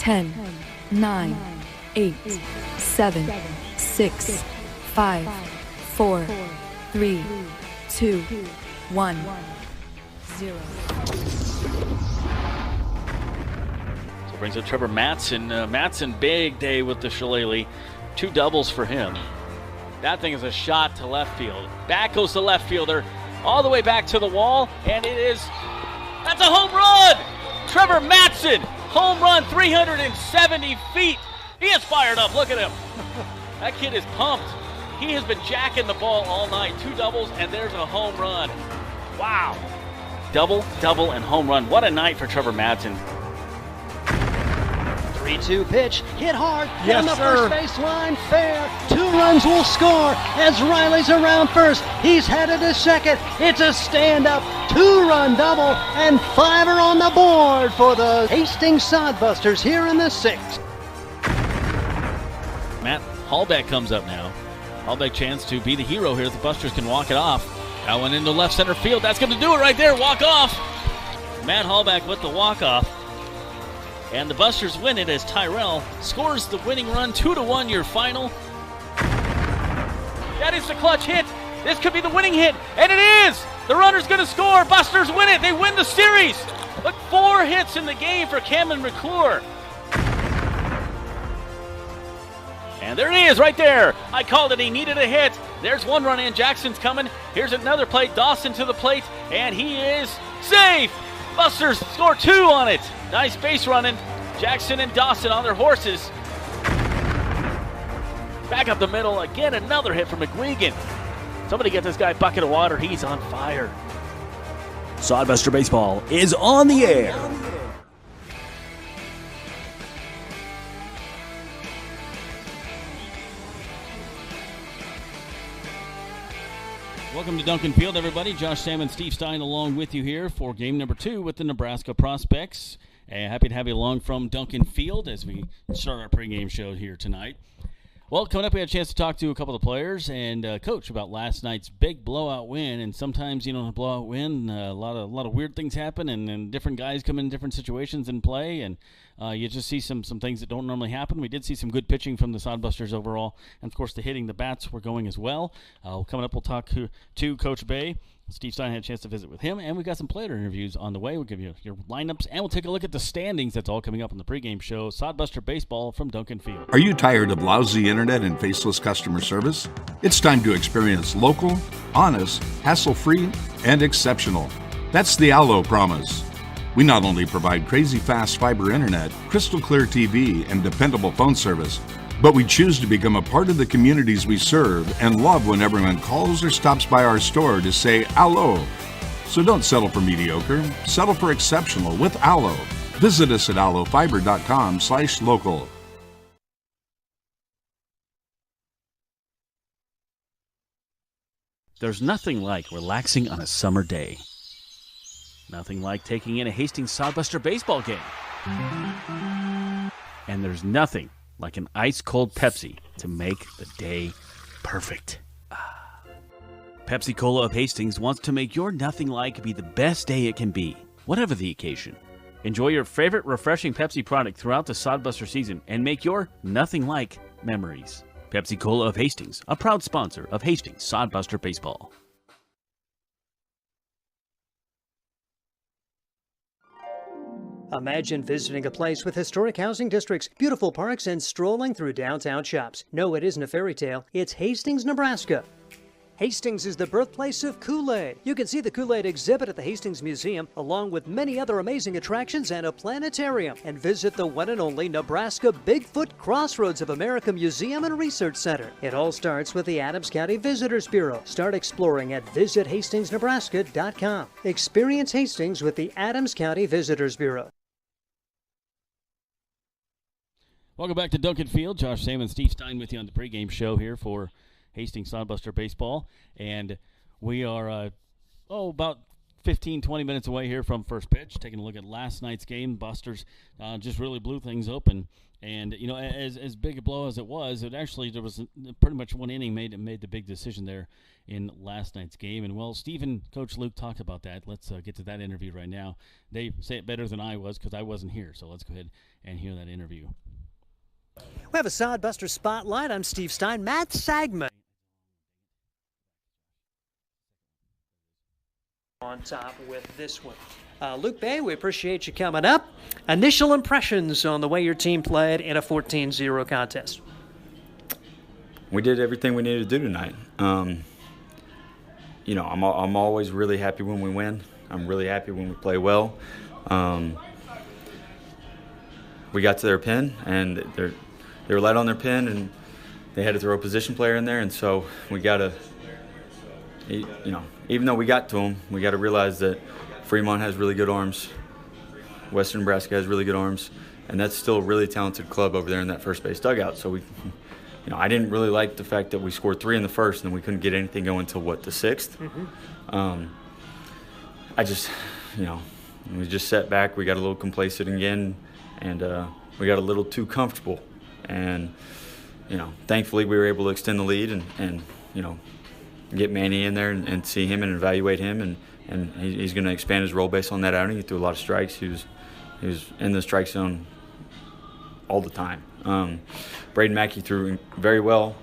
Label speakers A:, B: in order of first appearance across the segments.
A: 10, 9, 8, 7, 6, 5, 4, 3, 2, 1, 0.
B: So brings up Trevor Mattson. Mattson, big day with the shillelagh. 2 doubles for him. That thing is a shot to left field. Back goes the left fielder, all the way back to the wall, and that's a home run! Trevor Mattson, home run, 370 feet. He is fired up, look at him. That kid is pumped. He has been jacking the ball all night. 2 doubles, and there's a home run. Wow. Double, and home run. What a night for Trevor Mattson.
C: 3-2 pitch, hit hard, down the first base line, fair. 2 runs will score as Riley's around first. He's headed to second. It's a stand-up 2-run double, and 5 are on the board for the Hastings Sodbusters here in the 6th.
B: Matt Hallbeck comes up now. Hallbeck chance to be the hero here. The Busters can walk it off. That one into left center field. That's going to do it right there. Walk off. Matt Hallbeck with the walk-off. And the Busters win it as Tyrell scores the winning run. 2-1 your final. That is the clutch hit. This could be the winning hit. And it is. The runner's going to score. Busters win it. They win the series. Look, 4 hits in the game for Cameron McClure. And there it is right there. I called it. He needed a hit. There's 1 run in. Jackson's coming. Here's another play. Dawson to the plate. And he is safe. Busters score 2 on it. Nice base running. Jackson and Dawson on their horses. Back up the middle. Again, another hit from McGuigan. Somebody get this guy a bucket of water. He's on fire.
D: Sodbuster Baseball is on the air.
B: Welcome to Duncan Field, everybody. Josh Salmon, Steve Stein along with you here for game number 2 with the Nebraska Prospects. Happy to have you along from Duncan Field as we start our pregame show here tonight. Well, coming up, we had a chance to talk to a couple of the players and coach about last night's big blowout win. And sometimes, a blowout win, a lot of weird things happen, and different guys come in different situations and play, and you just see some things that don't normally happen. We did see some good pitching from the Sodbusters overall, and of course the hitting, the bats were going as well. Coming up, we'll talk to Coach Bay. Steve Stein had a chance to visit with him, and we got some player interviews on the way. We'll give you your lineups, and we'll take a look at the standings. That's all coming up on the pregame show. Sodbuster Baseball from Duncan Field.
E: Are you tired of lousy internet and faceless customer service? It's time to experience local, honest, hassle-free, and exceptional. That's the Allo promise. We not only provide crazy fast fiber internet, crystal clear TV, and dependable phone service, but we choose to become a part of the communities we serve and love when everyone calls or stops by our store to say Allo. So don't settle for mediocre, settle for exceptional with Allo. Visit us at allofiber.com/local.
B: There's nothing like relaxing on a summer day. Nothing like taking in a Hastings Sodbuster baseball game. And there's nothing like an ice-cold Pepsi to make the day perfect. Pepsi Cola of Hastings wants to make your nothing like be the best day it can be, whatever the occasion. Enjoy your favorite refreshing Pepsi product throughout the Sodbuster season and make your nothing like memories. Pepsi Cola of Hastings, a proud sponsor of Hastings Sodbuster Baseball.
C: Imagine visiting a place with historic housing districts, beautiful parks, and strolling through downtown shops. No, it isn't a fairy tale. It's Hastings, Nebraska. Hastings is the birthplace of Kool-Aid. You can see the Kool-Aid exhibit at the Hastings Museum, along with many other amazing attractions and a planetarium. And visit the one and only Nebraska Bigfoot Crossroads of America Museum and Research Center. It all starts with the Adams County Visitors Bureau. Start exploring at visithastings.nebraska.com. Experience Hastings with the Adams County Visitors Bureau.
B: Welcome back to Duncan Field. Josh Salmon, Steve Stein with you on the pregame show here for Hastings Sodbuster Baseball. And we are about 15, 20 minutes away here from first pitch, taking a look at last night's game. Busters just really blew things open. And, as big a blow as it was, there was pretty much one inning made the big decision there in last night's game. And, well, Steve and Coach Luke talked about that. Let's get to that interview right now. They say it better than I was because I wasn't here. So let's go ahead and hear that interview.
C: We have a Sodbuster Spotlight. I'm Steve Stein. Matt Sagman on top with this one. Luke Bay, we appreciate you coming up. Initial impressions on the way your team played in a 14-0 contest.
F: We did everything we needed to do tonight. You know, I'm always really happy when we win. I'm really happy when we play well. We got to their pin, and they were light on their pin, and they had to throw a position player in there, and so we got to, you know, even though we got to them, we got to realize that Fremont has really good arms. Western Nebraska has really good arms, and that's still a really talented club over there in that first base dugout. So we, you know, I didn't really like the fact that we scored 3 in the first, and then we couldn't get anything going until the 6th. I just, you know, we just sat back. We got a little complacent again, and we got a little too comfortable. And, you know, thankfully we were able to extend the lead and you know, get Manny in there and see him and evaluate him. And he's going to expand his role based on that outing. He threw a lot of strikes. He was in the strike zone all the time. Brayden Mackey threw very well.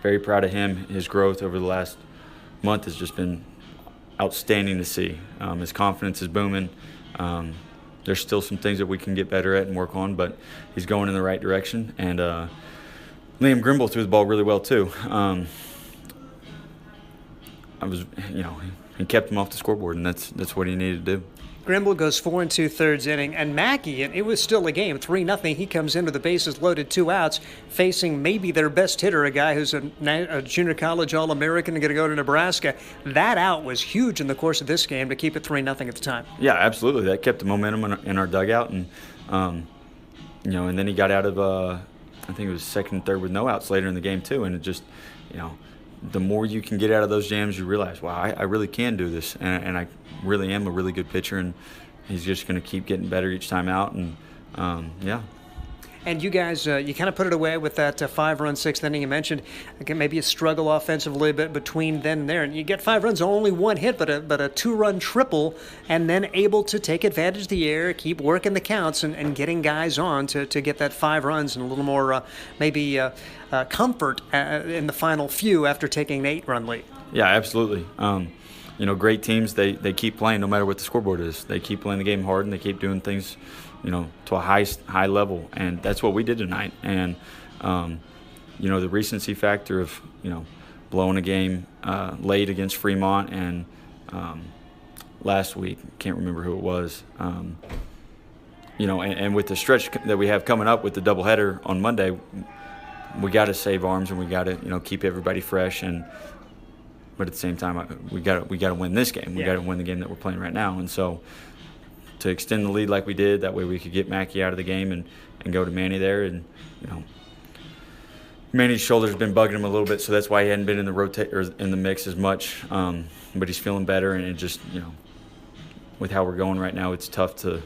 F: Very proud of him. His growth over the last month has just been outstanding to see. His confidence is booming. There's still some things that we can get better at and work on, but he's going in the right direction. And Liam Grimble threw the ball really well too. You know, he kept him off the scoreboard, and that's what he needed to do.
C: Grimble goes 4 2/3 inning, and Mackey, and it was still a game, 3-0. He comes into the bases loaded, 2 outs, facing maybe their best hitter, a guy who's a junior college All-American and going to go to Nebraska. That out was huge in the course of this game to keep it 3-0 at the time.
F: Yeah, absolutely. That kept the momentum in our dugout, and you know, and then he got out of I think it was 2nd and 3rd with no outs later in the game too, and it just, you know, the more you can get out of those jams, you realize, wow, I really can do this, and I really am a really good pitcher, and he's just going to keep getting better each time out, and yeah.
C: And you guys, you kind of put it away with that 5-run 6th inning. You mentioned again, maybe a struggle offensively, but between then and there, and you get 5 runs, only 1 hit, but a 2-run triple, and then able to take advantage of the air, keep working the counts, and getting guys on to get that 5 runs and a little more maybe comfort in the final few after taking an 8-run lead.
F: Yeah, absolutely. You know, great teams, they keep playing no matter what the scoreboard is. They keep playing the game hard, and they keep doing things, you know, to a high level, and that's what we did tonight. And you know, the recency factor of, you know, blowing a game late against Fremont, and last week, can't remember who it was, you know, and with the stretch that we have coming up with the doubleheader on Monday, we got to save arms, and we got to, you know, keep everybody fresh, but at the same time, we got to win this game. We got to win the game that we're playing right now, and so to extend the lead like we did, that way we could get Mackey out of the game and go to Manny there. And, you know, Manny's shoulder's been bugging him a little bit, so that's why he hadn't been in the mix as much. But he's feeling better, and it just, you know, with how we're going right now, it's tough to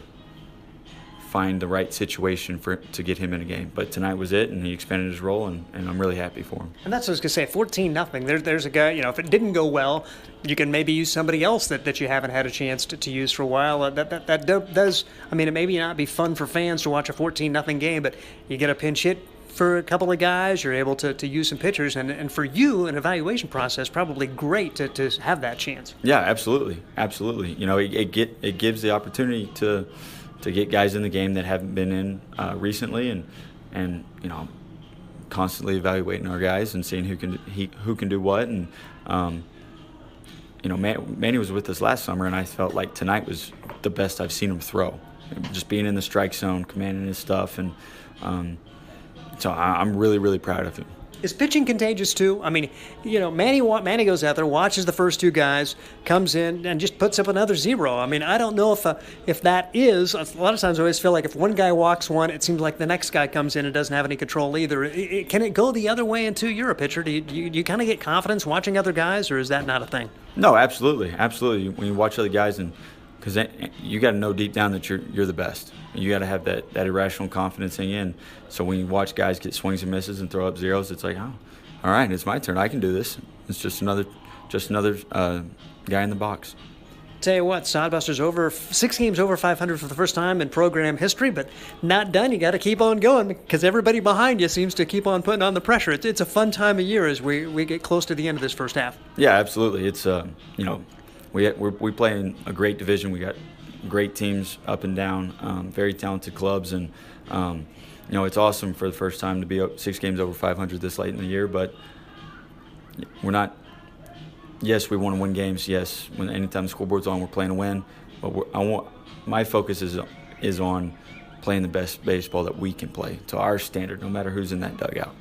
F: find the right situation to get him in a game. But tonight was it, and he expanded his role, and I'm really happy for him.
C: And that's what I was going to say, 14-0. There's a guy, you know, if it didn't go well, you can maybe use somebody else that you haven't had a chance to use for a while. That does, I mean, it may not be fun for fans to watch a 14-0 game, but you get a pinch hit for a couple of guys, you're able to use some pitchers, and for you, an evaluation process, probably great to have that chance.
F: Yeah, absolutely. You know, it gives the opportunity to get guys in the game that haven't been in recently, and you know, constantly evaluating our guys and seeing who can do what. And you know, Manny was with us last summer, and I felt like tonight was the best I've seen him throw. Just being in the strike zone, commanding his stuff, and so I'm really, really proud of him.
C: Is pitching contagious too? I mean, you know, Manny goes out there, watches the first 2 guys, comes in, and just puts up another 0. I mean, I don't know if that is. A lot of times I always feel like if one guy walks one, it seems like the next guy comes in and doesn't have any control either. Can it go the other way until you're a pitcher? Do you kind of get confidence watching other guys, or is that not a thing?
F: No, absolutely. When you watch other guys, and because you got to know deep down that you're the best. You got to have that irrational confidence in you. And so when you watch guys get swings and misses and throw up zeros, it's like, oh, all right, it's my turn. I can do this. It's just another guy in the box.
C: Tell you what, Sodbusters 6 games over 500 for the first time in program history, but not done. You got to keep on going because everybody behind you seems to keep on putting on the pressure. It's a fun time of year as we get close to the end of this first half.
F: Yeah, absolutely. It's we play in a great division. We got great teams up and down, very talented clubs, and it's awesome for the first time to be up 6 games over 500 this late in the year. But we're not. Yes, we want to win games. Yes, anytime the scoreboard's on, we're playing to win. But my focus is on playing the best baseball that we can play to our standard, no matter who's in that dugout.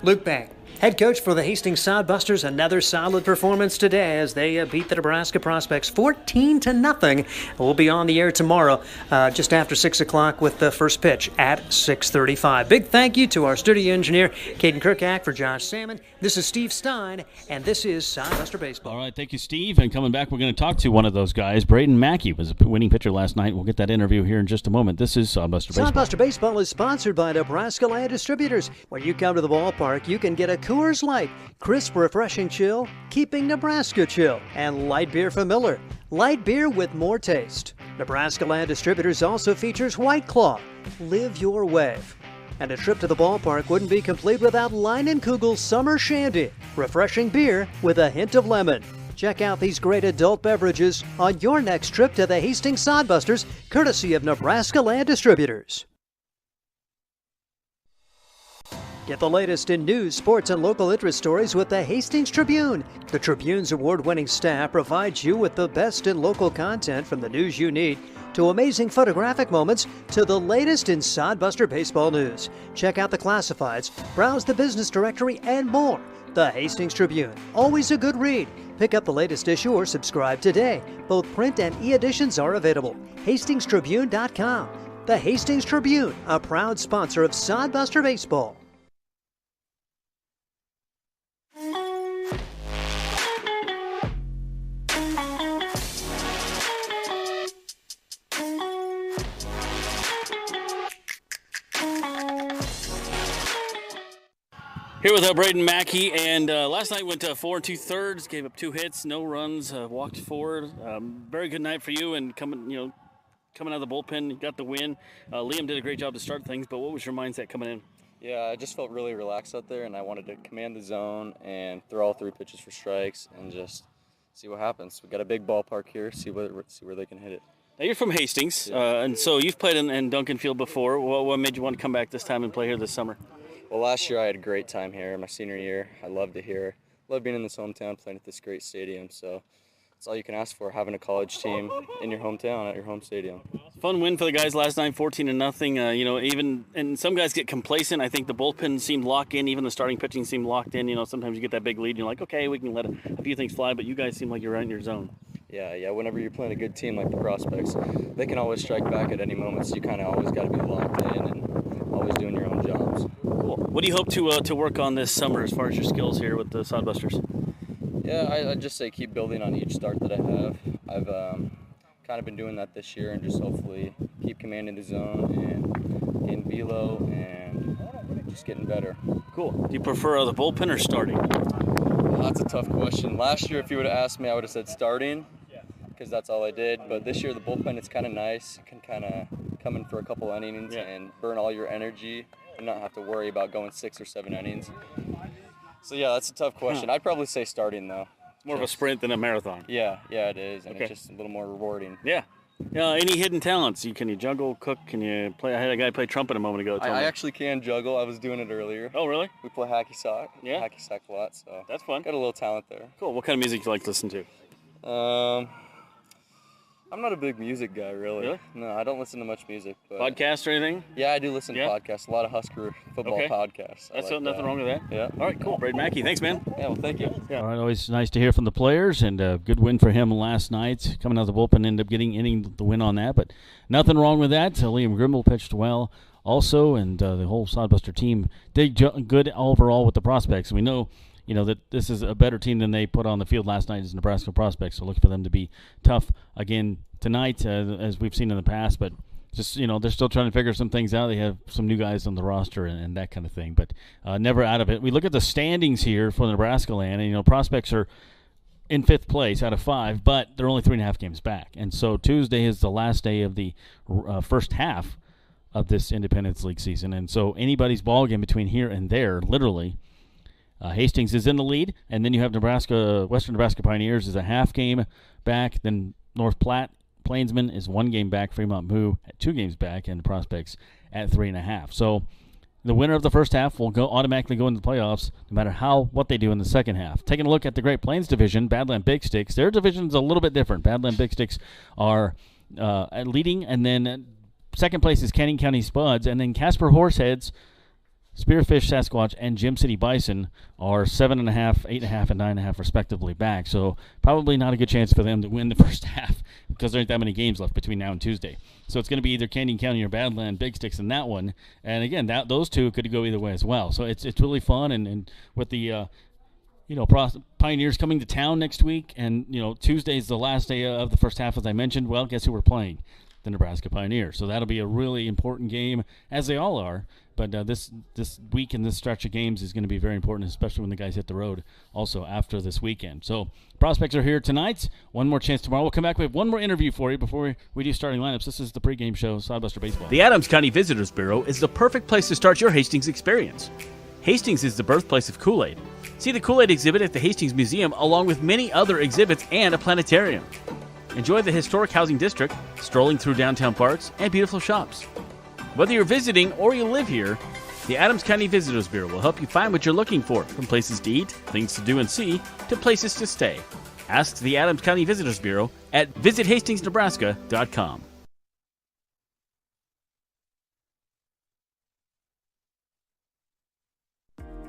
C: Luke Bank, head coach for the Hastings Sodbusters, another solid performance today as they beat the Nebraska Prospects 14-0. We'll be on the air tomorrow just after 6 o'clock with the first pitch at 6:35. Big thank you to our studio engineer, Caden Kirkak, for Josh Salmon. This is Steve Stein, and this is Sodbuster Baseball.
B: All right, thank you, Steve. And coming back, we're going to talk to one of those guys. Brayden Mackey was a winning pitcher last night. We'll get that interview here in just a moment. This is Sodbuster Baseball.
C: Sodbuster Baseball is sponsored by Nebraska Land Distributors. When you come to the ballpark, you can get a Coors Light, crisp, refreshing chill, keeping Nebraska chill, and light beer from Miller. Light beer with more taste. Nebraska Land Distributors also features White Claw. Live your wave. And a trip to the ballpark wouldn't be complete without Leinenkugel's Summer Shandy, refreshing beer with a hint of lemon. Check out these great adult beverages on your next trip to the Hastings Sodbusters, courtesy of Nebraska Land Distributors. Get the latest in news, sports, and local interest stories with the Hastings Tribune. The Tribune's award-winning staff provides you with the best in local content, from the news you need to amazing photographic moments to the latest in Sodbuster baseball news. Check out the classifieds, browse the business directory, and more. The Hastings Tribune, always a good read. Pick up the latest issue or subscribe today. Both print and e-editions are available. HastingsTribune.com. The Hastings Tribune, a proud sponsor of Sodbuster Baseball.
B: Here with Brayden Mackey, and last night went 4 2/3, gave up 2 hits, no runs, walked forward. Very good night for you, and coming out of the bullpen, you got the win. Liam did a great job to start things, but what was your mindset coming in?
G: Yeah, I just felt really relaxed out there, and I wanted to command the zone and throw all 3 pitches for strikes and just see what happens. We got a big ballpark here, see where they can hit it.
B: Now you're from Hastings, and so you've played in Duncan Field before. What made you want to come back this time and play here this summer?
G: Well, last year I had a great time here, my senior year. I loved it here. Love being in this hometown, playing at this great stadium. So that's all you can ask for, having a college team in your hometown at your home stadium.
B: Fun win for the guys last night, 14-0. And some guys get complacent. I think the bullpen seemed locked in. Even the starting pitching seemed locked in. Sometimes you get that big lead and you're like, okay, we can let a few things fly, but you guys seem like you're right in your zone.
G: Yeah. Whenever you're playing a good team like the Prospects, they can always strike back at any moment, so you kind of always got to be locked in and always doing your own jobs.
B: Cool. What do you hope to work on this summer as far as your skills here with the Sodbusters?
G: Yeah, I'd just say keep building on each start that I have. I've kind of been doing that this year, and just hopefully keep commanding the zone and getting velo and just getting better.
B: Cool. Do you prefer the bullpen or starting?
G: Well, that's a tough question. Last year, if you would have asked me, I would have said starting, because that's all I did. But this year, the bullpen, it's kind of nice. You can kind of come in for a couple innings and burn all your energy and not have to worry about going 6 or 7 innings. So, yeah, that's a tough question. I'd probably say starting, though.
B: It's more of a sprint than a marathon.
G: Yeah, it is, and it's just a little more rewarding.
B: Yeah. Any hidden talents? Can you juggle, cook? Can you play? I had a guy play trumpet a moment ago.
G: I actually can juggle. I was doing it earlier.
B: Oh, really?
G: We play hacky sack.
B: Yeah.
G: Hacky sack a lot, so
B: that's fun.
G: Got a little talent there.
B: Cool. What kind of music do you like to listen to?
G: I'm not a big music guy, really.
B: Really?
G: No, I don't listen to much music. But
B: podcasts or anything?
G: Yeah, I do listen to podcasts. A lot of Husker football podcasts.
B: That's nothing wrong with that.
G: Yeah.
B: All right, cool. Brayden Mackey, thanks, man.
G: Yeah, well, thank you.
B: Yeah. All right, always nice to hear from the players, and a good win for him last night. Coming out of the bullpen, ended up getting the win on that, but nothing wrong with that. Liam Grimble pitched well also, and the whole Sodbuster team did good overall with the Prospects. We know that this is a better team than they put on the field last night as Nebraska Prospects, so looking for them to be tough again tonight, as we've seen in the past, but just, they're still trying to figure some things out. They have some new guys on the roster and that kind of thing, but never out of it. We look at the standings here for Nebraska land, and, Prospects are in 5th place out of 5, but they're only 3.5 games back. And so Tuesday is the last day of the first half of this Independence League season. And so anybody's ball game between here and there, literally, Hastings is in the lead, and then you have Western Nebraska Pioneers is a half game back. Then North Platte Plainsman is 1 game back. Fremont Moo at 2 games back, and the Prospects at 3.5. So the winner of the first half will automatically go into the playoffs, no matter what they do in the second half. Taking a look at the Great Plains division, Badland Big Sticks, their division is a little bit different. Badland Big Sticks are leading, and then second place is Canning County Spuds, and then Casper Horseheads, Spearfish Sasquatch, and Gem City Bison are 7.5, 8.5, and 9.5 respectively back. So probably not a good chance for them to win the first half because there aren't that many games left between now and Tuesday. So it's going to be either Canyon County or Badland Big Sticks in that one. And again, those two could go either way as well. So it's really fun, and with the Pioneers coming to town next week, and Tuesday is the last day of the first half, as I mentioned. Well, guess who we're playing? The Nebraska Pioneers. So that'll be a really important game, as they all are. But this week and this stretch of games is going to be very important, especially when the guys hit the road also after this weekend. So Prospects are here tonight. One more chance tomorrow. We'll come back with one more interview for you before we do starting lineups. This is the pregame show, Sodbuster Baseball.
D: The Adams County Visitors Bureau is the perfect place to start your Hastings experience. Hastings is the birthplace of Kool-Aid. See the Kool-Aid exhibit at the Hastings Museum, along with many other exhibits and a planetarium. Enjoy the historic housing district, strolling through downtown parks, and beautiful shops. Whether you're visiting or you live here, the Adams County Visitors Bureau will help you find what you're looking for, from places to eat, things to do and see, to places to stay. Ask the Adams County Visitors Bureau at visithastingsnebraska.com.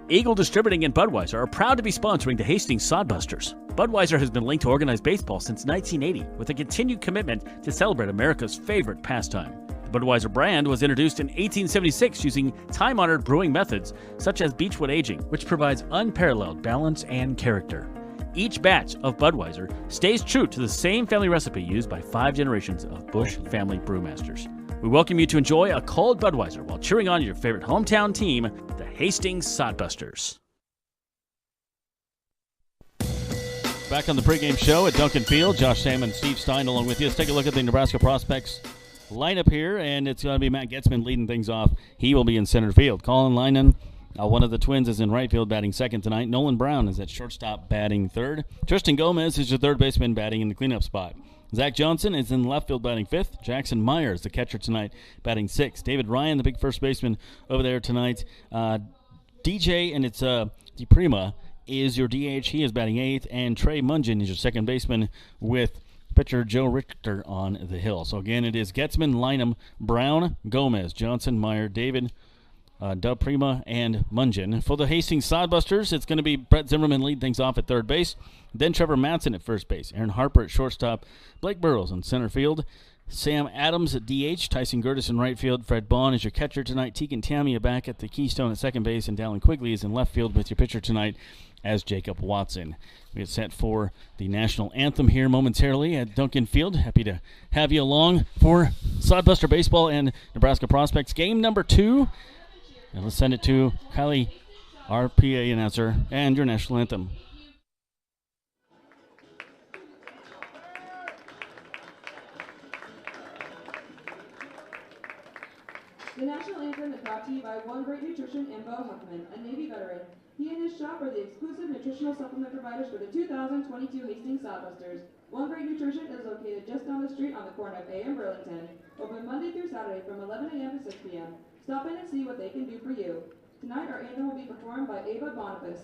D: Eagle Distributing and Budweiser are proud to be sponsoring the Hastings Sodbusters. Budweiser has been linked to organized baseball since 1980 with a continued commitment to celebrate America's favorite pastime. The Budweiser brand was introduced in 1876 using time-honored brewing methods such as beechwood aging, which provides unparalleled balance and character. Each batch of Budweiser stays true to the same family recipe used by 5 generations of Bush family brewmasters. We welcome you to enjoy a cold Budweiser while cheering on your favorite hometown team, the Hastings Sodbusters.
B: Back on the pregame show at Duncan Field, Josh Salmon and Steve Stein along with you. Let's take a look at the Nebraska Prospects lineup here, and it's going to be Matt Getzman leading things off. He will be in center field. Colin Linen, one of the twins, is in right field batting second tonight. Nolan Brown is at shortstop batting third. Tristan Gomez is your third baseman batting in the cleanup spot. Zach Johnson is in left field batting fifth. Jackson Myers, the catcher tonight, batting sixth. David Ryan, the big first baseman over there tonight. DJ, and it's DiPrima, is your DH. He is batting eighth. And Trey Mungin is your second baseman with pitcher Joe Richter on the hill. So again, it is Getzman, Lynham, Brown, Gomez, Johnson, Meyer, David, DiPrima, and Mungin. For the Hastings Sodbusters, it's going to be Brett Zimmerman lead things off at third base. Then Trevor Matson at first base. Aaron Harper at shortstop. Blake Burrows in center field. Sam Adams at DH. Tyson Gertis in right field. Fred Bond is your catcher tonight. Tegan Tamia back at the Keystone at second base. And Dallin Quigley is in left field with your pitcher tonight as Jacob Watson. We get set for the national anthem here momentarily at Duncan Field. Happy to have you along for Sodbuster Baseball and Nebraska Prospects. Game number 2. And let's send it to Kylie, our PA announcer, and your national anthem.
H: The national anthem is brought to you by One Great Nutrition and Bo Huckman, a Navy veteran. He and his shop are the exclusive nutritional supplement providers for the 2022 Hastings Sodbusters. One Great Nutrition is located just down the street on the corner of A and Burlington. Open Monday through Saturday from 11 a.m. to 6 p.m. Stop in and see what they can do for you. Tonight our anthem will be performed by Ava Boniface.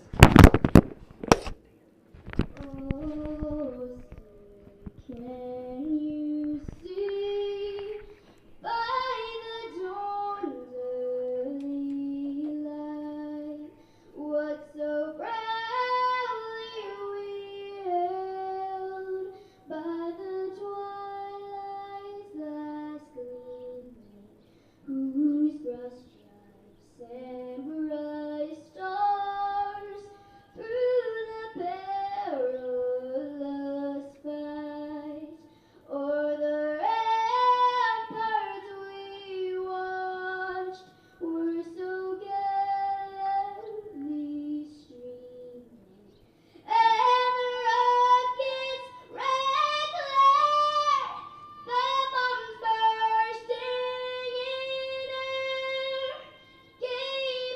H: Oh, can you see by the dawn's early light what so proudly we held by the twilight's last gleaming, whose broad stripes and bright stars through the perilous fight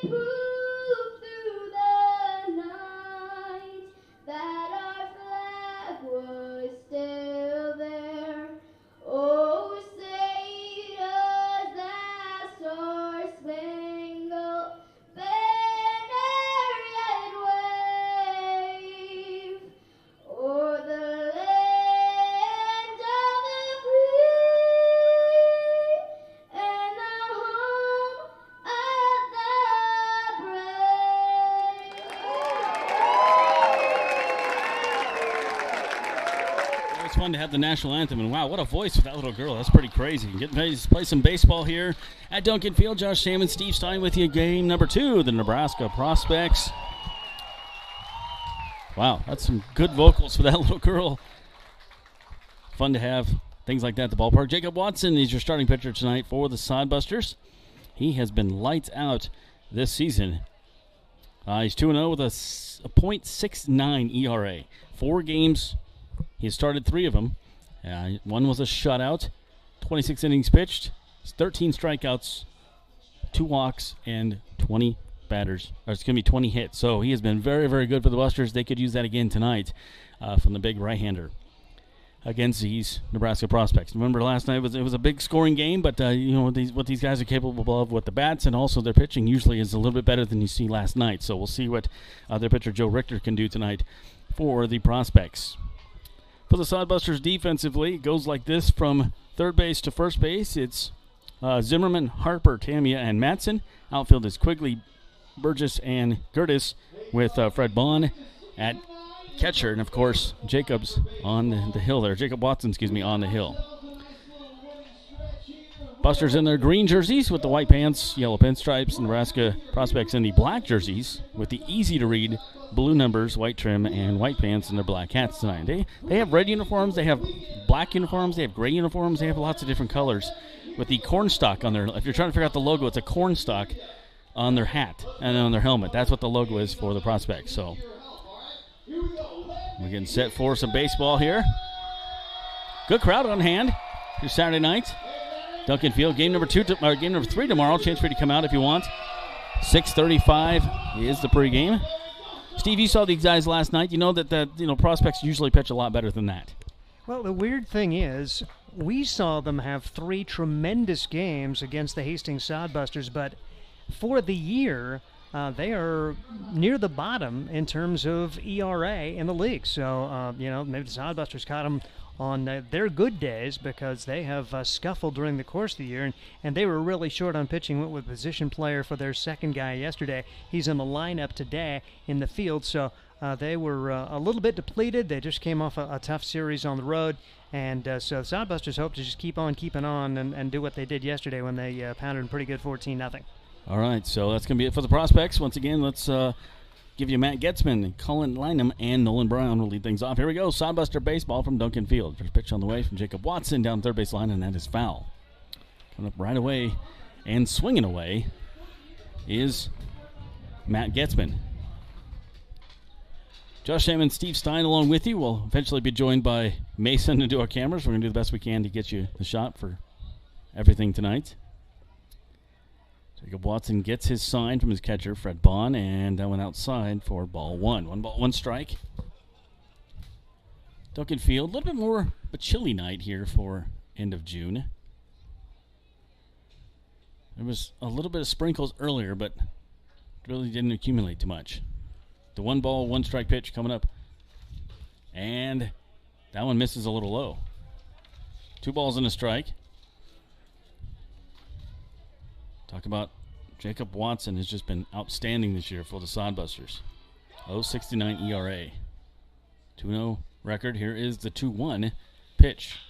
I: prove through the night that our flag was still there. Oh, say does that star-spangled banner yet wave o'er the land of the free and the home of the brave.
B: It's fun to have the national anthem, and wow, what a voice with that little girl. That's pretty crazy. Getting ready to play some baseball here at Duncan Field. Josh Salmon, Steve Stein with you. Game number 2, the Nebraska Prospects. Wow, that's some good vocals for that little girl. Fun to have things like that at the ballpark. Jacob Watson is your starting pitcher tonight for the Sodbusters. He has been lights out this season. He's 2-0 with a .69 ERA. 4 games. He has started 3 of them. One was a shutout. 26 innings pitched. 13 strikeouts, 2 walks, and 20 hits. So he has been very, very good for the Busters. They could use that again tonight from the big right-hander against these Nebraska Prospects. Remember last night it was a big scoring game, but what these guys are capable of with the bats and also their pitching usually is a little bit better than you see last night. So we'll see what their pitcher Joe Richter can do tonight for the Prospects. For the Sodbusters defensively, it goes like this from third base to first base. It's Zimmerman, Harper, Tamia, and Matson. Outfield is Quigley, Burgess, and Gertis with Fred Bond at catcher. And, of course, Jacobs on the hill there. Jacob Watson, on the hill. Busters in their green jerseys with the white pants, yellow pinstripes. Nebraska Prospects in the black jerseys with the easy-to-read blue numbers, white trim, and white pants and their black hats tonight. They have red uniforms, they have black uniforms, they have gray uniforms, they have lots of different colors with the cornstalk on their, if you're trying to figure out the logo, it's a cornstalk on their hat and on their helmet. That's what the logo is for the Prospects. So we're getting set for some baseball here. Good crowd on hand for Saturday night. Duncan Field, game number 3 tomorrow. Chance for you to come out if you want. 6:35 is the pregame. Steve, you saw these guys last night. You know that Prospects usually pitch a lot better than that.
C: Well, the weird thing is, we saw them have 3 tremendous games against the Hastings Sodbusters, but for the year, they are near the bottom in terms of ERA in the league. So, maybe the Sodbusters caught them on their good days because they have scuffled during the course of the year, and they were really short on pitching. Went with position player for their second guy yesterday. He's in the lineup today in the field, so they were a little bit depleted. They just came off a tough series on the road, and so the Sodbusters hope to just keep on keeping on and do what they did yesterday when they pounded them pretty good 14-0. All
B: right, so that's going to be it for the Prospects. Once again, let's give you Matt Getzman, Cullen Lynham, and Nolan Brown will lead things off. Here we go, Sodbuster baseball from Duncan Field. First pitch on the way from Jacob Watson down third base line, and that is foul. Coming up right away and swinging away is Matt Getzman. Josh Salmon, Steve Stein along with you. We'll eventually be joined by Mason to do our cameras. We're going to do the best we can to get you the shot for everything tonight. Jacob Watson gets his sign from his catcher, Fred Bond, and that went outside for ball 1. 1 ball, 1 strike. Duncan Field, a little bit more of a chilly night here for end of June. There was a little bit of sprinkles earlier, but really didn't accumulate too much. The 1 ball, 1 strike pitch coming up. And that one misses a little low. 2 balls and a strike. Talk about Jacob Watson has just been outstanding this year for the Sodbusters. 0.69 ERA. 2-0 record. Here is the 2-1 pitch.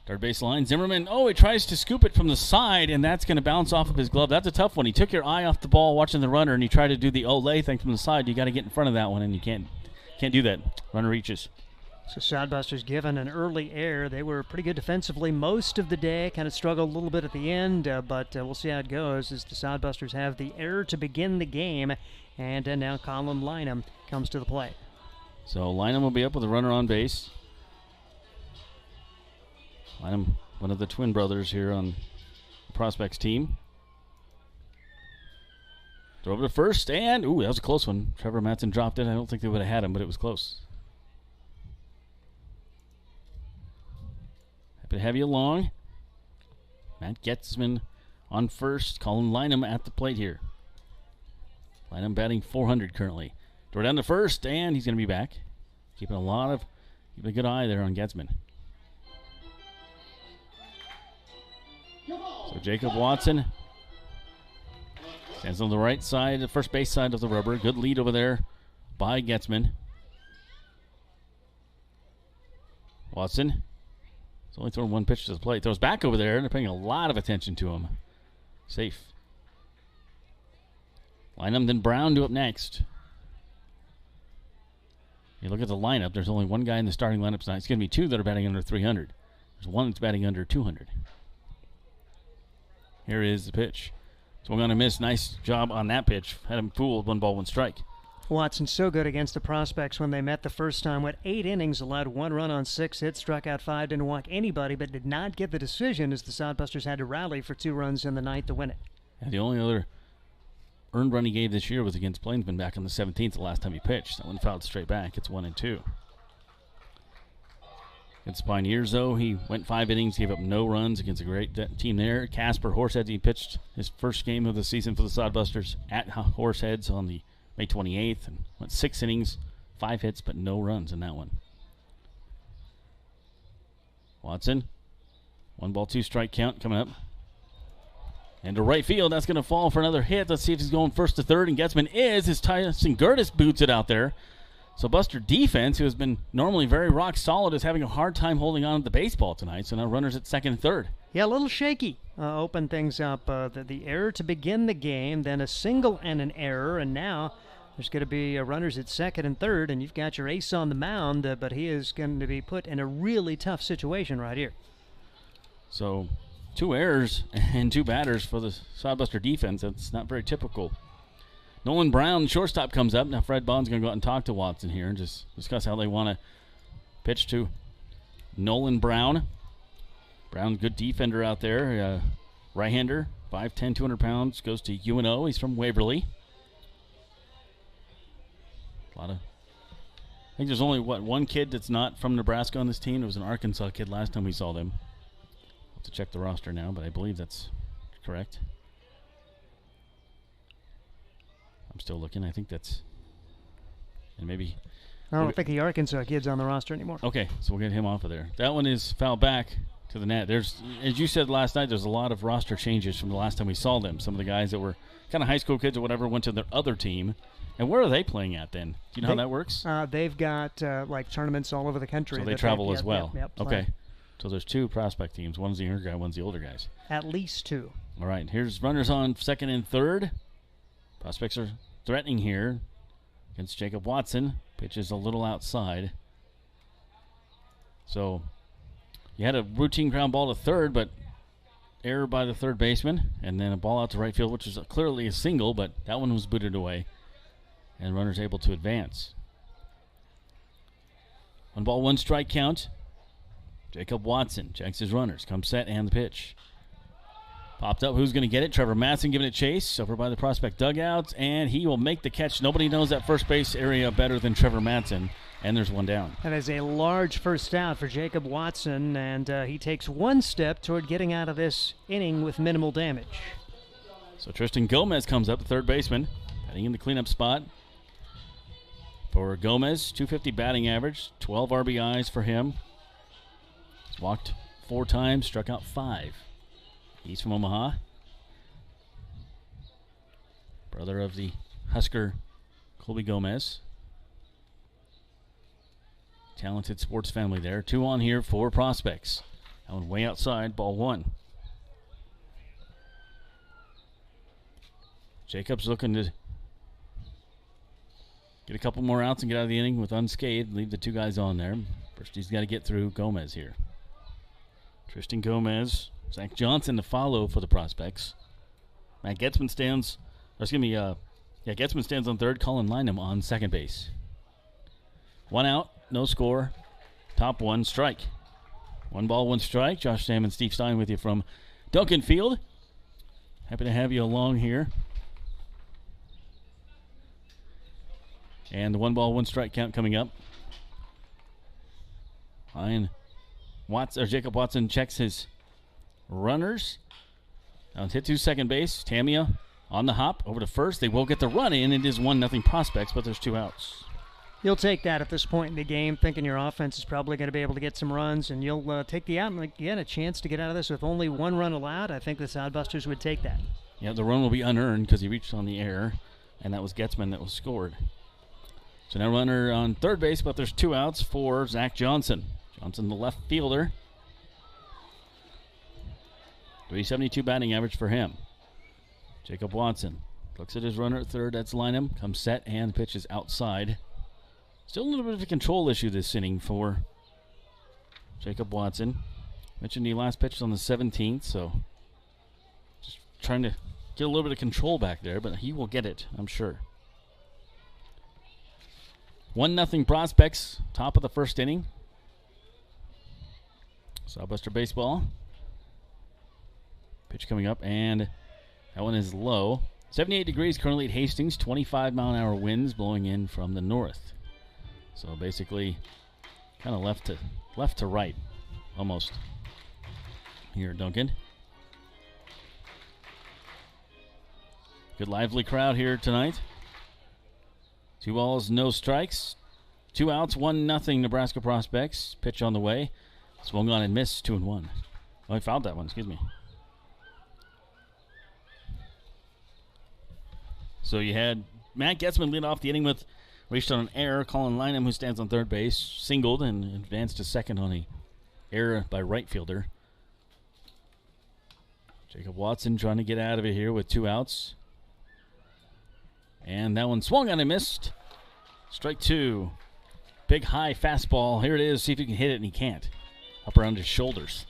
B: Third base line. Zimmerman, he tries to scoop it from the side, and that's going to bounce off of his glove. That's a tough one. He took your eye off the ball watching the runner, and you try to do the Olay thing from the side. You got to get in front of that one, and you can't do that. Runner reaches.
C: So Sodbusters given an early error. They were pretty good defensively most of the day, kind of struggled a little bit at the end, but we'll see how it goes as the Sodbusters have the error to begin the game, and now Colin Lynham comes to the plate.
B: So Lynham will be up with a runner on base. Lynham, one of the twin brothers here on the Prospects team. Throw over to first, and, that was a close one. Trevor Matson dropped it. I don't think they would have had him, but it was close. Happy to have you along. Matt Getzman on first. Colin Lynham at the plate here. Lynham batting .400 currently. Throw down to first, and he's going to be back. Keeping a good eye there on Getzman. So Jacob Watson stands on the right side, the first base side of the rubber. Good lead over there by Getzman. Watson. He's only throwing one pitch to the plate. Throws back over there, and they're paying a lot of attention to him. Safe. Lynham, then Brown do up next. You look at the lineup, there's only one guy in the starting lineup tonight. It's going to be two that are batting under 300. There's one that's batting under 200. Here is the pitch. Swung on a miss. Nice job on that pitch. Had him fooled. 1-1 strike.
C: Watson's so good against the prospects when they met the first time. Went 8 innings, allowed 1 run on 6 hits, struck out 5, didn't walk anybody, but did not get the decision as the Sodbusters had to rally for 2 runs in the ninth to win it.
B: And the only other earned run he gave this year was against Plainsman back on the 17th, the last time he pitched. That one fouled straight back. It's 1-2. Against Pioneers, though, he went 5 innings, gave up no runs against a great team there. Casper Horseheads, he pitched his first game of the season for the Sodbusters at Horseheads on the May 28th and went 6 innings, 5 hits, but no runs in that one. Watson, 1-2 strike count coming up. And to right field, that's going to fall for another hit. Let's see if he's going first to third, and Getzman is. His Tyson Gertis boots it out there. So Buster defense, who has been normally very rock solid, is having a hard time holding on to the baseball tonight. So now runners at second and third.
C: Yeah, a little shaky. Open things up. The error to begin the game, then a single and an error, and now there's going to be runners at second and third, and you've got your ace on the mound, but he is going to be put in a really tough situation right here.
B: So 2 errors and 2 batters for the Sodbuster defense. That's not very typical. Nolan Brown, shortstop, comes up. Now Fred Bond's going to go out and talk to Watson here and just discuss how they want to pitch to Nolan Brown. Brown, good defender out there. Right-hander, 5'10", 200 pounds, goes to UNO. He's from Waverly. I think there's only, one kid that's not from Nebraska on this team. It was an Arkansas kid last time we saw them. I'll have to check the roster now, but I believe that's correct. I'm still looking. I think that's, and maybe.
C: I don't think the Arkansas kid's on the roster anymore.
B: Okay, so we'll get him off of there. That one is fouled back to the net. There's, as you said last night, there's a lot of roster changes from the last time we saw them. Some of the guys that were kind of high school kids or whatever went to their other team. And where are they playing at then? Do you know how that works?
C: They've got like tournaments all over the country.
B: So they travel as well.
C: Yep,
B: okay. So there's 2 prospect teams. One's the younger guy, one's the older guys.
C: At least 2.
B: All right. Here's runners on second and third. Prospects are threatening here against Jacob Watson. Pitch is a little outside. So you had a routine ground ball to third, but error by the third baseman. And then a ball out to right field, which is clearly a single, but that one was booted away. And runners able to advance. 1-1 strike count. Jacob Watson checks his runners. Comes set and the pitch. Popped up. Who's going to get it? Trevor Matson giving it chase over by the prospect dugouts, and he will make the catch. Nobody knows that first base area better than Trevor Matson, and there's one down.
C: That is a large first out for Jacob Watson, and he takes 1 step toward getting out of this inning with minimal damage.
B: So Tristan Gomez comes up, the third baseman, batting in the cleanup spot. For Gomez, .250 batting average, 12 RBIs for him. He's walked 4 times, struck out 5. He's from Omaha. Brother of the Husker, Colby Gomez. Talented sports family there. 2 on here for prospects. That one way outside, ball 1. Jacobs looking to get a couple more outs and get out of the inning with unscathed. Leave the 2 guys on there. First he's got to get through Gomez here. Tristan Gomez. Zach Johnson to follow for the prospects. Matt Getzman stands, Getzman stands on third. Colin Lynham on second base. 1 out, no score. Top 1 strike. 1-1 strike. Josh Sam and Steve Stein with you from Duncan Field. Happy to have you along here. And the 1-ball, 1-strike count coming up. Jacob Watson checks his runners. Now hit to second base. Tamia on the hop over to first. They will get the run in. It is 1-0 Prospects, but there's 2 outs.
C: You'll take that at this point in the game, thinking your offense is probably going to be able to get some runs, and you'll take the out. And again, a chance to get out of this with only 1 run allowed. I think the Sodbusters would take that.
B: Yeah, the run will be unearned because he reached on the air, and that was Getzman that was scored. So now runner on third base, but there's 2 outs for Zach Johnson. Johnson, the left fielder. 372 batting average for him. Jacob Watson looks at his runner at third. That's Lynham. Comes set, and pitch is outside. Still a little bit of a control issue this inning for Jacob Watson. Mentioned he last pitched on the 17th, so just trying to get a little bit of control back there, but he will get it, I'm sure. 1-0 Prospects, top of the first inning. Sawbuster baseball. Pitch coming up, and that one is low. 78 degrees currently at Hastings, 25-mile-an-hour winds blowing in from the north. So basically, kind of left to right, almost. Here, Duncan. Good lively crowd here tonight. 2 balls, no strikes. 2 outs, 1-0 Nebraska Prospects. Pitch on the way. Swung on and missed, 2-1. Oh, I fouled that one, excuse me. So you had Matt Getzman lead off the inning with reached on an error. Colin Lynham, who stands on third base, singled and advanced to second on a error by right fielder. Jacob Watson trying to get out of it here with 2 outs. And that one swung on and missed. Strike 2. Big high fastball. Here it is. See if he can hit it, and he can't. Up around his shoulders.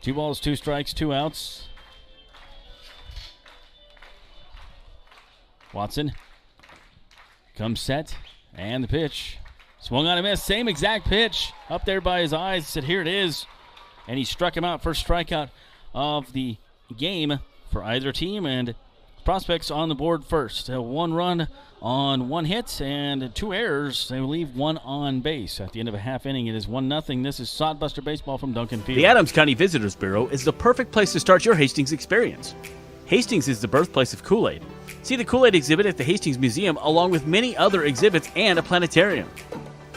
B: Two balls, 2 strikes, 2 outs. Watson comes set, and the pitch. Swung on and missed. Same exact pitch. Up there by his eyes. Said, here it is. And he struck him out. First strikeout of the game for either team, and Prospects on the board first. 1 run on 1 hit and 2 errors. They leave 1 on base. At the end of a half inning, it is 1-0. This is Sodbuster Baseball from Duncan Field.
D: The Adams County Visitors Bureau is the perfect place to start your Hastings experience. Hastings is the birthplace of Kool-Aid. See the Kool-Aid exhibit at the Hastings Museum, along with many other exhibits and a planetarium.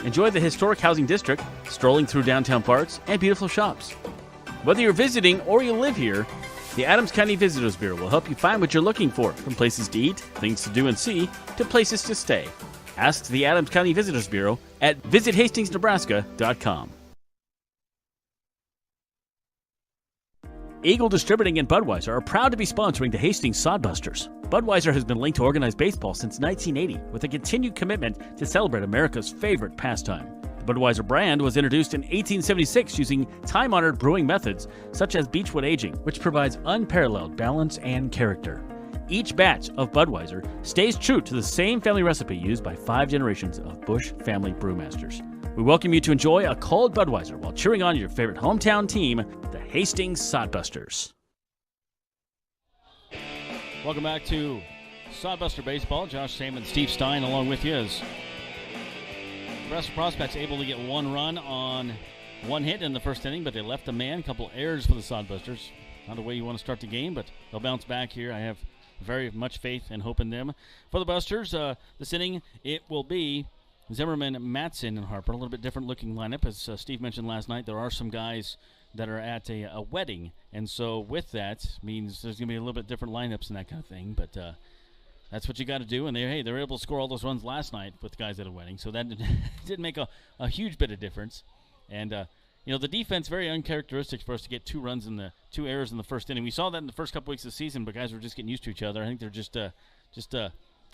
D: Enjoy the historic housing district, strolling through downtown parks, and beautiful shops. Whether you're visiting or you live here, the Adams County Visitors Bureau will help you find what you're looking for, from places to eat, things to do and see, to places to stay. Ask the Adams County Visitors Bureau at visithastingsnebraska.com. Eagle Distributing and Budweiser are proud to be sponsoring the Hastings Sodbusters. Budweiser has been linked to organized baseball since 1980 with a continued commitment to celebrate America's favorite pastime. The Budweiser brand was introduced in 1876 using time-honored brewing methods such as beechwood aging, which provides unparalleled balance and character. Each batch of Budweiser stays true to the same family recipe used by 5 generations of Bush family brewmasters. We welcome you to enjoy a cold Budweiser while cheering on your favorite hometown team, the Hastings Sodbusters.
B: Welcome back to Sodbuster Baseball. Josh Salmon, Steve Stein along with you as Nebraska Prospects able to get 1 run on 1 hit in the first inning, but they left a man. A couple errors for the Sodbusters. Not the way you want to start the game, but they'll bounce back here. I have very much faith and hope in them. For the Busters, this inning, it will be Zimmerman, Matson, and Harper. A little bit different looking lineup. As Steve mentioned last night, there are some guys that are at a wedding, and so with that means there's going to be a little bit different lineups and that kind of thing, but that's what you got to do, and they were able to score all those runs last night with guys at a wedding, so that didn't make a huge bit of difference. And the defense, very uncharacteristic for us to get 2 errors in the first inning. We saw that in the first couple weeks of the season, but guys were just getting used to each other. I think they're just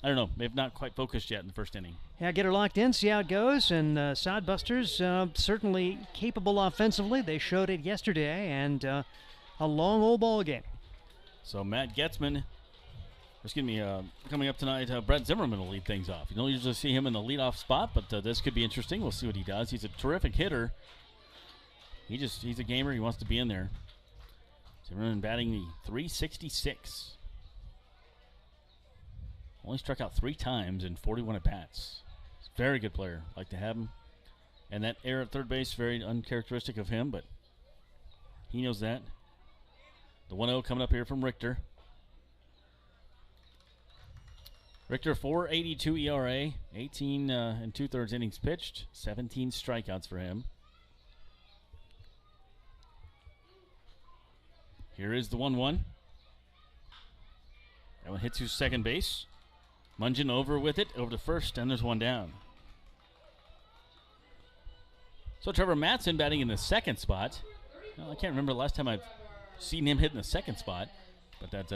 B: I don't know, they've not quite focused yet in the first inning.
C: Yeah, get her locked in, see how it goes, and Sodbusters certainly capable offensively. They showed it yesterday, and a long old ball game.
B: So Matt Getzman, coming up tonight, Brett Zimmerman will lead things off. You don't usually see him in the leadoff spot, but this could be interesting. We'll see what he does. He's a terrific hitter. He's a gamer. He wants to be in there. Zimmerman batting the .366. Only struck out 3 times in 41 at-bats. He's a very good player. Like to have him. And that error at third base, very uncharacteristic of him, but he knows that. The 1-0 coming up here from Richter. Richter, 4.82 ERA, 18 and 2/3 innings pitched, 17 strikeouts for him. Here is the 1-1. That one hits to second base. Mungeon over with it, over to first, and there's one down. So Trevor Matson batting in the second spot. Well, I can't remember the last time I've seen him hit in the second spot, but that's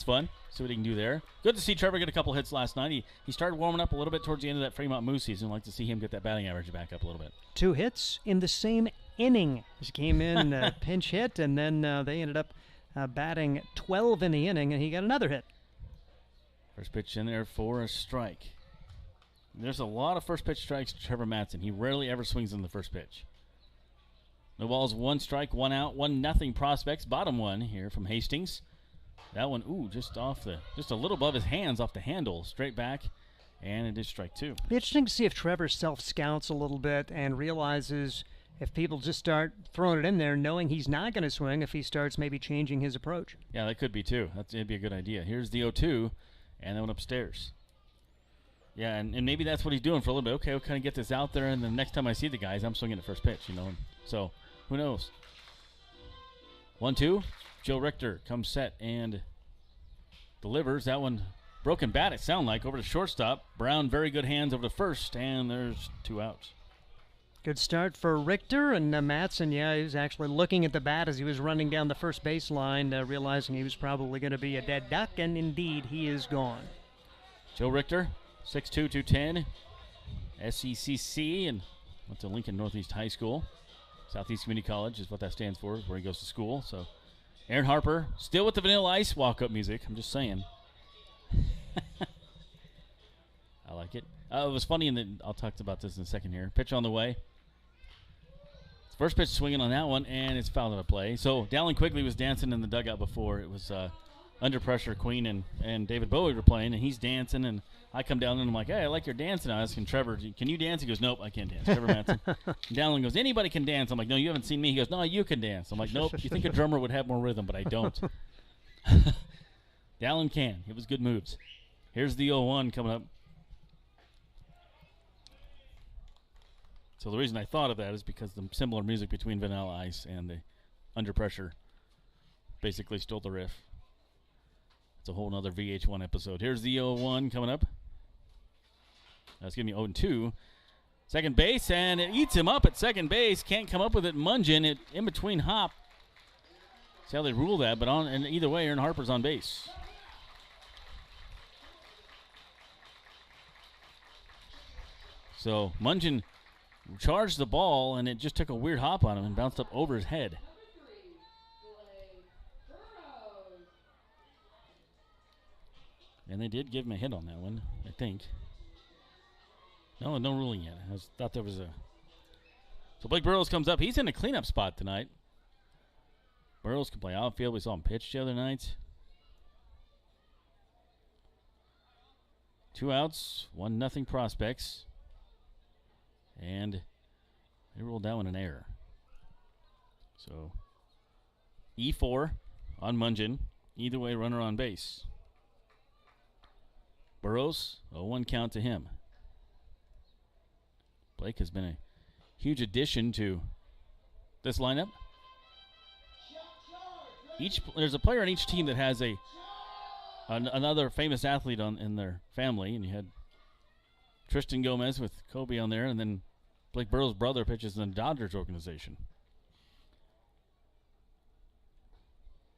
B: fun. See what he can do there. Good to see Trevor get a couple hits last night. He started warming up a little bit towards the end of that Fremont Moose season. I'd like to see him get that batting average back up a little bit.
C: 2 hits in the same inning. He came in, pinch hit, and then they ended up batting 12 in the inning, and he got another hit.
B: First pitch in there for a strike. There's a lot of first pitch strikes to Trevor Matson. He rarely ever swings on the first pitch. No balls, 1 strike, 1 out, 1-0 prospects. Bottom one here from Hastings. That one, just a little above his hands off the handle, straight back, and it is strike 2.
C: It'd be interesting to see if Trevor self-scouts a little bit and realizes if people just start throwing it in there, knowing he's not going to swing, if he starts maybe changing his approach.
B: Yeah, that could be too. It'd be a good idea. Here's the 0-2, and that one upstairs. Yeah, and maybe that's what he's doing for a little bit. Okay, we'll kind of get this out there, and the next time I see the guys, I'm swinging at first pitch, So, who knows? 1-2. Joe Richter comes set and delivers. That one broken bat, it sounded like, over to shortstop. Brown, very good hands over to first, and there's 2 outs.
C: Good start for Richter, and Matson, he was actually looking at the bat as he was running down the first baseline, realizing he was probably going to be a dead duck, and indeed, he is gone.
B: Joe Richter, 6'2", 210, SECC, and went to Lincoln Northeast High School. Southeast Community College is what that stands for, where he goes to school. So, Aaron Harper, still with the Vanilla Ice walk-up music. I'm just saying. I like it. It was funny, and I'll talk about this in a second here. Pitch on the way. First pitch swinging on that one, and it's fouled out of play. So, Dallin Quigley was dancing in the dugout before. It was Under Pressure. Queen and David Bowie were playing, and he's dancing, and I come down and I'm like, hey, I like your dancing. I asked him, Trevor, can you dance? He goes, nope, I can't dance. Trevor Matson. Dallin goes, anybody can dance. I'm like, no, you haven't seen me. He goes, no, you can dance. I'm like, nope, you think a drummer would have more rhythm, but I don't. Dallin can. It was good moves. Here's the 0-1 coming up. So the reason I thought of that is because the similar music between Vanilla Ice and the Under Pressure basically stole the riff. It's a whole nother VH1 episode. Here's the 0-1 coming up. That's going to be 0-2. Second base, and it eats him up at second base. Can't come up with it. Mungeon, it in between hop. See how they rule that, but and either way, Aaron Harper's on base. So Mungeon charged the ball, and it just took a weird hop on him and bounced up over his head. And they did give him a hit on that one, I think. No ruling yet. I thought there was a... So Blake Burrows comes up. He's in a cleanup spot tonight. Burrows can play outfield. We saw him pitch the other night. 2 outs, 1-0 prospects. And they rolled that one an error. So E4 on Mungeon. Either way, runner on base. Burrows, 0-1 count to him. Blake has been a huge addition to this lineup. There's a player on each team that has another famous athlete in their family, and you had Tristan Gomez with Kobe on there, and then Blake Burrows' brother pitches in the Dodgers organization.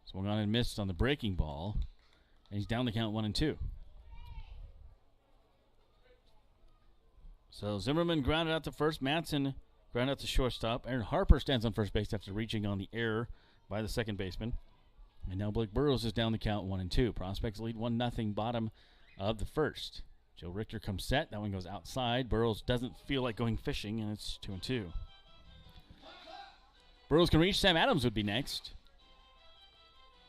B: Swung on and missed on the breaking ball, and he's down the count 1-2. So Zimmerman grounded out to first. Matson grounded out to shortstop. Aaron Harper stands on first base after reaching on the error by the second baseman. And now Blake Burrows is down the count 1-2. Prospects lead 1-0 bottom of the first. Joe Richter comes set. That one goes outside. Burrows doesn't feel like going fishing, and it's 2-2. Burrows can reach. Sam Adams would be next.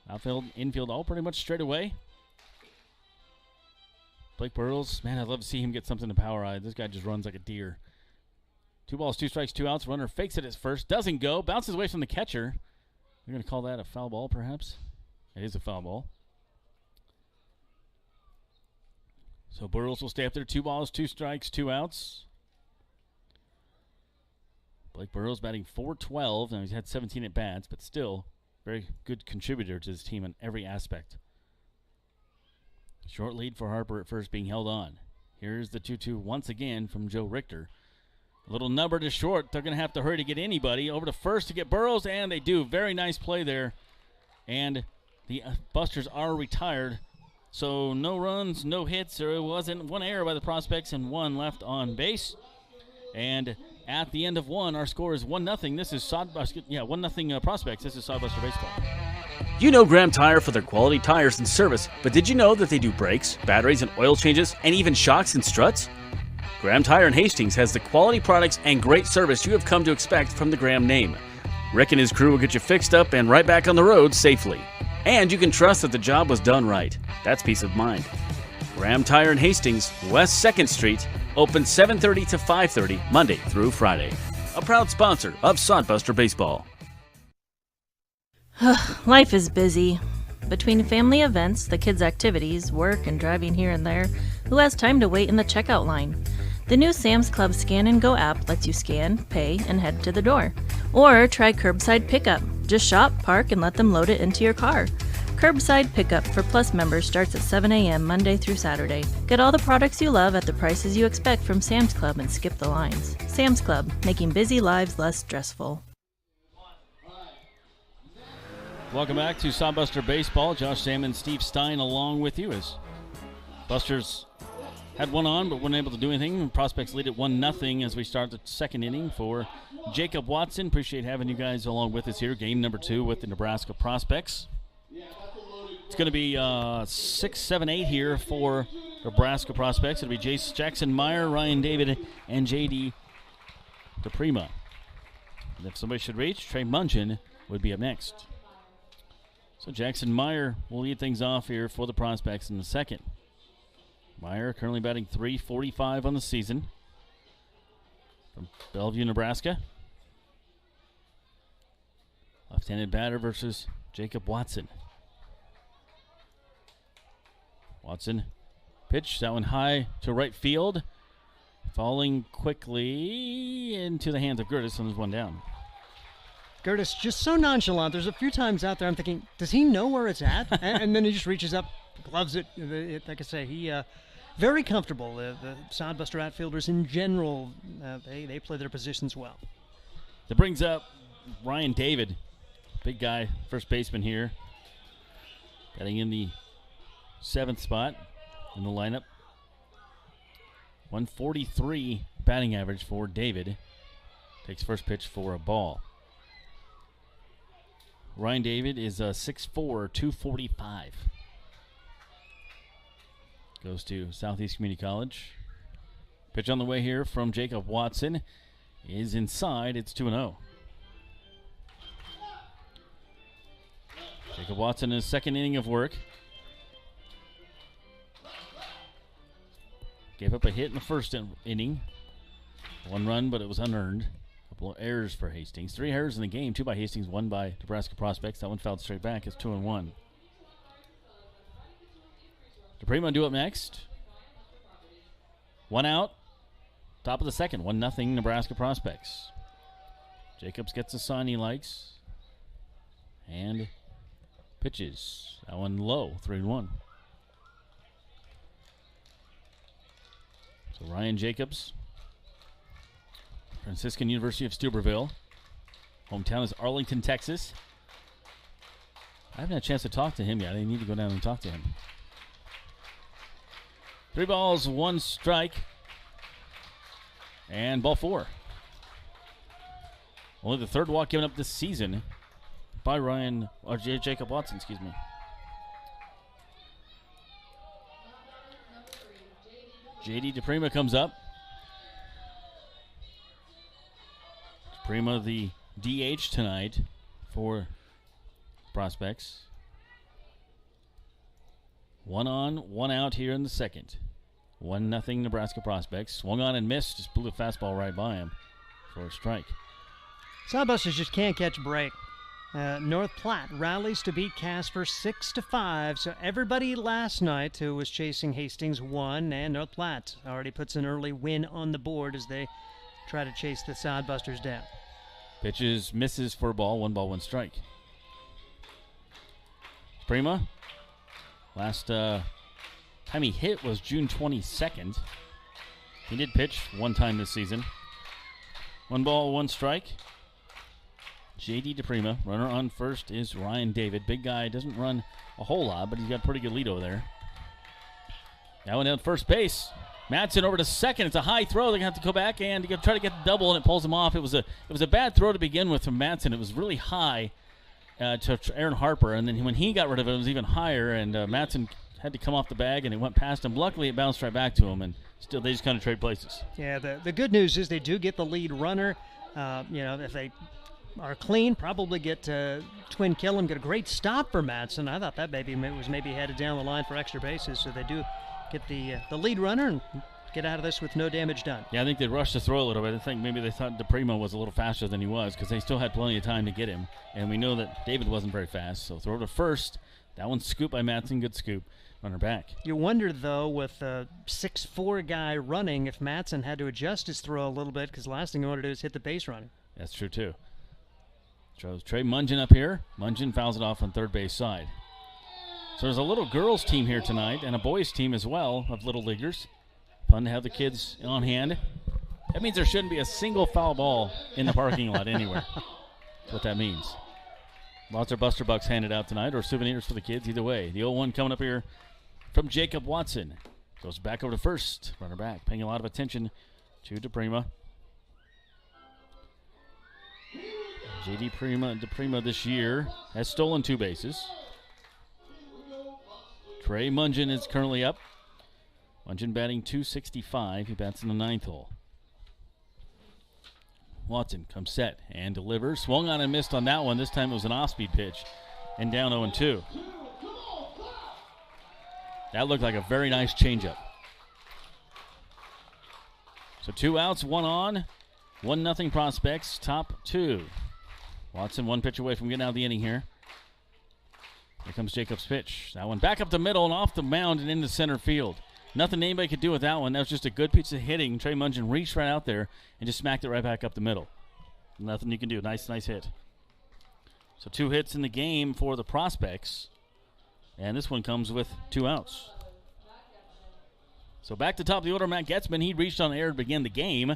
B: Outfield, infield, all pretty much straight away. Blake Burrows, man, I'd love to see him get something to power eye. This guy just runs like a deer. 2 balls, 2 strikes, 2 outs. Runner fakes it at first, doesn't go, bounces away from the catcher. You're going to call that a foul ball, perhaps? It is a foul ball. So Burrows will stay up there. 2 balls, 2 strikes, 2 outs. Blake Burrows batting .412. Now he's had 17 at bats, but still very good contributor to his team in every aspect. Short lead for Harper at first being held on. Here's the 2-2 once again from Joe Richter. A little number to short. They're going to have to hurry to get anybody. Over to first to get Burrows, and they do. Very nice play there. And the Busters are retired. So no runs, no hits. There wasn't one error by the Prospects and 1 left on base. And at the end of 1, our score is 1-0. This is Sodbuster. 1-0 Prospects. This is Sodbuster Baseball.
D: You know Graham Tire for their quality tires and service, but did you know that they do brakes, batteries, and oil changes, and even shocks and struts? Graham Tire in Hastings has the quality products and great service you have come to expect from the Graham name. Rick and his crew will get you fixed up and right back on the road safely. And you can trust that the job was done right. That's peace of mind. Graham Tire in Hastings, West 2nd Street, open 7:30 to 5:30, Monday through Friday. A proud sponsor of Sodbuster Baseball.
J: Life is busy. Between family events, the kids' activities, work, and driving here and there, who has time to wait in the checkout line? The new Sam's Club Scan and Go app lets you scan, pay, and head to the door. Or try curbside pickup. Just shop, park, and let them load it into your car. Curbside pickup for Plus members starts at 7 a.m. Monday through Saturday. Get all the products you love at the prices you expect from Sam's Club and skip the lines. Sam's Club, making busy lives less stressful.
B: Welcome back to Sodbuster Baseball. Josh Salmon, Steve Stein along with you as Busters had one on but weren't able to do anything. Prospects lead at 1-0 as we start the second inning for Jacob Watson. Appreciate having you guys along with us here. Game number 2 with the Nebraska Prospects. It's going to be 6, 7, 8 here for Nebraska Prospects. It'll be Jackson Meyer, Ryan David, and J.D. DePrima. And if somebody should reach, Trey Munchen would be up next. So Jackson Meyer will lead things off here for the Prospects in the second. Meyer currently batting .345 on the season from Bellevue, Nebraska. Left-handed batter versus Jacob Watson. Watson pitch, that one high to right field. Falling quickly into the hands of Gertis, and there's one down.
C: Gertis just so nonchalant. There's a few times out there I'm thinking, does he know where it's at? and then he just reaches up, gloves it. Like I say, he very comfortable. The Sodbuster outfielders in general, they play their positions well.
B: That brings up Ryan David, big guy, first baseman here, batting in the 7th spot in the lineup. 143 batting average for David. Takes first pitch for a ball. Ryan David is 6'4", 245. Goes to Southeast Community College. Pitch on the way here from Jacob Watson is inside. It's 2-0. Jacob Watson in his second inning of work. Gave up a hit in the first inning. 1 run, but it was unearned. A couple of errors for Hastings. 3 errors in the game. 2 by Hastings, 1 by Nebraska Prospects. That one fouled straight back. It's 2-1. DePrima due up next. 1 out. Top of the second. 1-0 Nebraska Prospects. Jacobs gets a sign he likes. And pitches. That one low. 3-1. So Ryan Jacobs, Franciscan University of Steubenville. Hometown is Arlington, Texas. I haven't had a chance to talk to him yet. I need to go down and talk to him. 3 balls, 1 strike. And ball 4. Only the 3rd walk given up this season by Jacob Watson, excuse me. J.D. DePrima comes up. DePrima, the DH tonight for Prospects. 1 on, 1 out here in the second. 1-0 Nebraska Prospects. Swung on and missed. Just blew a fastball right by him for a strike.
C: Sodbusters just can't catch a break. North Platte rallies to beat Casper 6-5. So everybody last night who was chasing Hastings won, and North Platte already puts an early win on the board as they try to chase the Sodbusters down.
B: Pitches, misses for a ball, 1 strike. Prima, last time he hit was June 22nd. He did pitch one time this season. 1 strike. J.D. DePrima, runner on first is Ryan David. Big guy, doesn't run a whole lot, but he's got a pretty good lead over there. That one down first base. Madsen over to second. It's a high throw. They're going to have to go back and try to get the double, and it pulls him off. It was a bad throw to begin with from Madsen. It was really high to Aaron Harper, and then when he got rid of it, it was even higher, and Madsen had to come off the bag, and it went past him. Luckily, it bounced right back to him, and still they just kind of trade places.
C: Yeah, the good news is they do get the lead runner. If they are clean, probably get Twin Killam, get a great stop for Madsen. I thought that was maybe headed down the line for extra bases, so they do get the lead runner and get out of this with no damage done.
B: Yeah, I think they rushed the throw a little bit. I think maybe they thought DePrima was a little faster than he was because they still had plenty of time to get him, and we know that David wasn't very fast, so throw to first. That one's scooped by Madsen. Good scoop. Runner back.
C: You wonder, though, with a 6'4" guy running, if Madsen had to adjust his throw a little bit because the last thing he wanted to do is hit the base runner.
B: That's true, too. Throws Trey Mungin up here. Mungin fouls it off on third base side. So there's a little girls team here tonight and a boys team as well of Little Leaguers. Fun to have the kids on hand. That means there shouldn't be a single foul ball in the parking lot anywhere. That's what that means. Lots of Buster Bucks handed out tonight or souvenirs for the kids. Either way, the 0-1 coming up here from Jacob Watson. Goes back over to first. Runner back, paying a lot of attention to DePrima. J.D. DePrima this year has stolen 2 bases. Trey Mungin is currently up. Mungin batting .265. He bats in the 9th hole. Watson comes set and delivers. Swung on and missed on that one. This time it was an off-speed pitch and down 0-2. That looked like a very nice changeup. So 2 outs, 1 on. 1-0 Prospects, top 2. Watson 1 pitch away from getting out of the inning here. Here comes Jacob's pitch. That one back up the middle and off the mound and into center field. Nothing anybody could do with that one. That was just a good piece of hitting. Trey Mungin reached right out there and just smacked it right back up the middle. Nothing you can do. Nice hit. So 2 hits in the game for the Prospects. And this one comes with 2 outs. So back to top of the order, Matt Getzman. He reached on air to begin the game.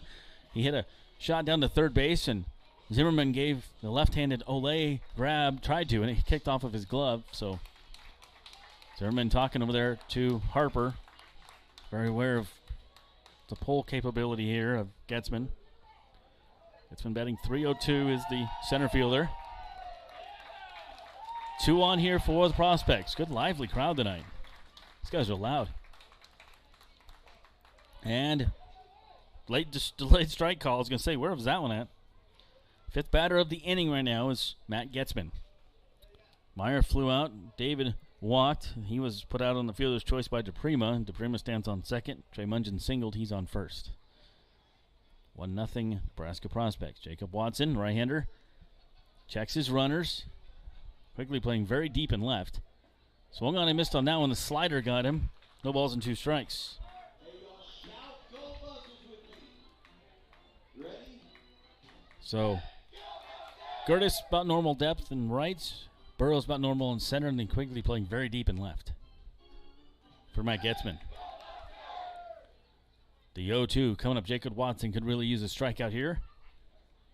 B: He hit a shot down to third base, and Zimmerman gave the left-handed Olay grab, tried to, and it kicked off of his glove. So Zimmerman talking over there to Harper. Very aware of the pull capability here of Getzman. Getzman batting .302 is the center fielder. 2 on here for the Prospects. Good lively crowd tonight. These guys are loud. And delayed strike call. I was going to say, where was that one at? 5th batter of the inning right now is Matt Getzman. Meyer flew out. David walked. He was put out on the fielder's choice by DePrima. DePrima stands on second. Trey Mungin singled. He's on first. 1-0 Nebraska Prospects. Jacob Watson, right-hander, checks his runners. Quickly playing very deep and left. Swung on and missed on that one. The slider got him. No balls and 2 strikes. So Curtis about normal depth in right. Burrows about normal in center, and then Quigley playing very deep in left for Matt Getzman. The 0-2 coming up. Jacob Watson could really use a strikeout here.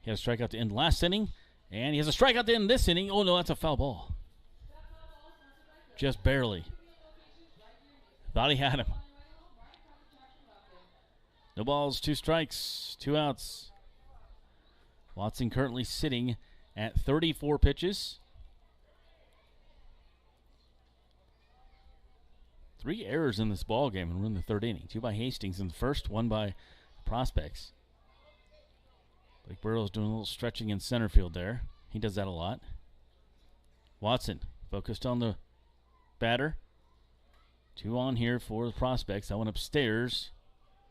B: He had a strikeout to end last inning, and he has a strikeout to end this inning. Oh, no, that's a foul ball. Just barely. Thought he had him. No balls, 2 strikes, 2 outs. Watson currently sitting at 34 pitches. 3 errors in this ball game, and we're in the 3rd inning. 2 by Hastings in the first, 1 by Prospects. Blake Burrow's doing a little stretching in center field there. He does that a lot. Watson focused on the batter. 2 on here for the Prospects. That one upstairs.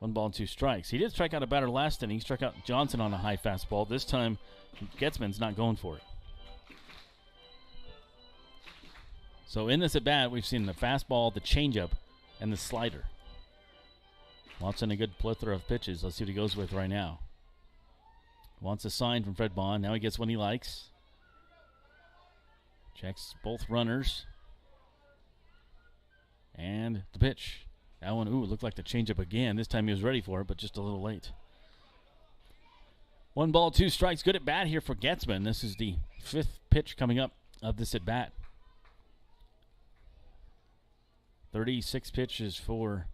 B: 1 ball and 2 strikes. He did strike out a batter last inning. He struck out Johnson on a high fastball. This time, Getzman's not going for it. So in this at-bat, we've seen the fastball, the changeup, and the slider. Watson, a good plethora of pitches. Let's see what he goes with right now. Wants a sign from Fred Bond. Now he gets one he likes. Checks both runners. And the pitch. That one, looked like the changeup again. This time he was ready for it, but just a little late. 1 ball, 2 strikes. Good at bat here for Getzman. This is the 5th pitch coming up of this at bat. 36 pitches for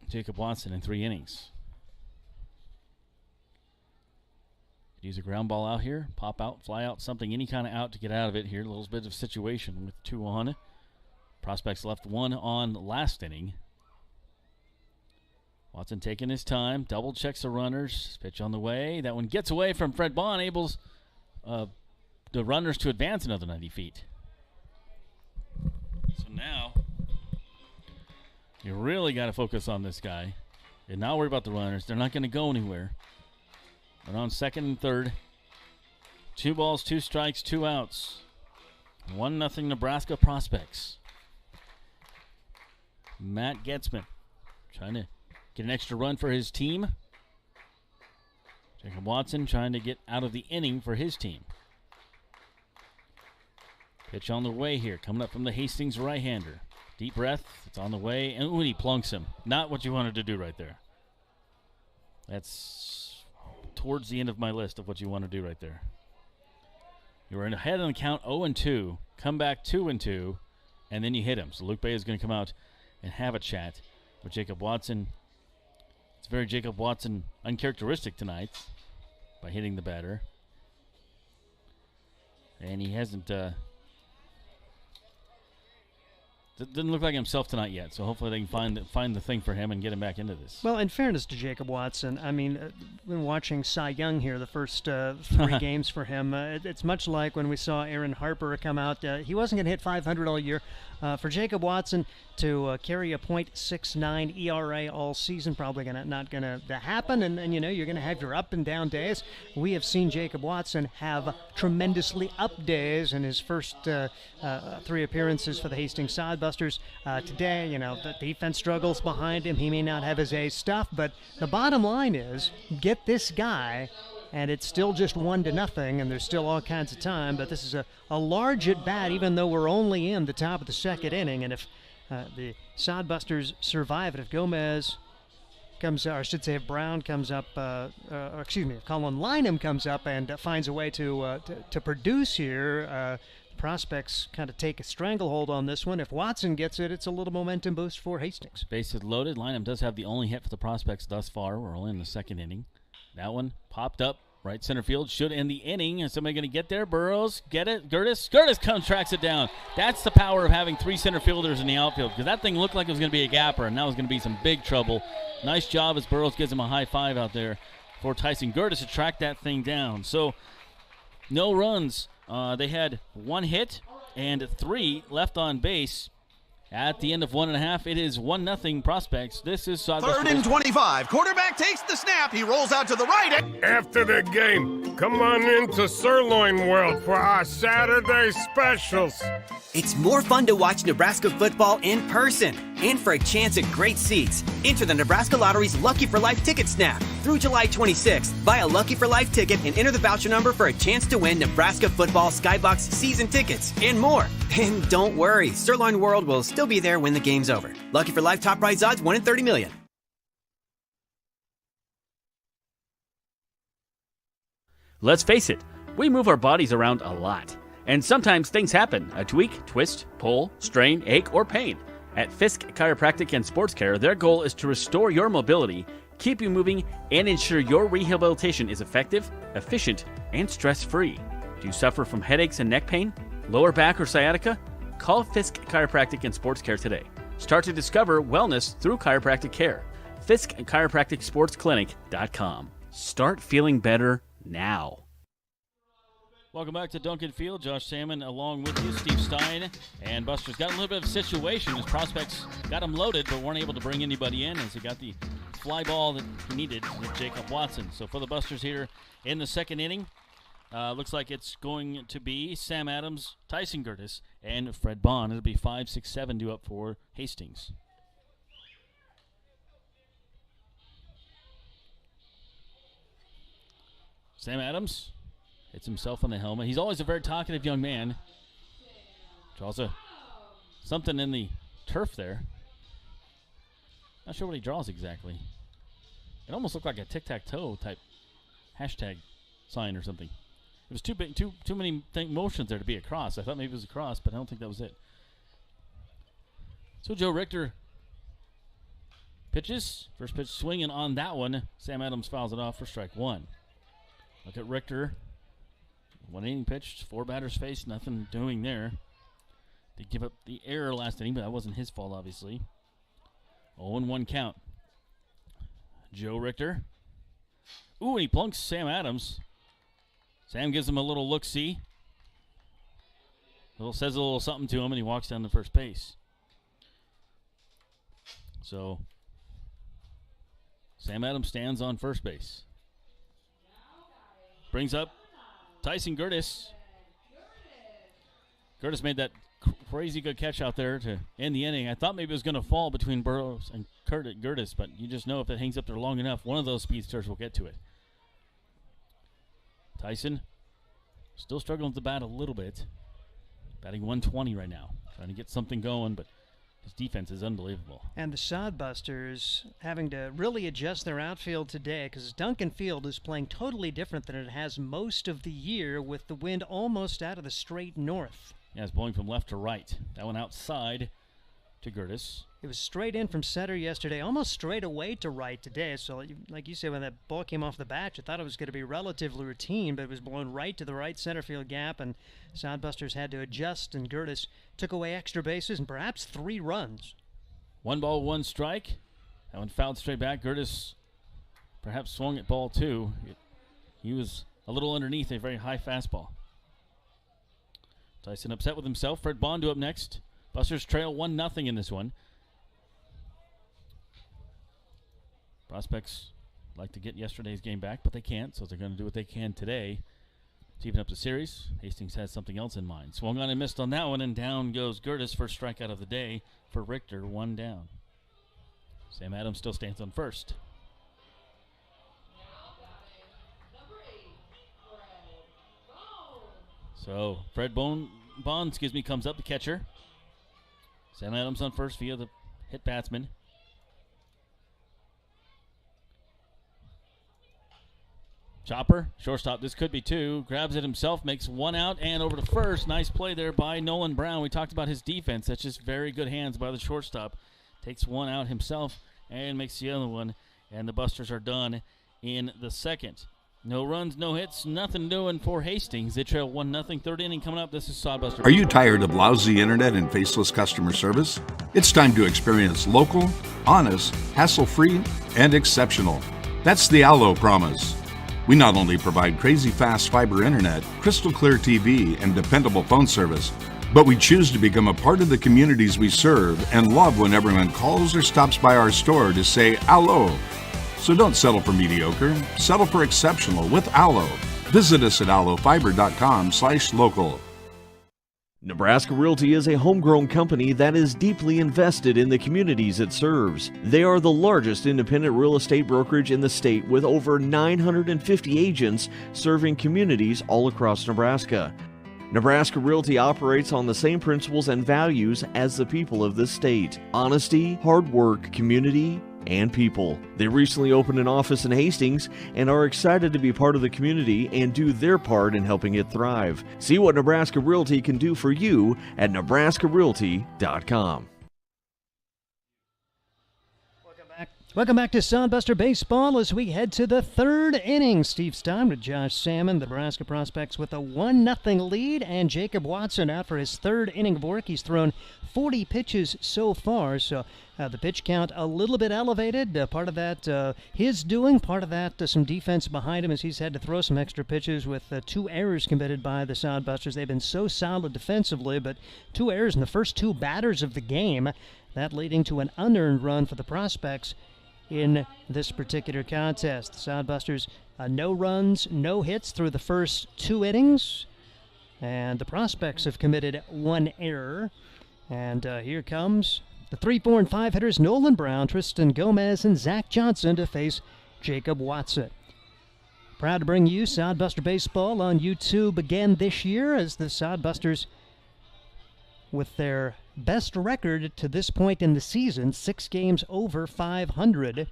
B: Jacob Watson in 3 innings. Use a ground ball out here, pop out, fly out, something, any kind of out to get out of it here. A little bit of situation with 2 on. Prospects left 1 on last inning. Watson taking his time, double checks the runners. Pitch on the way. That one gets away from Fred Bond, enables the runners to advance another 90 feet. So now you really got to focus on this guy and not worry about the runners. They're not going to go anywhere. But on 2nd and 3rd, 2 balls, 2 strikes, 2 outs. 1-0 Nebraska Prospects. Matt Getzman trying to get an extra run for his team. Jacob Watson trying to get out of the inning for his team. Pitch on the way here, coming up from the Hastings right-hander. Deep breath, it's on the way, and he plunks him. Not what you wanted to do right there. That's towards the end of my list of what you want to do right there. You were ahead on the count 0-2, come back 2-2, and then you hit him. So Luke Bay is going to come out and have a chat with Jacob Watson. It's very Jacob Watson uncharacteristic tonight by hitting the batter. And he hasn't didn't look like himself tonight yet, so hopefully they can find the thing for him and get him back into this.
C: Well, in fairness to Jacob Watson, I mean, been watching Cy Young here the first 3 games for him. It's much like when we saw Aaron Harper come out. He wasn't going to hit 500 all year. For Jacob Watson to carry a .69 ERA all season, probably not going to happen. And you know, you're going to have your up and down days. We have seen Jacob Watson have tremendously up days in his first 3 appearances for the Hastings Sodbusters. Today, you know, the defense struggles behind him. He may not have his A stuff, but the bottom line is get this guy. And it's still just 1-0, and there's still all kinds of time. But this is a large at-bat, even though we're only in the top of the 2nd inning. And if the Sodbusters survive it, if Gomez comes, or I should say if Brown comes up, if Colin Lynham comes up and finds a way to produce here, Prospects kind of take a stranglehold on this one. If Watson gets it, it's a little momentum boost for Hastings.
B: Bases loaded. Lynham does have the only hit for the Prospects thus far. We're only in the 2nd inning. That one popped up right center field. Should end the inning. Is somebody going to get there? Burrows, get it. Gertis tracks it down. That's the power of having 3 center fielders in the outfield, because that thing looked like it was going to be a gapper, and that was going to be some big trouble. Nice job as Burrows gives him a high 5 out there for Tyson Gertis to track that thing down. So no runs. They had 1 hit and 3 left on base. At the end of 1.5, it is 1-0 Prospects. This is
K: 3rd and 25. Quarterback takes the snap. He rolls out to the right.
L: After the game, come on into Sirloin World for our Saturday specials.
M: It's more fun to watch Nebraska football in person. And for a chance at great seats, enter the Nebraska Lottery's Lucky for Life ticket snap. Through July 26th, buy a Lucky for Life ticket and enter the voucher number for a chance to win Nebraska football Skybox season tickets and more. And don't worry, Sirloin World will still be there when the game's over. Lucky for Life top prize odds 1 in 30 million.
D: Let's face it, we move our bodies around a lot. And sometimes things happen. A tweak, twist, pull, strain, ache, or pain. At Fisk Chiropractic and Sports Care, their goal is to restore your mobility, keep you moving, and ensure your rehabilitation is effective, efficient, and stress-free. Do you suffer from headaches and neck pain, lower back or sciatica? Call Fisk Chiropractic and Sports Care today. Start to discover wellness through chiropractic care. Fisk Chiropractic Sports Clinic.com. Start feeling better now.
B: Welcome back to Duncan Field. Josh Salmon along with you, Steve Stein, and Buster's got a little bit of a situation. His prospects got him loaded, but weren't able to bring anybody in as he got the fly ball that he needed with Jacob Watson. So for the Busters here in the second inning, looks like it's going to be Sam Adams, Tyson Gertis, and Fred Bond. It'll be 5, 6, 7 due up for Hastings. Sam Adams hits himself on the helmet. He's always a very talkative young man. Draws something in the turf there. Not sure what he draws exactly. It almost looked like a tic-tac-toe type hashtag sign or something. It was too big, too many motions there to be a cross. I thought maybe it was a cross, but I don't think that was it. So Joe Richter pitches. First pitch swinging on that one. Sam Adams fouls it off for strike one. Look at Richter. 1 inning pitched, 4 batters faced, nothing doing there. They give up the error last inning, but that wasn't his fault, obviously. 0-1 count. Joe Richter. Ooh, and he plunks Sam Adams. Sam gives him a little look-see. Says a little something to him, and he walks down to first base. So, Sam Adams stands on first base. Brings up Tyson Gertis. Gertis made that crazy good catch out there to end the inning. I thought maybe it was going to fall between Burrows and Gertis, but you just know if it hangs up there long enough, one of those speedsters will get to it. Tyson still struggling with the bat a little bit. Batting 120 right now. Trying to get something going, but his defense is unbelievable.
C: And the Sodbusters having to really adjust their outfield today because Duncan Field is playing totally different than it has most of the year with the wind almost out of the straight north.
B: Yeah, it's blowing from left to right. That one outside to Gertis.
C: It was straight in from center yesterday, almost straight away to right today. So, like you said, when that ball came off the bat, you thought it was going to be relatively routine, but it was blown right to the right center field gap, and Sodbusters had to adjust, and Gertis took away extra bases and perhaps 3 runs.
B: 1 ball, 1 strike. That one fouled straight back. Gertis perhaps swung at ball 2. He was a little underneath a very high fastball. Tyson upset with himself. Fred Bondo up next. Busters trail 1-0 in this one. Prospects like to get yesterday's game back, but they can't, so they're going to do what they can today to even up the series. Hastings has something else in mind. Swung on and missed on that one, and down goes Gertis. First strikeout of the day for Richter, 1 down. Sam Adams still stands on first. So Fred Bond comes up, the catcher. Sam Adams on first via the hit batsman. Chopper, shortstop, this could be 2. Grabs it himself, makes 1 out, and over to first. Nice play there by Nolan Brown. We talked about his defense. That's just very good hands by the shortstop. Takes 1 out himself and makes the other one. And the Busters are done in the second. No runs, no hits, nothing doing for Hastings. They trail 1-0. Third inning coming up. This is Sodbuster.
E: Are you tired of lousy internet and faceless customer service? It's time to experience local, honest, hassle-free, and exceptional. That's the Allo promise. We not only provide crazy fast fiber internet, crystal clear TV, and dependable phone service, but we choose to become a part of the communities we serve and love when everyone calls or stops by our store to say Allo. So don't settle for mediocre, settle for exceptional with Allo. Visit us at allofiber.com/local.
N: Nebraska Realty is a homegrown company that is deeply invested in the communities it serves. They are the largest independent real estate brokerage in the state with over 950 agents serving communities all across Nebraska. Nebraska Realty operates on the same principles and values as the people of this state: honesty, hard work, community, and people. They recently opened an office in Hastings and are excited to be part of the community and do their part in helping it thrive. See what Nebraska Realty can do for you at nebraskarealty.com.
C: Welcome back to Sodbuster Baseball as we head to the third inning. Steve Stein with Josh Salmon. The Nebraska Prospects with a 1-0 lead, and Jacob Watson out for his third inning of work. He's thrown 40 pitches so far, so The pitch count a little bit elevated. Part of that his doing, part of that some defense behind him as he's had to throw some extra pitches with 2 errors committed by the Sodbusters. They've been so solid defensively, but 2 errors in the first 2 batters of the game. That leading to an unearned run for the Prospects in this particular contest. The Sodbusters, no runs, no hits through the first 2 innings. And the Prospects have committed 1 error. And here comes the 3, 4, and 5 hitters, Nolan Brown, Tristan Gomez, and Zach Johnson to face Jacob Watson. Proud to bring you Sodbuster Baseball on YouTube again this year as the Sodbusters, with their best record to this point in the season, 6 games over 500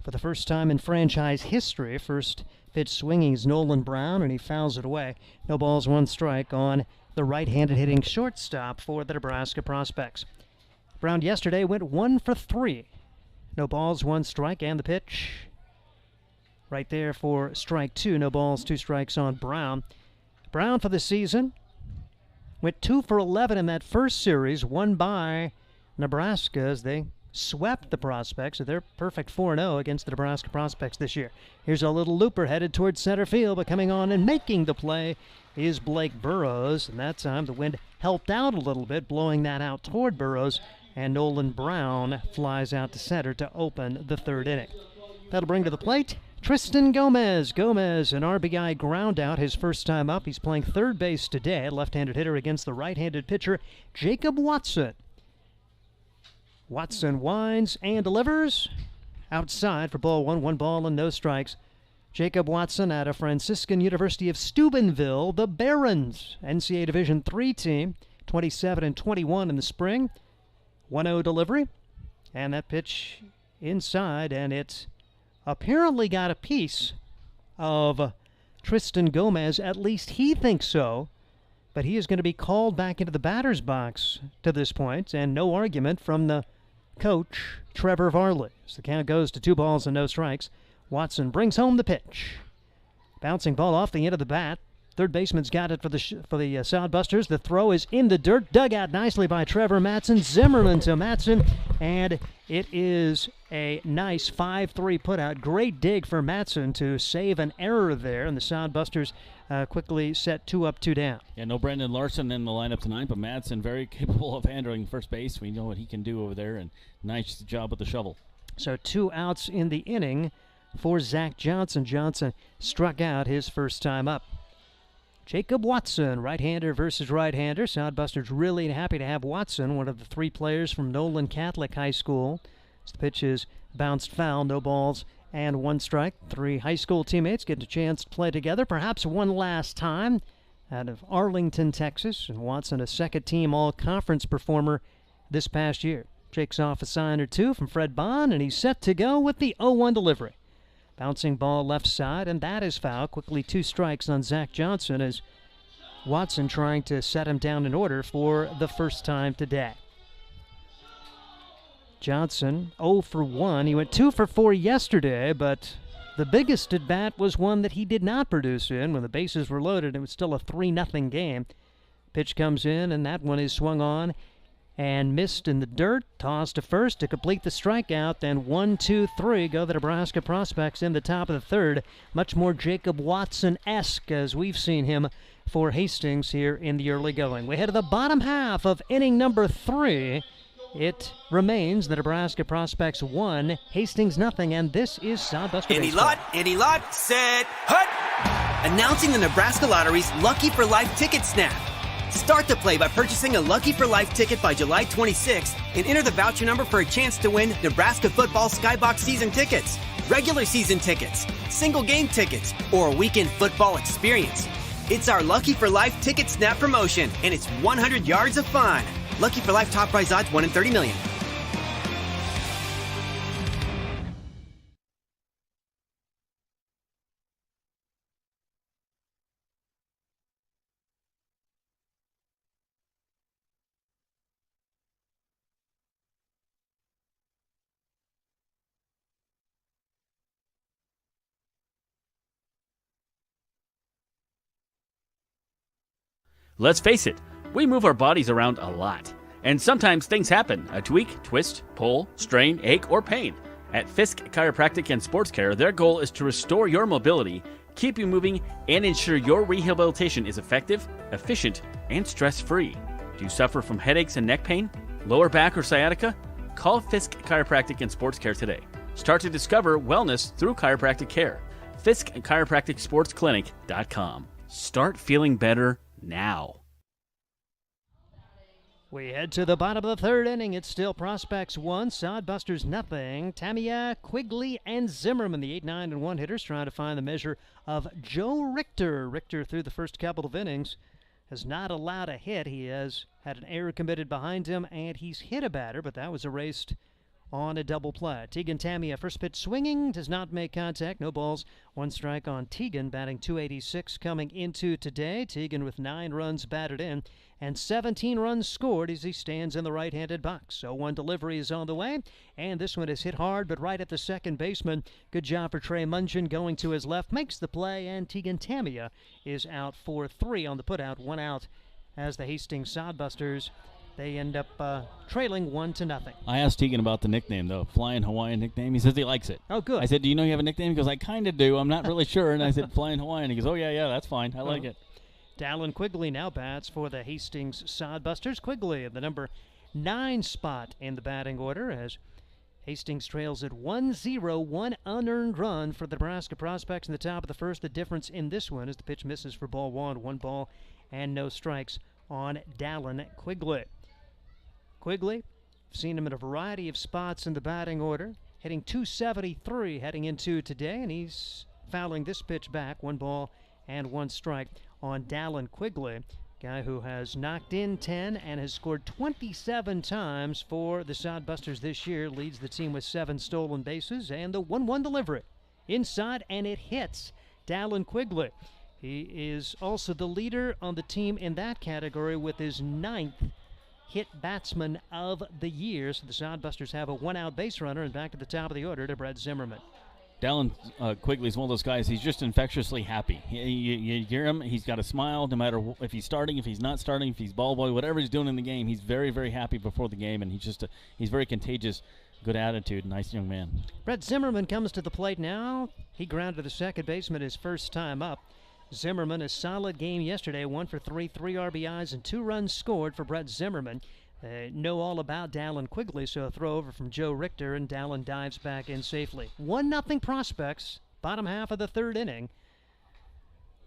C: for the first time in franchise history. First pitch swinging is Nolan Brown, and he fouls it away. No balls, 1 strike on the right-handed hitting shortstop for the Nebraska Prospects. Brown yesterday went 1 for 3. No balls, 1 strike, and the pitch right there for strike 2. No balls, 2 strikes on Brown. Brown for the season went 2 for 11 in that first series, won by Nebraska as they swept the Prospects. So they're perfect 4-0 against the Nebraska Prospects this year. Here's a little looper headed towards center field, but coming on and making the play is Blake Burrows. And that time the wind helped out a little bit, blowing that out toward Burrows. And Nolan Brown flies out to center to open the 3rd inning. That'll bring to the plate Tristan Gomez. Gomez, an RBI ground out his first time up. He's playing 3rd base today, left-handed hitter against the right-handed pitcher, Jacob Watson. Watson winds and delivers outside for ball 1, 1 ball and no strikes. Jacob Watson out of Franciscan University of Steubenville, the Barons, NCAA Division III team, 27-21 in the spring. 1-0 delivery, and that pitch inside, and it apparently got a piece of Tristan Gomez. At least he thinks so, but he is going to be called back into the batter's box to this point, and no argument from the coach, Trevor Varley. So the count goes to 2 balls and no strikes. Watson brings home the pitch. Bouncing ball off the end of the bat. Third baseman's got it for the Sodbusters. The throw is in the dirt, dug out nicely by Trevor Matson. Zimmerman to Matson, and it is a nice 5-3 putout. Great dig for Matson to save an error there, and the Sodbusters quickly set 2 up, 2 down.
B: Yeah, no Brendan Larson in the lineup tonight, but Matson very capable of handling first base. We know what he can do over there, and nice job with the shovel.
C: So 2 outs in the inning for Zach Johnson. Johnson struck out his first time up. Jacob Watson, right-hander versus right-hander. Sodbusters really happy to have Watson, one of the 3 players from Nolan Catholic High School. As the pitch is bounced foul, no balls and 1 strike. 3 high school teammates get a chance to play together, perhaps one last time, out of Arlington, Texas. And Watson, a second-team all-conference performer this past year. Shakes off a sign or 2 from Fred Bond, and he's set to go with the 0-1 delivery. Bouncing ball left side, and that is foul. Quickly 2 strikes on Zach Johnson as Watson trying to set him down in order for the first time today. Johnson 0 for 1. He went 2 for 4 yesterday, but the biggest at bat was one that he did not produce in when the bases were loaded. It was still a 3-0 game. Pitch comes in, and that one is swung on and missed in the dirt. Tossed to first to complete the strikeout. Then 1, 2, 3 go the Nebraska Prospects in the top of the 3rd. Much more Jacob Watson-esque as we've seen him for Hastings here in the early going. We head to the bottom half of inning number 3. It remains the Nebraska Prospects 1, Hastings nothing, and this is Sodbuster Baseball.
M: Any lot, set, hut! Announcing the Nebraska Lottery's Lucky for Life ticket snap. Start the play by purchasing a Lucky for Life ticket by July 26th and enter the voucher number for a chance to win Nebraska football Skybox season tickets, regular season tickets, single game tickets, or a weekend football experience. It's our Lucky for Life ticket snap promotion, and it's 100 yards of fun. Lucky for Life top prize odds 1 in 30 million.
D: Let's face it, we move our bodies around a lot. And sometimes things happen. A tweak, twist, pull, strain, ache, or pain. At Fisk Chiropractic and Sports Care, their goal is to restore your mobility, keep you moving, and ensure your rehabilitation is effective, efficient, and stress-free. Do you suffer from headaches and neck pain, lower back, or sciatica? Call Fisk Chiropractic and Sports Care today. Start to discover wellness through chiropractic care. Fisk Chiropractic Sports Clinic.com. Start feeling better now.
C: We head to the bottom of the third inning. It's still Prospects 1, Sodbusters nothing. Tamia, Quigley, and Zimmerman, the 8, 9, and 1 hitters, trying to find the measure of Joe Richter. Richter, through the first couple of innings, has not allowed a hit. He has had an error committed behind him, and he's hit a batter, but that was erased on a double play. Tegan Tamia, first pitch swinging, does not make contact. No balls, 1 strike on Tegan, batting .286 coming into today. Tegan with 9 runs batted in and 17 runs scored as he stands in the right-handed box. So 1 delivery is on the way, and this one is hit hard, but right at the second baseman. Good job for Trey Munchen going to his left, makes the play, and Tegan Tamia is out for 3 on the putout, 1 out as the Hastings Sodbusters. They end up trailing 1-0.
B: I asked Tegan about the nickname, though. Flying Hawaiian nickname. He says he likes it.
C: Oh, good.
B: I said, do you know you have a nickname? He goes, I kind of do. I'm not really sure. And I said, Flying Hawaiian. He goes, oh, yeah, that's fine. I like it.
C: Dallin Quigley now bats for the Hastings Sodbusters. Quigley at the number 9 spot in the batting order as Hastings trails at 1-0, 1 unearned run for the Nebraska Prospects in the top of the first. The difference in this one is the pitch misses for ball 1, 1 ball and no strikes on Dallin Quigley. Quigley, seen him in a variety of spots in the batting order, hitting .273 heading into today, and he's fouling this pitch back, 1 ball and 1 strike on Dallin Quigley, guy who has knocked in 10 and has scored 27 times for the Sodbusters this year, leads the team with 7 stolen bases, and the 1-1 delivery inside, and it hits Dallin Quigley. He is also the leader on the team in that category with his 9th hit batsman of the year. So the Sodbusters have a 1-out base runner, and back to the top of the order to Brett Zimmerman.
B: Dallin Quigley is one of those guys, he's just infectiously happy. You hear him, he's got a smile no matter if he's starting, if he's not starting, if he's ball boy, whatever he's doing in the game, he's very, very happy before the game, and he's very contagious, good attitude, nice young man.
C: Brett Zimmerman comes to the plate now. He grounded the second baseman his first time up. Zimmerman, a solid game yesterday, 1 for 3, 3 RBIs and 2 runs scored for Brett Zimmerman. Know all about Dallin Quigley, so a throw over from Joe Richter, and Dallin dives back in safely. 1-0 Prospects, bottom half of the third inning.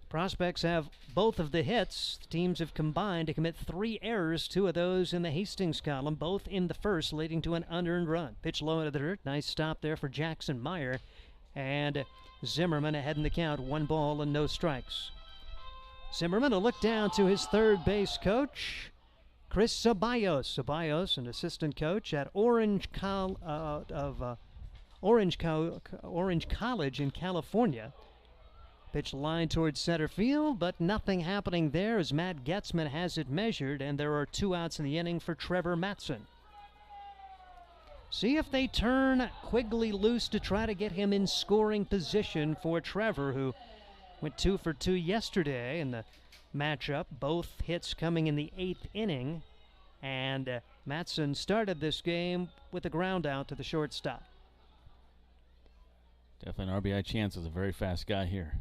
C: Prospects have both of the hits. The teams have combined to commit 3 errors, 2 of those in the Hastings column, both in the first, leading to an unearned run. Pitch low into the dirt, nice stop there for Jackson Meyer, and Zimmerman ahead in the count, 1 ball and no strikes. Zimmerman will look down to his third base coach, Chris Ceballos. Ceballos, an assistant coach at Orange College in California. Pitch line towards center field, but nothing happening there as Matt Getzman has it measured, and there are 2 outs in the inning for Trevor Matson. See if they turn Quigley loose to try to get him in scoring position for Trevor, who went 2 for 2 yesterday in the matchup. Both hits coming in the 8th inning, and Matson started this game with a ground out to the shortstop.
B: Definitely an RBI chance, is a very fast guy here.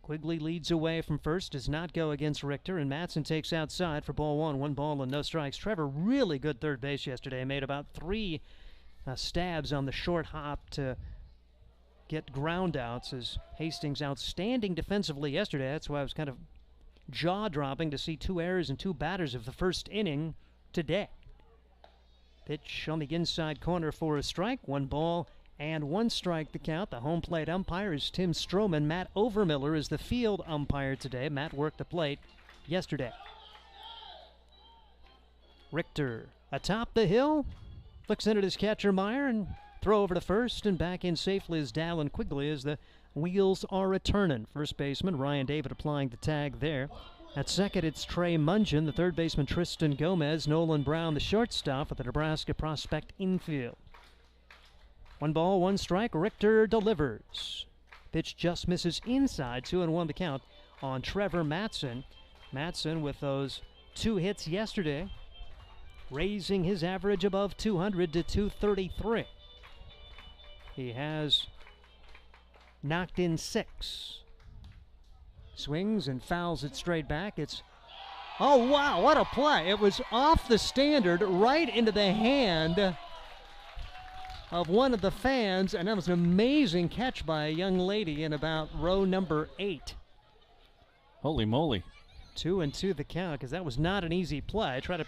C: Quigley leads away from first, does not go against Richter, and Matson takes outside for ball 1, 1 ball and no strikes. Trevor, really good third base yesterday, made about 3 stabs on the short hop to get ground outs, as Hastings outstanding defensively yesterday. That's why I was kind of jaw-dropping to see 2 errors and 2 batters of the first inning today. Pitch on the inside corner for a strike, 1 ball and 1 strike the count. The home plate umpire is Tim Stroman. Matt Overmiller is the field umpire today. Matt worked the plate yesterday. Richter atop the hill, looks in at his catcher Meyer, and throw over to first, and back in safely is Dallin Quigley as the wheels are returning. First baseman Ryan David applying the tag there. At second, it's Trey Munchen. The third baseman Tristan Gomez. Nolan Brown, the shortstop for the Nebraska Prospect infield. 1 ball, 1 strike. Richter delivers. Pitch just misses inside. 2-1 the count on Trevor Matson. Matson with those 2 hits yesterday raising his average above 200 to 233. He has knocked in 6. Swings and fouls it straight back. Oh, wow, what a play. It was off the standard, right into the hand of one of the fans, and that was an amazing catch by a young lady in about row number 8.
B: Holy moly.
C: 2-2 the count, because that was not an easy play. Try to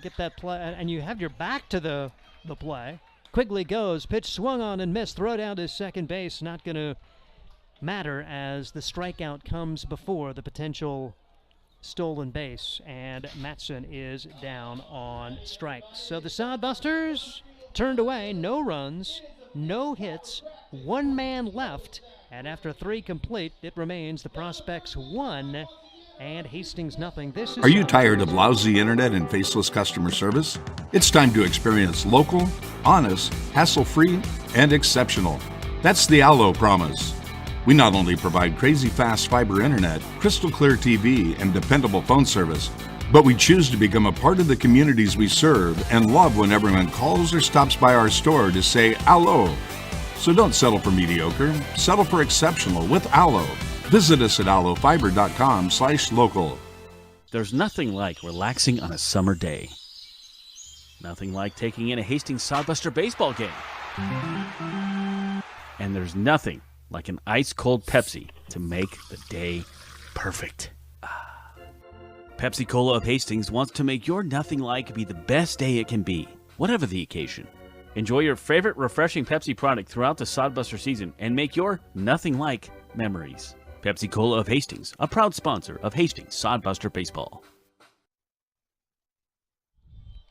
C: get that play, and you have your back to the play. Quigley goes, pitch swung on and missed, throw down to second base, not going to matter as the strikeout comes before the potential stolen base, and Matson is down on strikes. So the Sodbusters turned away, no runs, no hits, 1 man left, and after 3 complete, it remains the Prospects 1 and Hastings nothing. This is
E: Are you tired of lousy internet and faceless customer service? It's time to experience local, honest, hassle-free, and exceptional. That's the Allo promise. We not only provide crazy fast fiber internet, crystal clear TV, and dependable phone service, but we choose to become a part of the communities we serve and love when everyone calls or stops by our store to say Allo. So don't settle for mediocre, settle for exceptional with Allo. Visit us at allofiber.com/local.
D: There's nothing like relaxing on a summer day. Nothing like taking in a Hastings Sodbuster baseball game. And there's nothing like an ice-cold Pepsi to make the day perfect. Pepsi Cola of Hastings wants to make your nothing like be the best day it can be, whatever the occasion. Enjoy your favorite refreshing Pepsi product throughout the Sodbuster season and make your nothing like memories. Pepsi Cola of Hastings, a proud sponsor of Hastings Sodbuster Baseball.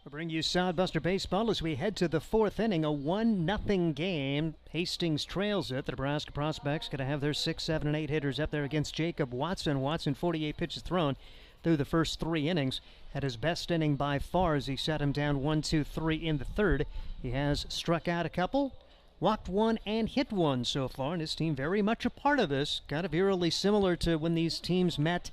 C: We'll bring you Sodbuster Baseball as we head to the 4th inning, a 1-0 game. Hastings trails it. The Nebraska Prospects going to have their 6, 7, and 8 hitters up there against Jacob Watson. Watson, 48 pitches thrown through the first 3 innings. Had his best inning by far as he set him down 1-2-3 in the 3rd. He has struck out a couple, walked 1, and hit 1 so far, and his team very much a part of this. Kind of eerily similar to when these teams met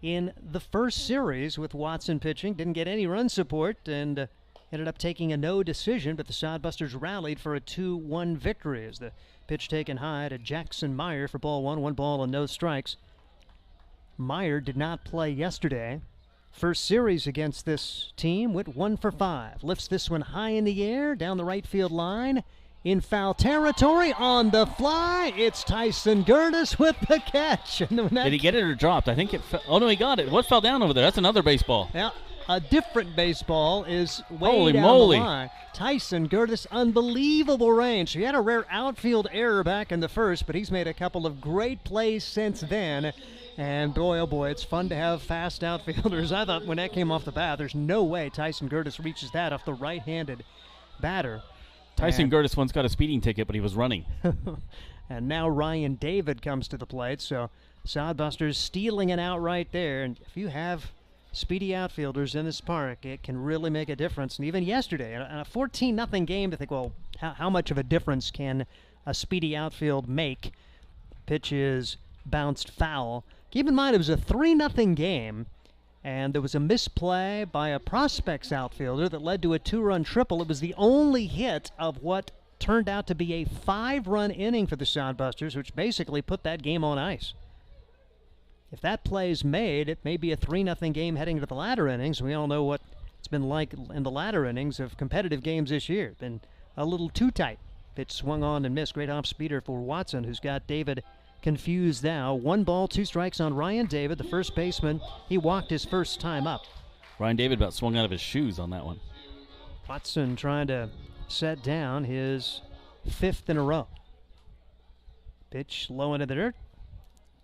C: in the first series with Watson pitching. Didn't get any run support and ended up taking a no decision, but the Sodbusters rallied for a 2-1 victory as the pitch taken high to Jackson Meyer for ball 1, 1 ball and no strikes. Meyer did not play yesterday. First series against this team went 1 for 5. Lifts this one high in the air, down the right field line. In foul territory, on the fly, it's Tyson Gertis with the catch.
B: Did he get it or dropped? I think it fell. Oh, no, he got it. What fell down over there? That's another baseball.
C: Yeah, a different baseball is way
B: Holy
C: down
B: moly.
C: the line. Tyson Gertis, unbelievable range. He had a rare outfield error back in the first, but he's made a couple of great plays since then. And boy, oh boy, it's fun to have fast outfielders. I thought when that came off the bat, there's no way Tyson Gertis reaches that off the right-handed batter.
B: Tyson Gertis once got a speeding ticket, but he was running.
C: And now Ryan David comes to the plate, so Sodbusters stealing an out right there. And if you have speedy outfielders in this park, it can really make a difference. And even yesterday, in a 14-0 game, to think, well, how much of a difference can a speedy outfield make? Pitch is bounced foul. Keep in mind, it was a 3-0 game, and there was a misplay by a Prospects outfielder that led to a 2-run triple. It was the only hit of what turned out to be a 5-run inning for the Sodbusters, which basically put that game on ice. If that play is made, it may be a 3-0 game heading to the latter innings. We all know what it's been like in the latter innings of competitive games this year. Been a little too tight. Pitch swung on and missed. Great off-speeder for Watson, who's got David confused now. 1 ball, 2 strikes on Ryan David, the first baseman. He walked his first time up.
B: Ryan David about swung out of his shoes on that one.
C: Watson trying to set down his 5th in a row. Pitch low into the dirt.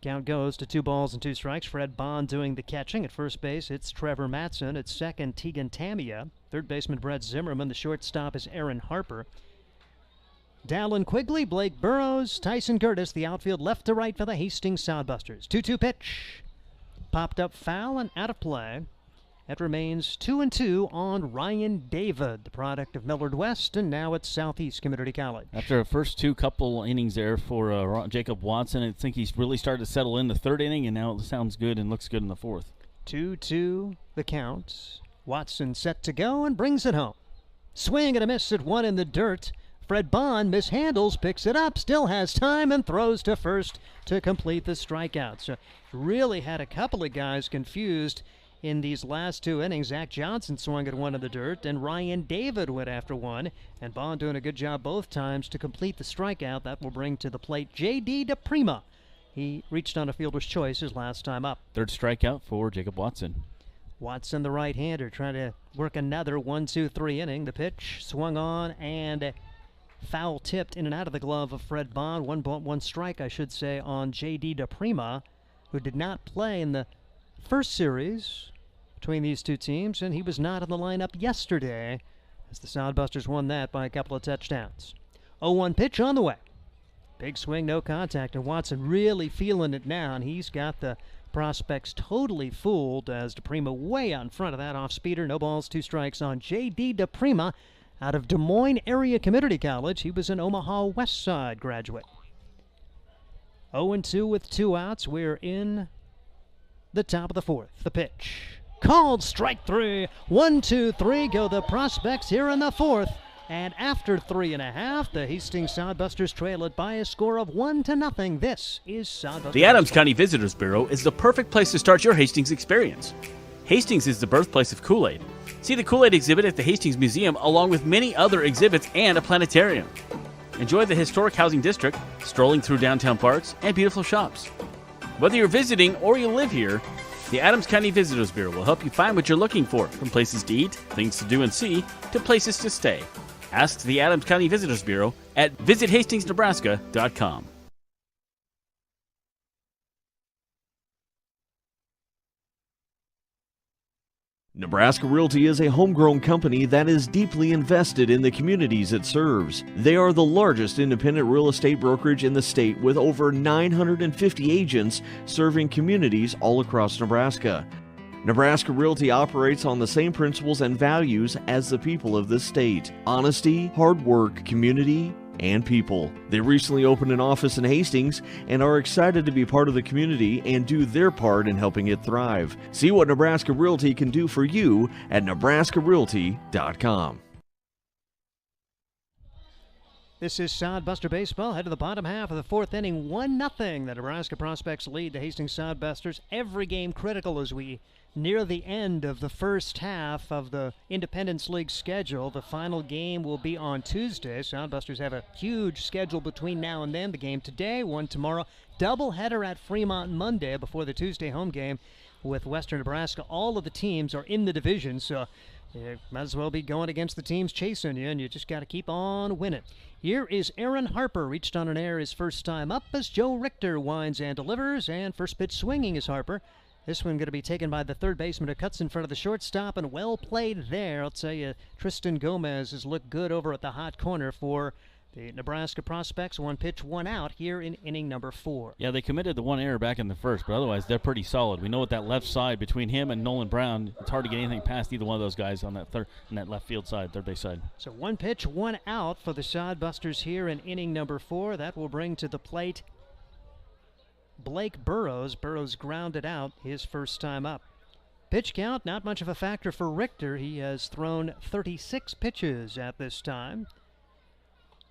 C: Count goes to 2 balls and 2 strikes. Fred Bond doing the catching. At first base, it's Trevor Matson. At second, Tegan Tamia. Third baseman, Brett Zimmerman. The shortstop is Aaron Harper. Dallin Quigley, Blake Burrows, Tyson Gertis, the outfield left to right for the Hastings Sodbusters. 2-2 pitch. Popped up foul and out of play. That remains 2-2 on Ryan David, the product of Millard West, and now at Southeast Community College.
B: After the first 2 couple innings there for Jacob Watson, I think he's really started to settle in the 3rd inning, and now it sounds good and looks good in the 4th.
C: 2-2 the count. Watson set to go and brings it home. Swing and a miss at one in the dirt. Fred Bond mishandles, picks it up, still has time, and throws to first to complete the strikeout. So really had a couple of guys confused in these last two innings. Zach Johnson swung at one in the dirt, and Ryan David went after one. And Bond doing a good job both times to complete the strikeout. That will bring to the plate J.D. DePrima. He reached on a fielder's choice his last time up.
B: Third strikeout for Jacob Watson.
C: Watson, the right-hander, trying to work another 1-2-3 inning. The pitch swung on and foul tipped in and out of the glove of Fred Bond. One strike, I should say, on J.D. DePrima, who did not play in the first series between these two teams, and he was not in the lineup yesterday as the Sodbusters won that by a couple of touchdowns. 0-1 pitch on the way. Big swing, no contact, and Watson really feeling it now, and he's got the prospects totally fooled as DePrima way out in front of that off-speeder. No balls, 2 strikes on J.D. DePrima out of Des Moines Area Community College. He was an Omaha West Side graduate. 0-2 with 2 outs. We're in the top of the 4th. The pitch. Called strike 3. 1-2-3 go the prospects here in the 4th. And after 3.5, the Hastings Sodbusters trail it by a score of 1-0. This is Sodbusters.
D: The Adams County Visitors Bureau is the perfect place to start your Hastings experience. Hastings is the birthplace of Kool-Aid. See the Kool-Aid exhibit at the Hastings Museum along with many other exhibits and a planetarium. Enjoy the historic housing district, strolling through downtown parks, and beautiful shops. Whether you're visiting or you live here, the Adams County Visitors Bureau will help you find what you're looking for, from places to eat, things to do and see, to places to stay. Ask the Adams County Visitors Bureau at visithastingsnebraska.com.
N: Nebraska Realty is a homegrown company that is deeply invested in the communities it serves. They are the largest independent real estate brokerage in the state with over 950 agents serving communities all across Nebraska. Nebraska Realty operates on the same principles and values as the people of this state: honesty, hard work, community, and people. They recently opened an office in Hastings and are excited to be part of the community and do their part in helping it thrive. See what Nebraska Realty can do for you at nebraskarealty.com.
C: This is Sodbuster Baseball. Head to the bottom half of the 4th inning. 1-0. The Nebraska prospects lead the Hastings Sodbusters. Every game critical as we near the end of the first half of the Independence League schedule. The final game will be on Tuesday. Sodbusters have a huge schedule between now and then. The game today, one tomorrow. Doubleheader at Fremont Monday before the Tuesday home game with Western Nebraska. All of the teams are in the division, so you might as well be going against the teams chasing you, and you just got to keep on winning. Here is Aaron Harper, reached on an air his first time up as Joe Richter winds and delivers, and first pitch swinging is Harper. This one going to be taken by the third baseman who cuts in front of the shortstop, and well played there. I'll tell you, Tristan Gomez has looked good over at the hot corner for the Nebraska prospects. 1 pitch, 1 out here in inning number 4.
B: Yeah, they committed the 1 error back in the first, but otherwise they're pretty solid. We know what that left side between him and Nolan Brown, it's hard to get anything past either one of those guys on that left field side, third base side.
C: So 1 pitch, 1 out for the Sodbusters here in inning number 4. That will bring to the plate Blake Burrows. Burrows grounded out his first time up. Pitch count, not much of a factor for Richter. He has thrown 36 pitches at this time.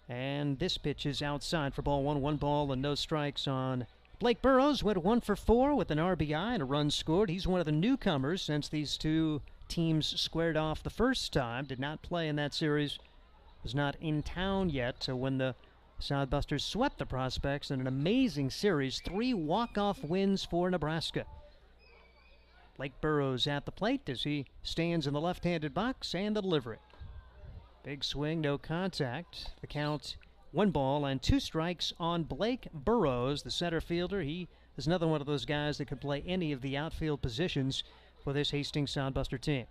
C: And this pitch is outside for ball 1. 1 ball and no strikes on Blake Burrows. Went 1 for 4 with an RBI and a run scored. He's one of the newcomers since these two teams squared off the first time. Did not play in that series. Was not in town yet when the Sodbusters swept the prospects in an amazing series. 3 walk-off wins for Nebraska. Blake Burrows at the plate as he stands in the left-handed box, and the delivery. Big swing, no contact. The count 1 ball and 2 strikes on Blake Burrows, the center fielder. He is another one of those guys that could play any of the outfield positions for this Hastings Sodbuster team.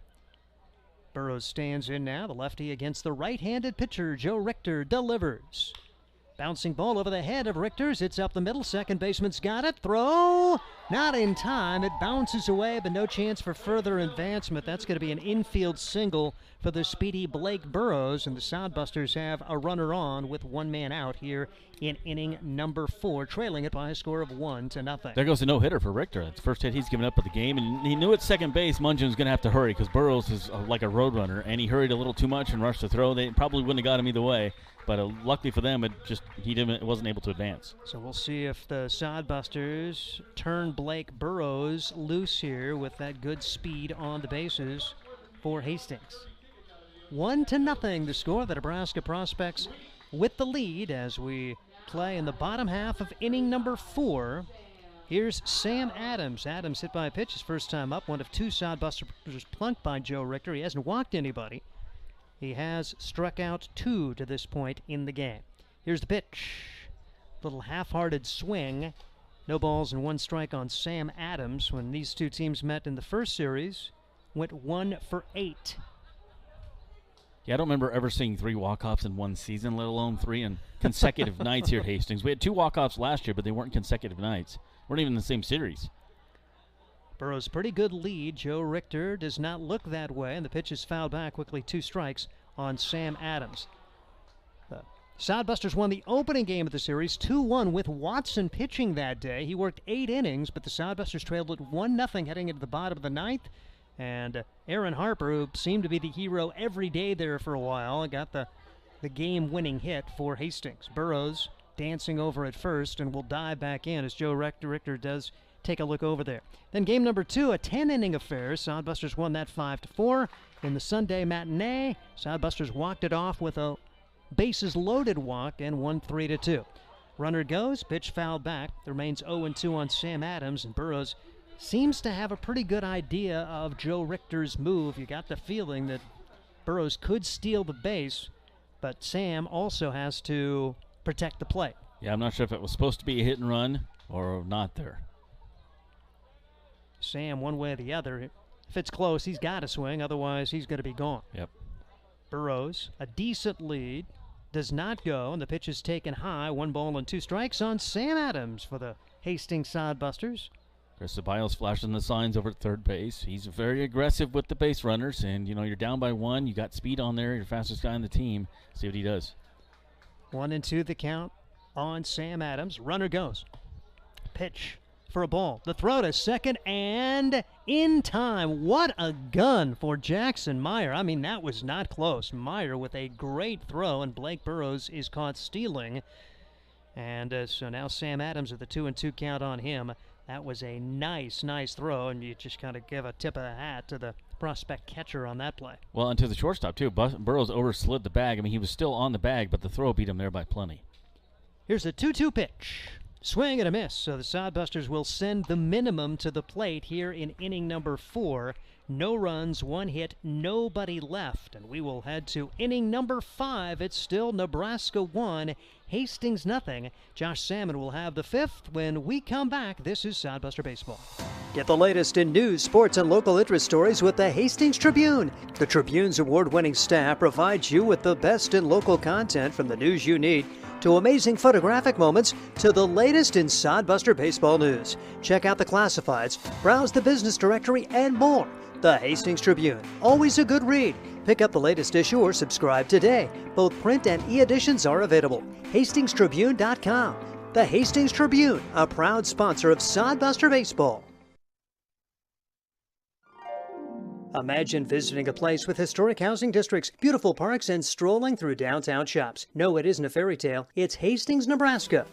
C: Burrows stands in now, the lefty against the right-handed pitcher. Joe Richter delivers. Bouncing ball over the head of Richter's. It's up the middle. Second baseman's got it. Throw. Not in time. It bounces away, but no chance for further advancement. That's going to be an infield single for the speedy Blake Burrows, and the Sodbusters have a runner on with one man out here in inning number 4, trailing it by a score of 1-0.
B: There goes a no-hitter for Richter. That's the first hit he's given up of the game, and he knew at second base Mungeon was going to have to hurry because Burrows is like a road runner, and he hurried a little too much and rushed the throw. They probably wouldn't have got him either way, but luckily for them, he wasn't able to advance.
C: So we'll see if the Sodbusters turn Blake Burrows loose here with that good speed on the bases for Hastings. 1-0 the score. The Nebraska Prospects with the lead as we play in the bottom half of inning number 4. Here's Sam Adams. Adams hit by a pitch his first time up. One of 2 Sodbusters plunked by Joe Richter. He hasn't walked anybody. He has struck out 2 to this point in the game. Here's the pitch. Little half-hearted swing. No balls and 1 strike on Sam Adams. When these 2 teams met in the first series, went 1 for 8.
B: Yeah, I don't remember ever seeing 3 walk-offs in one season, let alone 3 in consecutive nights here at Hastings. We had 2 walk-offs last year, but they weren't consecutive nights. Weren't even in the same series.
C: Burrows' pretty good lead. Joe Richter does not look that way, and the pitch is fouled back quickly. 2 strikes on Sam Adams. The Sodbusters won the opening game of the series 2-1 with Watson pitching that day. He worked 8 innings, but the Sodbusters trailed it 1-0 heading into the bottom of the 9th. And Aaron Harper, who seemed to be the hero every day there for a while, got the game-winning hit for Hastings. Burrows dancing over at first and will dive back in as Joe Richter does take a look over there. Then game number 2, a 10-inning affair. Sodbusters won that 5-4. In the Sunday matinee, Sodbusters walked it off with a bases-loaded walk and won 3-2. Runner goes, pitch fouled back. There remains 0-2 on Sam Adams, and Burrows seems to have a pretty good idea of Joe Richter's move. You got the feeling that Burrows could steal the base, but Sam also has to protect the plate.
B: Yeah, I'm not sure if it was supposed to be a hit and run or not there.
C: Sam, one way or the other, if it's close, he's got to swing, otherwise he's going to be gone.
B: Yep.
C: Burrows, a decent lead, does not go, and the pitch is taken high. 1 ball and 2 strikes on Sam Adams for the Hastings Sodbusters.
B: Chris Ceballos flashing the signs over at third base. He's very aggressive with the base runners, and you're down by 1. You got speed on there. You're the fastest guy on the team. See what he does.
C: 1-2 the count on Sam Adams. Runner goes. Pitch for a ball. The throw to second and in time. What a gun for Jackson Meyer. I mean, that was not close. Meyer with a great throw, and Blake Burrows is caught stealing. And so now Sam Adams with a 2-2 count on him. That was a nice throw, and you just kind of give a tip of the hat to the prospect catcher on that play.
B: Well, and to the shortstop, too. Burrows overslid the bag. I mean, he was still on the bag, but the throw beat him there by plenty.
C: Here's a 2-2 pitch. Swing and a miss, so the Sodbusters will send the minimum to the plate here in inning number 4. No runs, 1 hit, nobody left, and we will head to inning number 5. It's still Nebraska 1, Hastings nothing. Josh Salmon will have the 5th when we come back. This is Sodbuster Baseball. Get the latest in news, sports, and local interest stories with the Hastings Tribune. The Tribune's award-winning staff provides you with the best in local content, from the news you need to amazing photographic moments to the latest in Sodbuster baseball news. Check out the classifieds, browse the business directory, and more. The Hastings Tribune, always a good read. Pick up the latest issue or subscribe today. Both print and e-editions are available. HastingsTribune.com. The Hastings Tribune, a proud sponsor of Sodbuster Baseball. Imagine visiting a place with historic housing districts, beautiful parks, and strolling through downtown shops. No, it isn't a fairy tale. It's Hastings, Nebraska.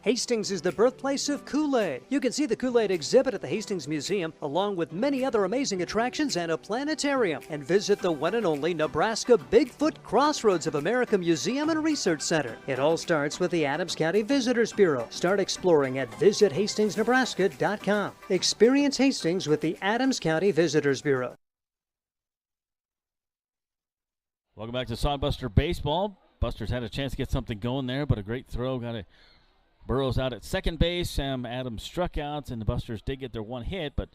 C: Hastings is the birthplace of Kool-Aid. You can see the Kool-Aid exhibit at the Hastings Museum, along with many other amazing attractions and a planetarium. And visit the one and only Nebraska Bigfoot Crossroads of America Museum and Research Center. It all starts with the Adams County Visitors Bureau. Start exploring at visithastingsnebraska.com. Experience Hastings with the Adams County Visitors Bureau.
B: Welcome back to Sodbuster Baseball. Busters had a chance to get something going there, but a great throw. Got it. Burrows out at second base. Sam Adams struck out, and the Busters did get their 1 hit, but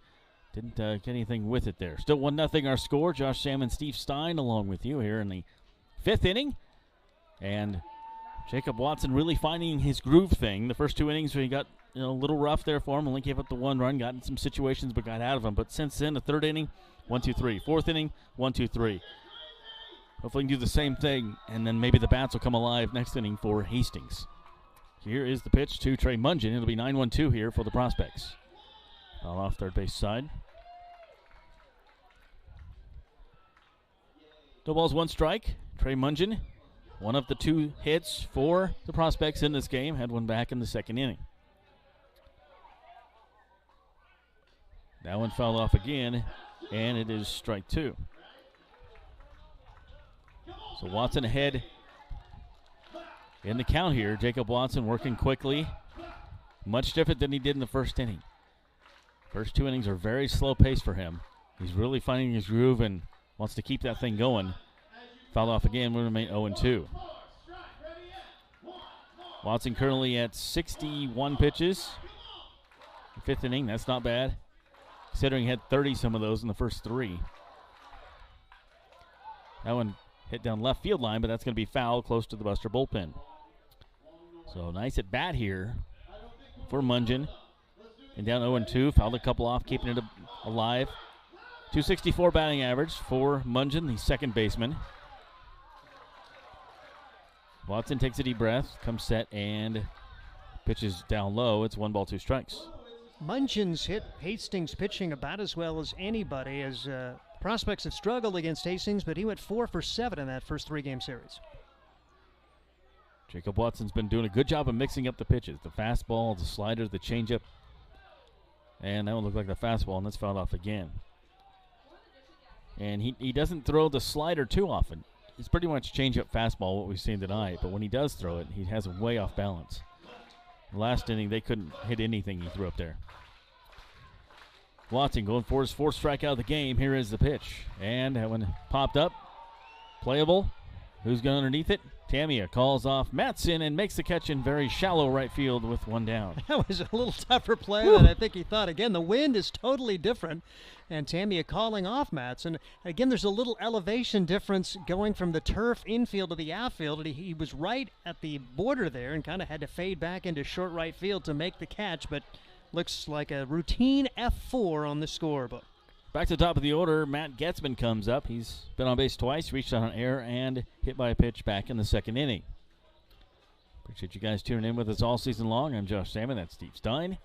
B: didn't get anything with it there. Still 1-0 our score. Josh Salmon, Steve Stein along with you here in the 5th inning. And Jacob Watson really finding his groove thing. The first 2 innings, he got a little rough there for him. Only gave up the 1 run, got in some situations, but got out of them. But since then, the 3rd inning, 1, 2, 3. 4th inning, 1, 2, 3. Hopefully, we can do the same thing, and then maybe the bats will come alive next inning for Hastings. Here is the pitch to Trey Mungin. It'll be 9-1-2 here for the Prospects. Foul off third base side. No balls, 1 strike. Trey Mungin, one of the 2 hits for the Prospects in this game, had one back in the 2nd inning. That one fouled off again, and it is strike 2. So Watson ahead in the count here. Jacob Watson working quickly. Much different than he did in the 1st inning. First 2 innings are very slow pace for him. He's really finding his groove and wants to keep that thing going. Fouled off again, will remain 0-2. Watson currently at 61 pitches. 5th inning, that's not bad, considering he had 30 some of those in the first 3. That one hit down left field line, but that's going to be foul close to the Buster bullpen. So nice at bat here for Mungin. And down 0-2, fouled a couple off, keeping it alive. 264 batting average for Mungin, the 2nd baseman. Watson takes a deep breath, comes set, and pitches down low. It's 1 ball, 2 strikes.
C: Mungin's hit Hastings pitching about as well as anybody, as Prospects have struggled against Hastings, but he went 4 for 7 in that first 3-game series.
B: Jacob Watson's been doing a good job of mixing up the pitches. The fastball, the slider, the changeup. And that one looked like the fastball, and that's fouled off again. And he doesn't throw the slider too often. It's pretty much changeup fastball, what we've seen tonight. But when he does throw it, he has it way off balance. Last inning, they couldn't hit anything he threw up there. Watson going for his 4th strikeout of the game. Here is the pitch. And that one popped up. Playable. Who's going underneath it? Tamia calls off Matson and makes the catch in very shallow right field with 1 down.
C: That was a little tougher play than I think he thought. Again, the wind is totally different. And Tamia calling off Matson. Again, there's a little elevation difference going from the turf infield to the outfield. He was right at the border there and kind of had to fade back into short right field to make the catch, but looks like a routine F4 on the scorebook.
B: Back to the top of the order, Matt Getzman comes up. He's been on base twice, reached on an error, and hit by a pitch back in the 2nd inning. Appreciate you guys tuning in with us all season long. I'm Josh Salmon. That's Steve Stein.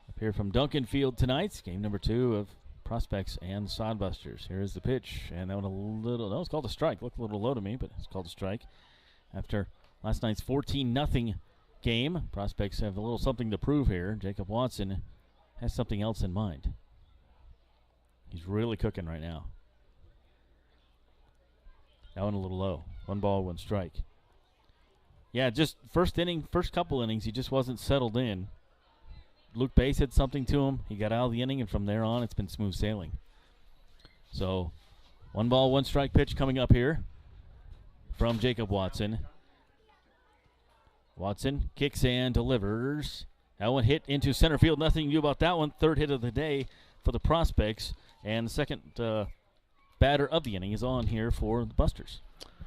B: Up here from Duncan Field tonight. It's game number 2 of Prospects and Sodbusters. Here is the pitch, and that one a little, no, it's called a strike. Looked a little low to me, but it's called a strike. After last night's 14-0 game, Prospects have a little something to prove here. Jacob Watson has something else in mind. He's really cooking right now. That one a little low. 1 ball, 1 strike. Yeah, just first inning, first couple innings, he just wasn't settled in. Luke Bass had something to him. He got out of the inning, and from there on, it's been smooth sailing. So, 1 ball, 1 strike pitch coming up here from Jacob Watson. Watson kicks and delivers. That one hit into center field. Nothing you can do about that one. 3rd hit of the day for the Prospects. And the 2nd batter of the inning is on here for the Busters.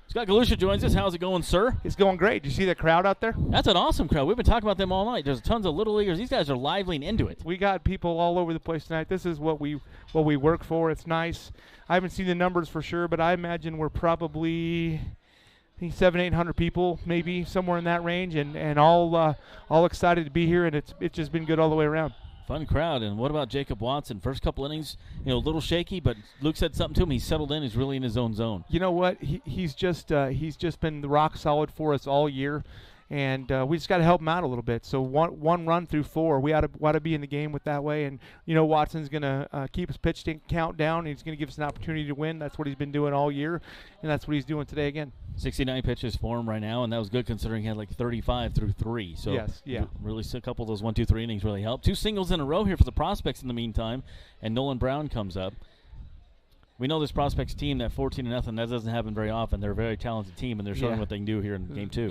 B: Scott Galusha joins us. How's it going, sir?
O: It's going great. Do you see that crowd out there?
B: That's an awesome crowd. We've been talking about them all night. There's tons of Little Leaguers. These guys are lively and into it.
O: We got people all over the place tonight. This is what we work for. It's nice. I haven't seen the numbers for sure, but I imagine we're probably 700-800 people, maybe somewhere in that range, and all excited to be here. And it's just been good all the way around.
B: Fun crowd. And what about Jacob Watson? First couple innings, a little shaky, but Luke said something to him. He's settled in. He's really in his own zone.
O: You know what? He's just been rock solid for us all year, and we just got to help him out a little bit. So one run through 4, we ought to be in the game with that way. And Watson's going to keep his pitch count down. He's going to give us an opportunity to win. That's what he's been doing all year, and that's what he's doing today again.
B: 69 pitches for him right now, and that was good considering he had like 35 through 3. So
O: yes, yeah.
B: Really, a couple of those 1, 2, 3 innings really helped. 2 singles in a row here for the Prospects in the meantime, and Nolan Brown comes up. We know this Prospects team, that 14-0, that doesn't happen very often. They're a very talented team, and they're showing what they can do here in game 2.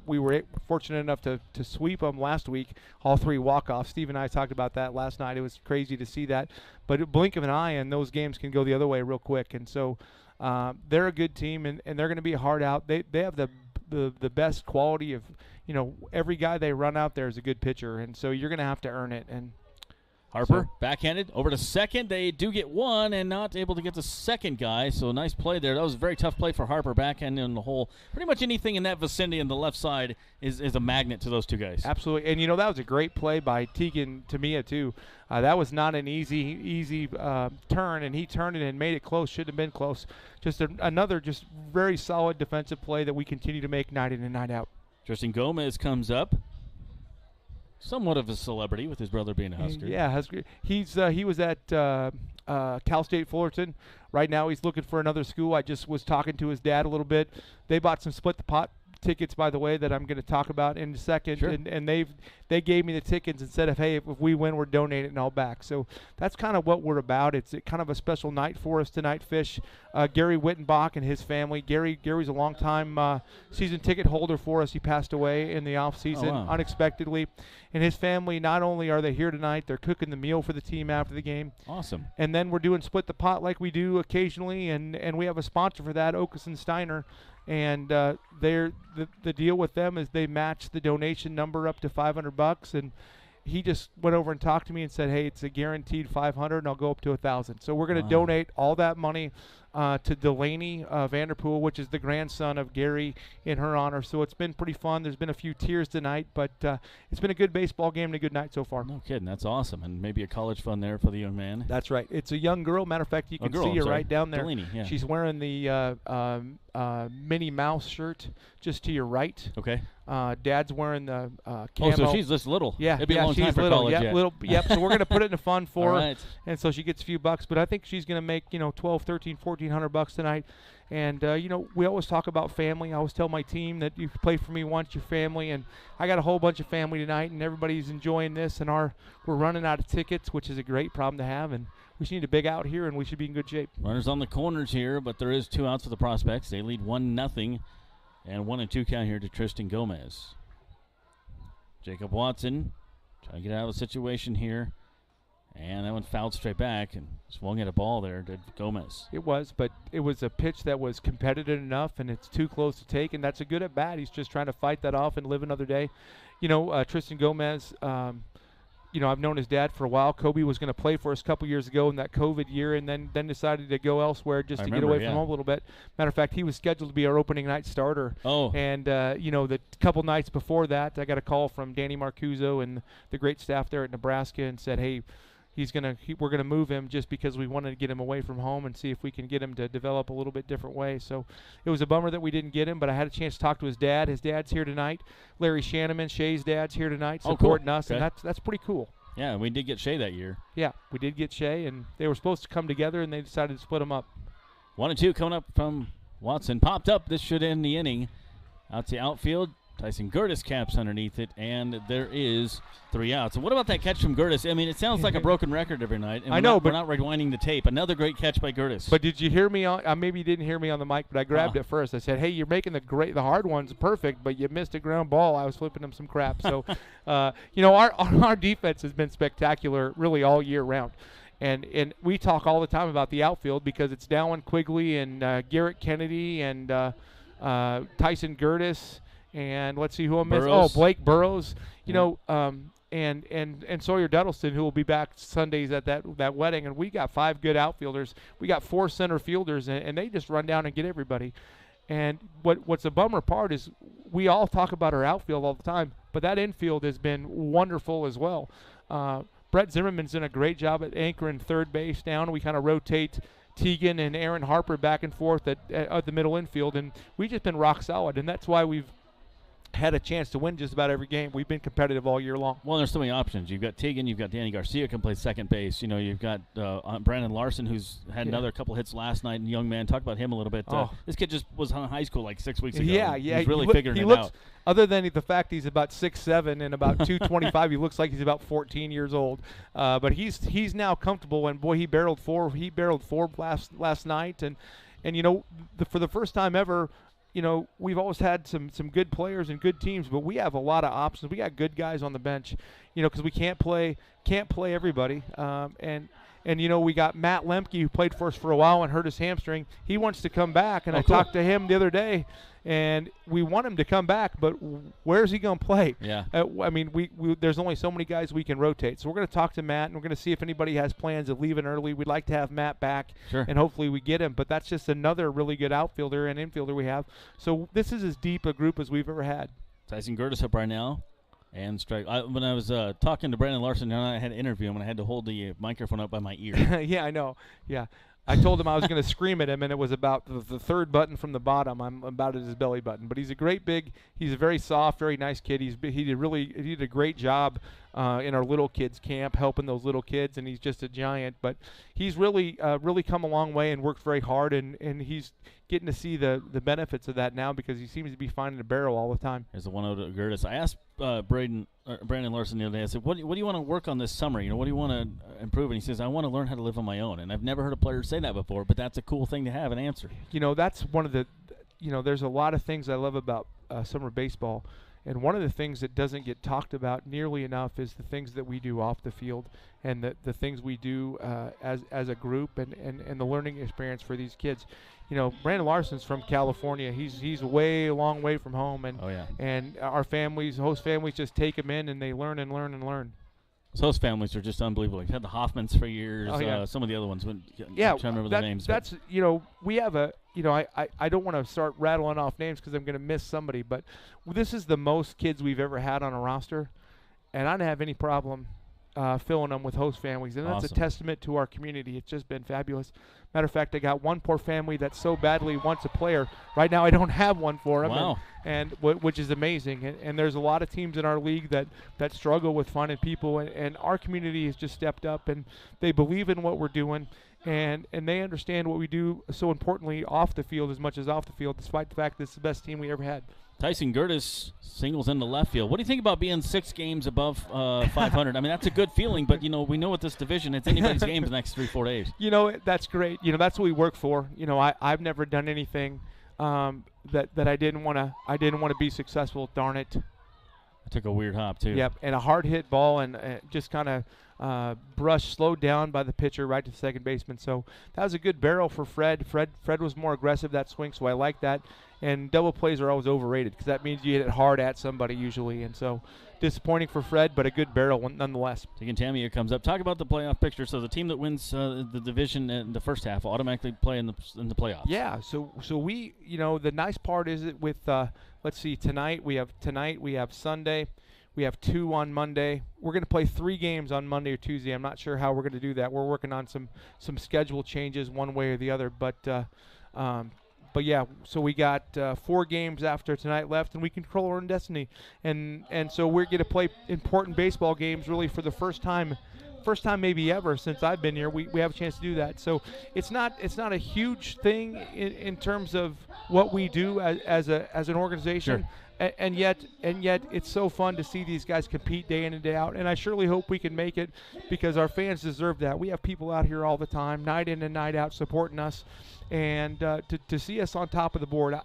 O: We were fortunate enough to sweep them last week, all 3 walk-offs. Steve and I talked about that last night. It was crazy to see that. But a blink of an eye, and those games can go the other way real quick. And so they're a good team, and they're going to be hard out. They have the best quality of every guy they run out there is a good pitcher, and so you're going to have to earn it. And
B: Harper backhanded over to second. They do get one and not able to get the second guy, so nice play there. That was a very tough play for Harper, backhand in the hole. Pretty much anything in that vicinity on the left side is a magnet to those two guys.
O: Absolutely, and that was a great play by Tegan Tamia too. That was not an easy turn, and he turned it and made it close. Should have been close. Just another just very solid defensive play that we continue to make night in and night out.
B: Tristan Gomez comes up. Somewhat of a celebrity with his brother being a Husker.
O: Yeah, Husker. He was at Cal State Fullerton. Right now he's looking for another school. I just was talking to his dad a little bit. They bought some split the pot tickets, by the way, that I'm going to talk about in a second.
B: Sure.
O: And they gave me the tickets and said, hey, if we win, we're donating it all back. So that's kind of what we're about. It's kind of a special night for us tonight, Fish. Gary Wittenbach and his family. Gary's a long-time season ticket holder for us. He passed away in the offseason unexpectedly. And his family, not only are they here tonight, they're cooking the meal for the team after the game.
B: Awesome.
O: And then we're doing split the pot like we do occasionally, and we have a sponsor for that, Okeson Steiner. And the deal with them is they match the donation number up to $500, and he just went over and talked to me and said, hey, it's a guaranteed $500, and I'll go up to $1,000. So we're going to donate all that money to Delaney Vanderpool, which is the grandson of Gary, in her honor. So it's been pretty fun. There's been a few tears tonight, but it's been a good baseball game and a good night so far.
B: No kidding. That's awesome. And maybe a college fund there for the young man.
O: That's right. It's a young girl. Matter of fact, you can see her right down there.
B: Delaney, yeah.
O: She's wearing the Minnie Mouse shirt just to your right.
B: Okay.
O: Dad's wearing the camo.
B: Oh, so she's just little.
O: Yeah,
B: It'd be a long
O: she's
B: time for
O: little.
B: college.
O: Yeah, little. Yep. So we're gonna put it in a fund for her,
B: right.
O: and so she gets a few bucks. But I think she's gonna make $12, $13, $1,400 tonight. And we always talk about family. I always tell my team that you play for me once, your family. And I got a whole bunch of family tonight, and everybody's enjoying this. And we're running out of tickets, which is a great problem to have. And we should need a big out here, and we should be in good shape.
B: Runners on the corners here, but there is 2 outs for the Prospects. They lead 1-0, and 1-2 count here to Tristan Gomez. Jacob Watson trying to get out of the situation here. And that one fouled straight back and swung at a ball there to Gomez.
O: It was, but it was a pitch that was competitive enough, and it's too close to take, and that's a good at bat. He's just trying to fight that off and live another day. Tristan Gomez, I've known his dad for a while. Kobe was going to play for us a couple years ago in that COVID year, and then decided to go elsewhere just to get away from home a little bit. Matter of fact, he was scheduled to be our opening night starter.
B: Oh.
O: And, the couple nights before that, I got a call from Danny Marcuzzo and the great staff there at Nebraska and said, hey, we're gonna move him just because we wanted to get him away from home and see if we can get him to develop a little bit different way. So it was a bummer that we didn't get him, but I had a chance to talk to his dad. His dad's here tonight. Larry Shanneman, Shay's dad's here tonight supporting us,
B: okay.
O: and that's pretty cool.
B: Yeah, we did get Shay that year.
O: Yeah, we did get Shay, and they were supposed to come together, and they decided to split them up.
B: 1-2 coming up from Watson. Popped up. This should end the inning. Out to outfield. Tyson Gertis caps underneath it, and there is 3 outs. And what about that catch from Gertis? I mean, it sounds like a broken record every night. And we're not rewinding the tape. Another great catch by Gertis.
O: But did you hear me on? Maybe you didn't hear me on the mic, but I grabbed it first. I said, "Hey, you're making the hard ones perfect, but you missed a ground ball." I was flipping him some crap. So, our defense has been spectacular, really all year round. And we talk all the time about the outfield because it's Dallin Quigley and Garrett Kennedy and Tyson Gertis. And let's see who I missed. Oh, Blake Burrows. And Sawyer Duddleston, who will be back Sundays at that wedding. And we got 5 good outfielders. We got 4 center fielders, and they just run down and get everybody. And what's a bummer part is we all talk about our outfield all the time, but that infield has been wonderful as well. Brett Zimmerman's done a great job at anchoring third base down. We kind of rotate Tegan and Aaron Harper back and forth at the middle infield, and we've just been rock solid, and that's why we've had a chance to win just about every game. We've been competitive all year long.
B: Well, there's so many options. You've got Tegan, you've got Danny Garcia can play second base. You've got Brandon Larson, who's had another couple hits last night, and young man. Talk about him a little bit. This kid just was in high school like 6 weeks ago.
O: Yeah.
B: He's really figuring it out.
O: Other than the fact he's about 6'7" and about 225, he looks like he's about 14 years old. But he's now comfortable, and boy, he barreled 4. He barreled 4 last night, and for the first time ever. We've always had some good players and good teams, but we have a lot of options. We got good guys on the bench, because we can't play everybody. And And, we got Matt Lemke, who played for us for a while and hurt his hamstring. He wants to come back, and I talked to him the other day, and we want him to come back, but where's he going to play?
B: Yeah.
O: There's only so many guys we can rotate. So we're going to talk to Matt, and we're going to see if anybody has plans of leaving early. We'd like to have Matt back, and hopefully we get him. But that's just another really good outfielder and infielder we have. So this is as deep a group as we've ever had.
B: Tyson Gertis up right now. And strike. When I was talking to Brandon Larson, I had to interview him, and I had to hold the microphone up by my ear.
O: Yeah, I know. Yeah. I told him I was going to scream at him, and it was about the third button from the bottom. I'm about at his belly button. But he's a great he's a very soft, very nice kid. He did a great job in our little kids camp, helping those little kids, and he's just a giant. But he's really come a long way and worked very hard, and he's getting to see the benefits of that now because he seems to be finding a barrel all the time.
B: There's the 1-0 to Gertis. I asked Brandon Larson the other day, I said, what do you want to work on this summer? What do you want to improve? And he says, I want to learn how to live on my own. And I've never heard a player say that before, but that's a cool thing to have an answer.
O: That's one of the there's a lot of things I love about summer baseball. And one of the things that doesn't get talked about nearly enough is the things that we do off the field and the things we do as a group and the learning experience for these kids. Brandon Larson's from California. He's a long way from home, and and our host families just take him in and they learn and learn and learn.
B: Those host families are just unbelievable. We've had the Hoffmans for years. Some of the other ones. I'm trying to remember the names.
O: That's we have a I don't want to start rattling off names because I'm going to miss somebody, but this is the most kids we've ever had on a roster, and I don't have any problem filling them with host families, and that's a testament to our community. It's just been fabulous. Matter of fact, I got one poor family that so badly wants a player. Right now I don't have one for them,
B: wow.
O: and which is amazing. And there's a lot of teams in our league that struggle with finding people, and our community has just stepped up, and they believe in what we're doing, and they understand what we do so importantly off the field as much as off the field, despite the fact that it's the best team we ever had.
B: Tyson Gertis singles into left field. What do you think about being 6 games above 500? I mean, that's a good feeling, but, we know with this division, it's anybody's game for the next 3-4 days.
O: That's great. That's what we work for. I've never done anything that I didn't want to be successful. Darn it.
B: I took a weird hop, too.
O: Yep, and a hard hit ball and just kind of slowed down by the pitcher right to the second baseman. So that was a good barrel for Fred. Fred was more aggressive that swing, so I like that. And double plays are always overrated because that means you hit it hard at somebody usually. And so disappointing for Fred, but a good barrel nonetheless.
B: Again, Tamia comes up. Talk about the playoff picture. So the team that wins the division in the first half will automatically play in the playoffs.
O: Yeah. So we, the nice part is that with let's see, tonight we have Sunday. We have 2 on Monday. We're going to play 3 games on Monday or Tuesday. I'm not sure how we're going to do that. We're working on some schedule changes one way or the other. But yeah, so we got 4 games after tonight left, and we control our own destiny. And so we're going to play important baseball games really for the first time maybe ever since I've been here. We have a chance to do that. So it's not a huge thing in terms of what we do as an organization.
B: Sure.
O: And yet it's so fun to see these guys compete day in and day out, and I surely hope we can make it because our fans deserve that. We have people out here all the time, night in and night out, supporting us, and to see us on top of the board.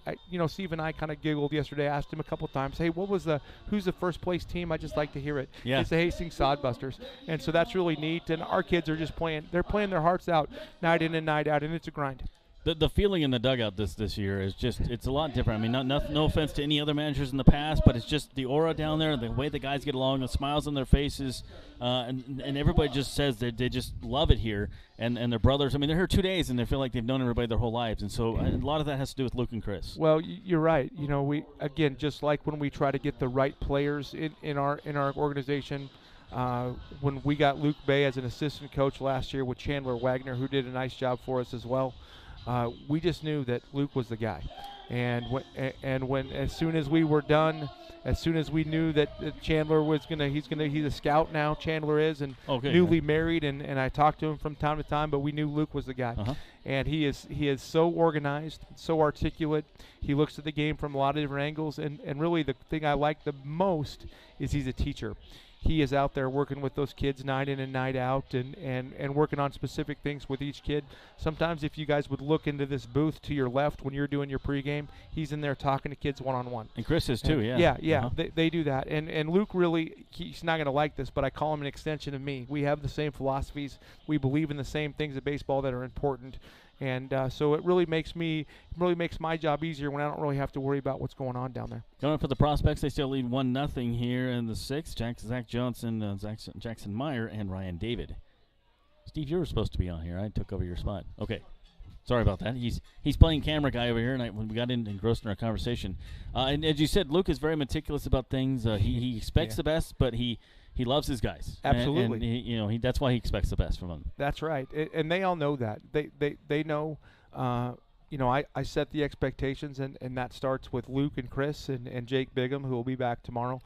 O: Steve and I kind of giggled yesterday. I asked him a couple of times, hey, who's the first place team? I just like to hear it.
B: Yeah.
O: It's the Hastings Sodbusters, and so that's really neat. And our kids are just playing their hearts out night in and night out, and it's a grind.
B: The feeling in the dugout this year is just, it's a lot different. I mean, no offense to any other managers in the past, but it's just the aura down there, the way the guys get along, the smiles on their faces, and everybody just says that they just love it here, and their brothers. I mean, they're here 2 days, and they feel like they've known everybody their whole lives, and so a lot of that has to do with Luke and Chris.
O: Well, you're right. We, again, just like when we try to get the right players in our organization, when we got Luke Bay as an assistant coach last year with Chandler Wagner, who did a nice job for us as well, we just knew that Luke was the guy. And when as soon as we were done, as soon as we knew that Chandler was he's a scout now, Chandler is, and newly married, and I talked to him from time to time, but we knew Luke was the guy. And he is so organized, so articulate. He looks at the game from a lot of different angles, and really the thing I like the most is he's a teacher. he is out there working with those kids night in and night out and working on specific things with each kid. Sometimes if you guys would look into this booth to your left when you're doing your pregame, he's in there talking to kids one-on-one.
B: And Chris is too, yeah.
O: Yeah.
B: Uh-huh.
O: They do that. And Luke really, he's not going to like this, but I call him an extension of me. We have the same philosophies. We believe in the same things at baseball that are important. And so it really makes my job easier when I don't really have to worry about what's going on down there.
B: Coming up for the Prospects, they still lead 1-0 here in the 6th. Zach Johnson, Jackson Meyer, and Ryan David. Steve, you were supposed to be on here. I took over your spot. Okay. Sorry about that. He's playing camera guy over here, and when we got engrossed in our conversation. And as you said, Luke is very meticulous about things. He expects the best, but he loves his guys.
O: Absolutely.
B: And that's why he expects the best from them.
O: That's right. And they all know that. They know, I set the expectations, and that starts with Luke and Chris and Jake Bigham, who will be back tomorrow.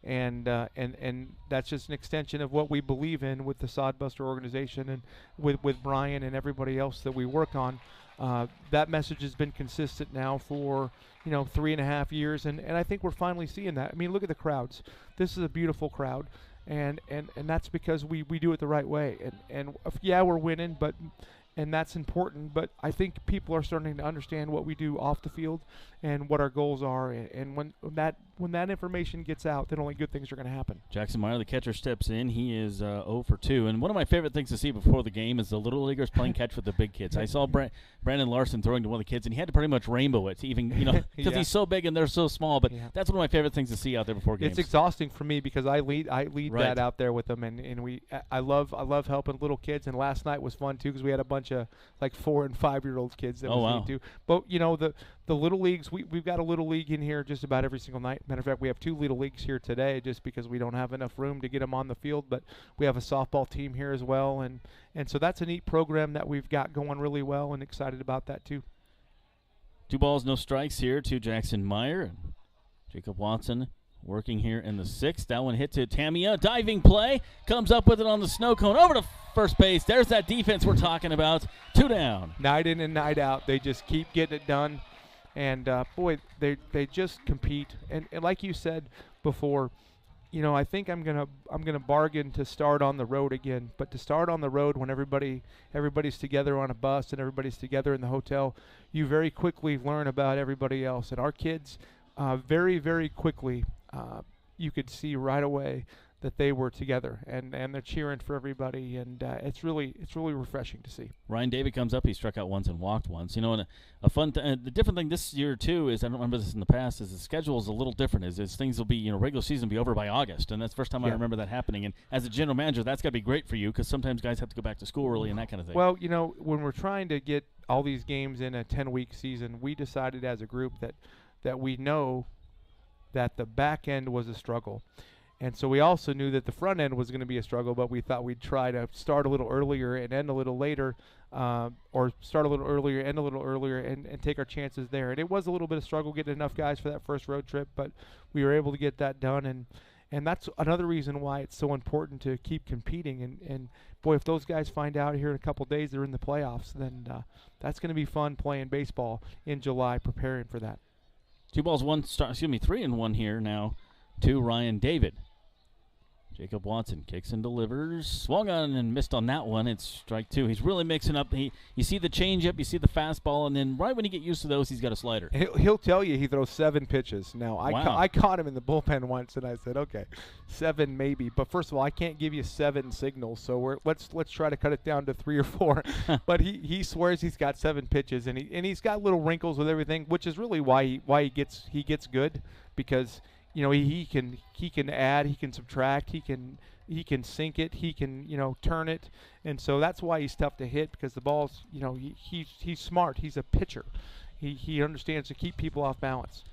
O: And that's just an extension of what we believe in with the Sodbuster organization and with Brian and everybody else that we work on. That message has been consistent now for 3.5 years, and I think we're finally seeing that. I mean, look at the crowds. This is a beautiful crowd, and that's because we do it the right way. And yeah, we're winning, and that's important, but I think people are starting to understand what we do off the field and what our goals are. And when that information gets out, then only good things are going to happen.
B: Jackson Meyer, the catcher, steps in. He is 0 for 2. And one of my favorite things to see before the game is the little leaguers playing catch with the big kids. I saw Brandon Larson throwing to one of the kids, and he had to pretty much rainbow it, even because he's so big and they're so small. But that's one of my favorite things to see out there before games.
O: It's exhausting for me because I lead that out there with them, and I love helping little kids. And last night was fun too because we had a bunch of like 4- and 5-year-old kids that was neat too. But the little leagues, we've got a little league in here just about every single night. Matter of fact, we have 2 little leagues here today just because we don't have enough room to get them on the field. But we have a softball team here as well, and so that's a neat program that we've got going really well, and excited about that too.
B: 2 balls, no strikes here to Jackson Meyer. And Jacob Watson working here in the 6th. That one hit to Tamia. Diving play. Comes up with it on the snow cone. Over to first base. There's that defense we're talking about. 2 down.
O: Night in and night out. They just keep getting it done. And, boy, they just compete. And like you said before, I think I'm gonna bargain to start on the road again. But to start on the road when everybody's together on a bus and everybody's together in the hotel, you very quickly learn about everybody else. And our kids, very, very quickly, you could see right away that they were together and they're cheering for everybody, and it's really refreshing to see.
B: Ryan David comes up. He struck out once and walked once. And a fun the different thing this year too is, I don't remember this in the past, is the schedule is a little different. Is things will be regular season will be over by August, and that's the first time I remember that happening. And as a general manager, that's got to be great for you because sometimes guys have to go back to school early and that kind of thing.
O: Well, when we're trying to get all these games in a 10-week season, we decided as a group that we know that the back end was a struggle. And so we also knew that the front end was going to be a struggle, but we thought we'd try to start a little earlier and end a little later, or start a little earlier, end a little earlier, and take our chances there. And it was a little bit of struggle getting enough guys for that first road trip, but we were able to get that done. And that's another reason why it's so important to keep competing. And boy, if those guys find out here in a couple of days they're in the playoffs, then that's going to be fun playing baseball in July, preparing for that.
B: 3 and 1 here now to Ryan David. Jacob Watson kicks and delivers. Swung on and missed on that one. It's strike 2. He's really mixing up. You see the changeup, you see the fastball, and then right when you get used to those, he's got a slider.
O: He'll tell you he throws 7 pitches. Now,
B: wow.
O: I caught him in the bullpen once, and I said, okay, 7 maybe. But first of all, I can't give you 7 signals, so let's try to cut it down to 3 or 4. But he swears he's got 7 pitches, and he's got little wrinkles with everything, which is really why he gets good, because he can add, he can subtract, he can sink it, he can turn it, and so that's why he's tough to hit, because the ball's he's smart, he's a pitcher, he understands to keep people off balance.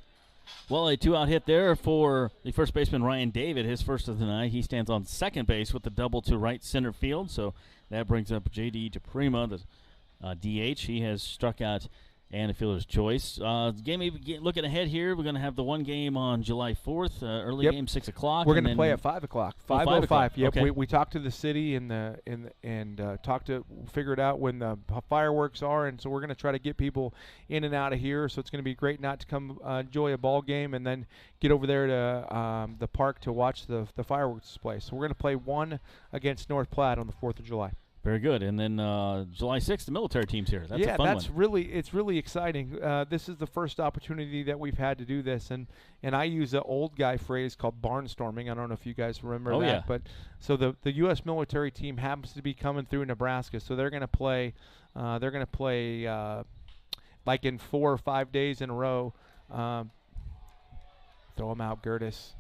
B: Well, a 2-out hit there for the first baseman Ryan David, his first of the night. He stands on second base with the double to right center field, so that brings up J.D. DePrima, the DH. He has struck out and a fielder's choice. Looking ahead here, we're going to have the one game on July 4th, early game, 6 o'clock.
O: We're going to play at 5 o'clock. 5:05. Yep.
B: Okay.
O: We talked to the city and figure it out when the fireworks are, and so we're going to try to get people in and out of here. So it's going to be a great night to come enjoy a ball game and then get over there to the park to watch the fireworks display. So we're going to play one against North Platte on the 4th of July.
B: Very good. And then July 6th, the military team's here. That's a fun one.
O: It's really exciting. This is the first opportunity that we've had to do this, and I use an old guy phrase called barnstorming. I don't know if you guys remember that.
B: Yeah.
O: But so the U.S. military team happens to be coming through Nebraska, so they're going to play. Like in 4 or 5 days in a row. Throw them out, Gertis.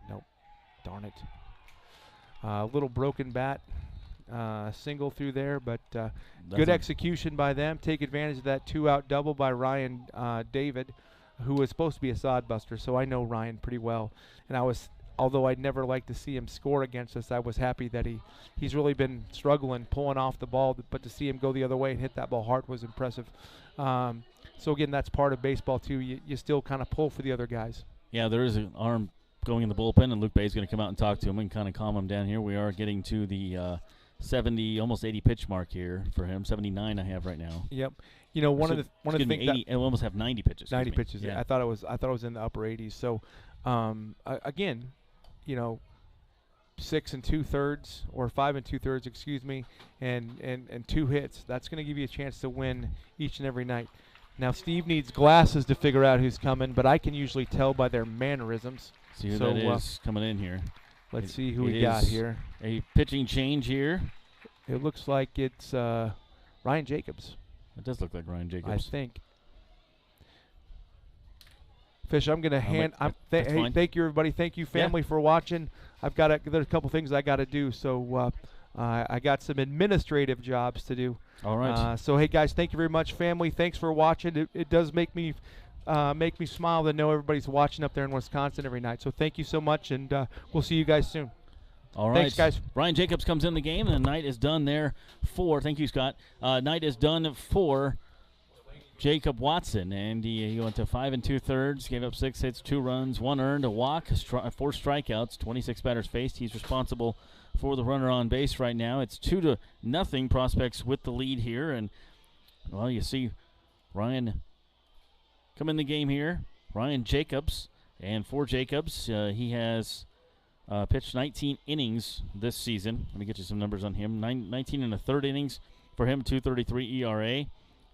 O: Nope. Darn it. Little broken bat. Single through there, but good execution by them. Take advantage of that 2-out double by Ryan David, who was supposed to be a sod buster, so I know Ryan pretty well. And although I'd never like to see him score against us, I was happy that he's really been struggling pulling off the ball, but to see him go the other way and hit that ball hard was impressive. So again, that's part of baseball too. You still kind of pull for the other guys.
B: Yeah, there is an arm going in the bullpen, and Luke Bay's going to come out and talk to him and kind of calm him down here. We are getting to the 70, almost 80 pitch mark here for him. 79 I have right now.
O: Yep. You know, one of the things
B: 80, I almost have 90 pitches.
O: 90 pitches.
B: Yeah.
O: I thought it was in the upper 80s. So again, you know, 6 2/3 or 5 2/3, excuse me, and 2 hits. That's going to give you a chance to win each and every night. Now Steve needs glasses to figure out who's coming, but I can usually tell by their mannerisms.
B: See who that is coming in here.
O: Let's see who we got here.
B: A pitching change here.
O: It looks like it's Ryan Jacobs.
B: It does look like Ryan Jacobs.
O: I think. Fish, I'm going to hand. Thank you, everybody. Thank you, family, for watching. There's a couple things I got to do, so I got some administrative jobs to do.
B: All right.
O: So hey, guys, thank you very much, family. Thanks for watching. It does make me smile to know everybody's watching up there in Wisconsin every night. So thank you so much, and we'll see you guys soon.
B: All right.
O: Thanks, guys.
B: Ryan Jacobs comes in the game, and the night is done there for. Thank you, Scott. Night is done for Jacob Watson, and he went to 5 2/3, gave up 6 hits, 2 runs, 1 earned, a walk, 4 strikeouts, 26 batters faced. He's responsible for the runner on base right now. It's 2-0 Prospects with the lead here, and well, you see Ryan come in the game here. Ryan Jacobs, and for Jacobs, he has pitched 19 innings this season. Let me get you some numbers on him. 19 1/3 innings for him, 2.33 ERA.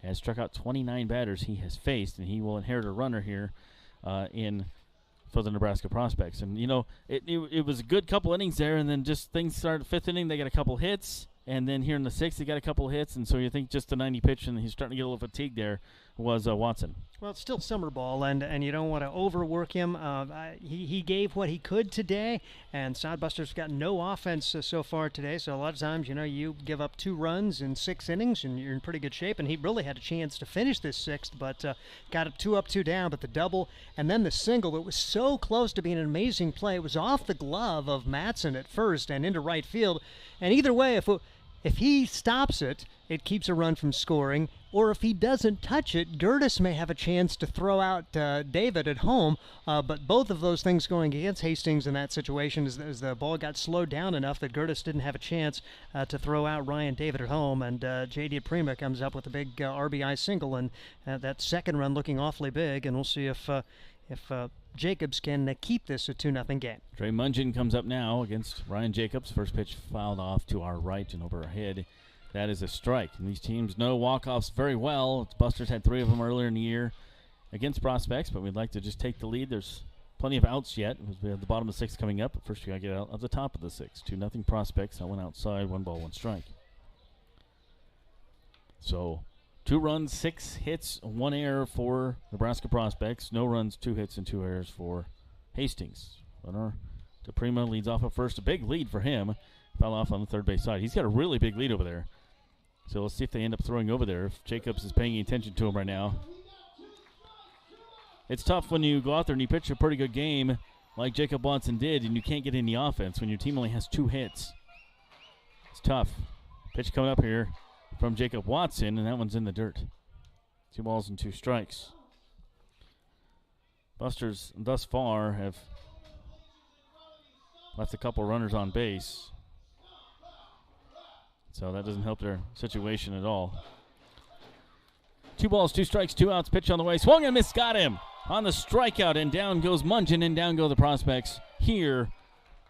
B: Has struck out 29 batters he has faced, and he will inherit a runner here for the Nebraska Prospects. And, you know, it was a good couple innings there, and then just things started. 5th inning, they got a couple hits, and then here in the 6th, they got a couple hits, and so you think just the 90 pitch, and he's starting to get a little fatigued there, was Watson.
C: Well, it's still summer ball, and you don't want to overwork him. He gave what he could today, and Sodbuster's got no offense so far today. So a lot of times, you know, you give up 2 runs in 6 innings, and you're in pretty good shape. And he really had a chance to finish this 6th, but got it 2 up, 2 down. But the double and then the single, it was so close to being an amazing play. It was off the glove of Matson at first and into right field. And either way, if he stops it, it keeps a run from scoring. Or if he doesn't touch it, Gertis may have a chance to throw out David at home. But both of those things going against Hastings in that situation as the ball got slowed down enough that Gertis didn't have a chance to throw out Ryan David at home. And J.D. Prima comes up with a big RBI single, and that second run looking awfully big. And we'll see if Jacobs can keep this a 2-0 game.
B: Trey Mungin comes up now against Ryan Jacobs. First pitch fouled off to our right and over our head. That is a strike. And these teams know walk-offs very well. Busters had 3 of them earlier in the year against Prospects, but we'd like to just take the lead. There's plenty of outs yet. We have the bottom of the 6th coming up, but first we got to get out of the top of the 6th. 2-0 Prospects. I went outside, 1 ball, 1 strike. So 2 runs, 6 hits, 1 error for Nebraska Prospects. No runs, 2 hits, and 2 errors for Hastings. Runner to Prima leads off at first. A big lead for him. Fell off on the third base side. He's got a really big lead over there. So let's see if they end up throwing over there, if Jacobs is paying attention to him right now. It's tough when you go out there and you pitch a pretty good game like Jacob Watson did, and you can't get any offense when your team only has 2 hits. It's tough. Pitch coming up here from Jacob Watson, and that one's in the dirt. 2 balls and 2 strikes. Busters thus far have left a couple runners on base, so that doesn't help their situation at all. 2 balls, 2 strikes, 2 outs. Pitch on the way. Swung and missed. Got him on the strikeout, and down goes Mungeon, and down go the prospects here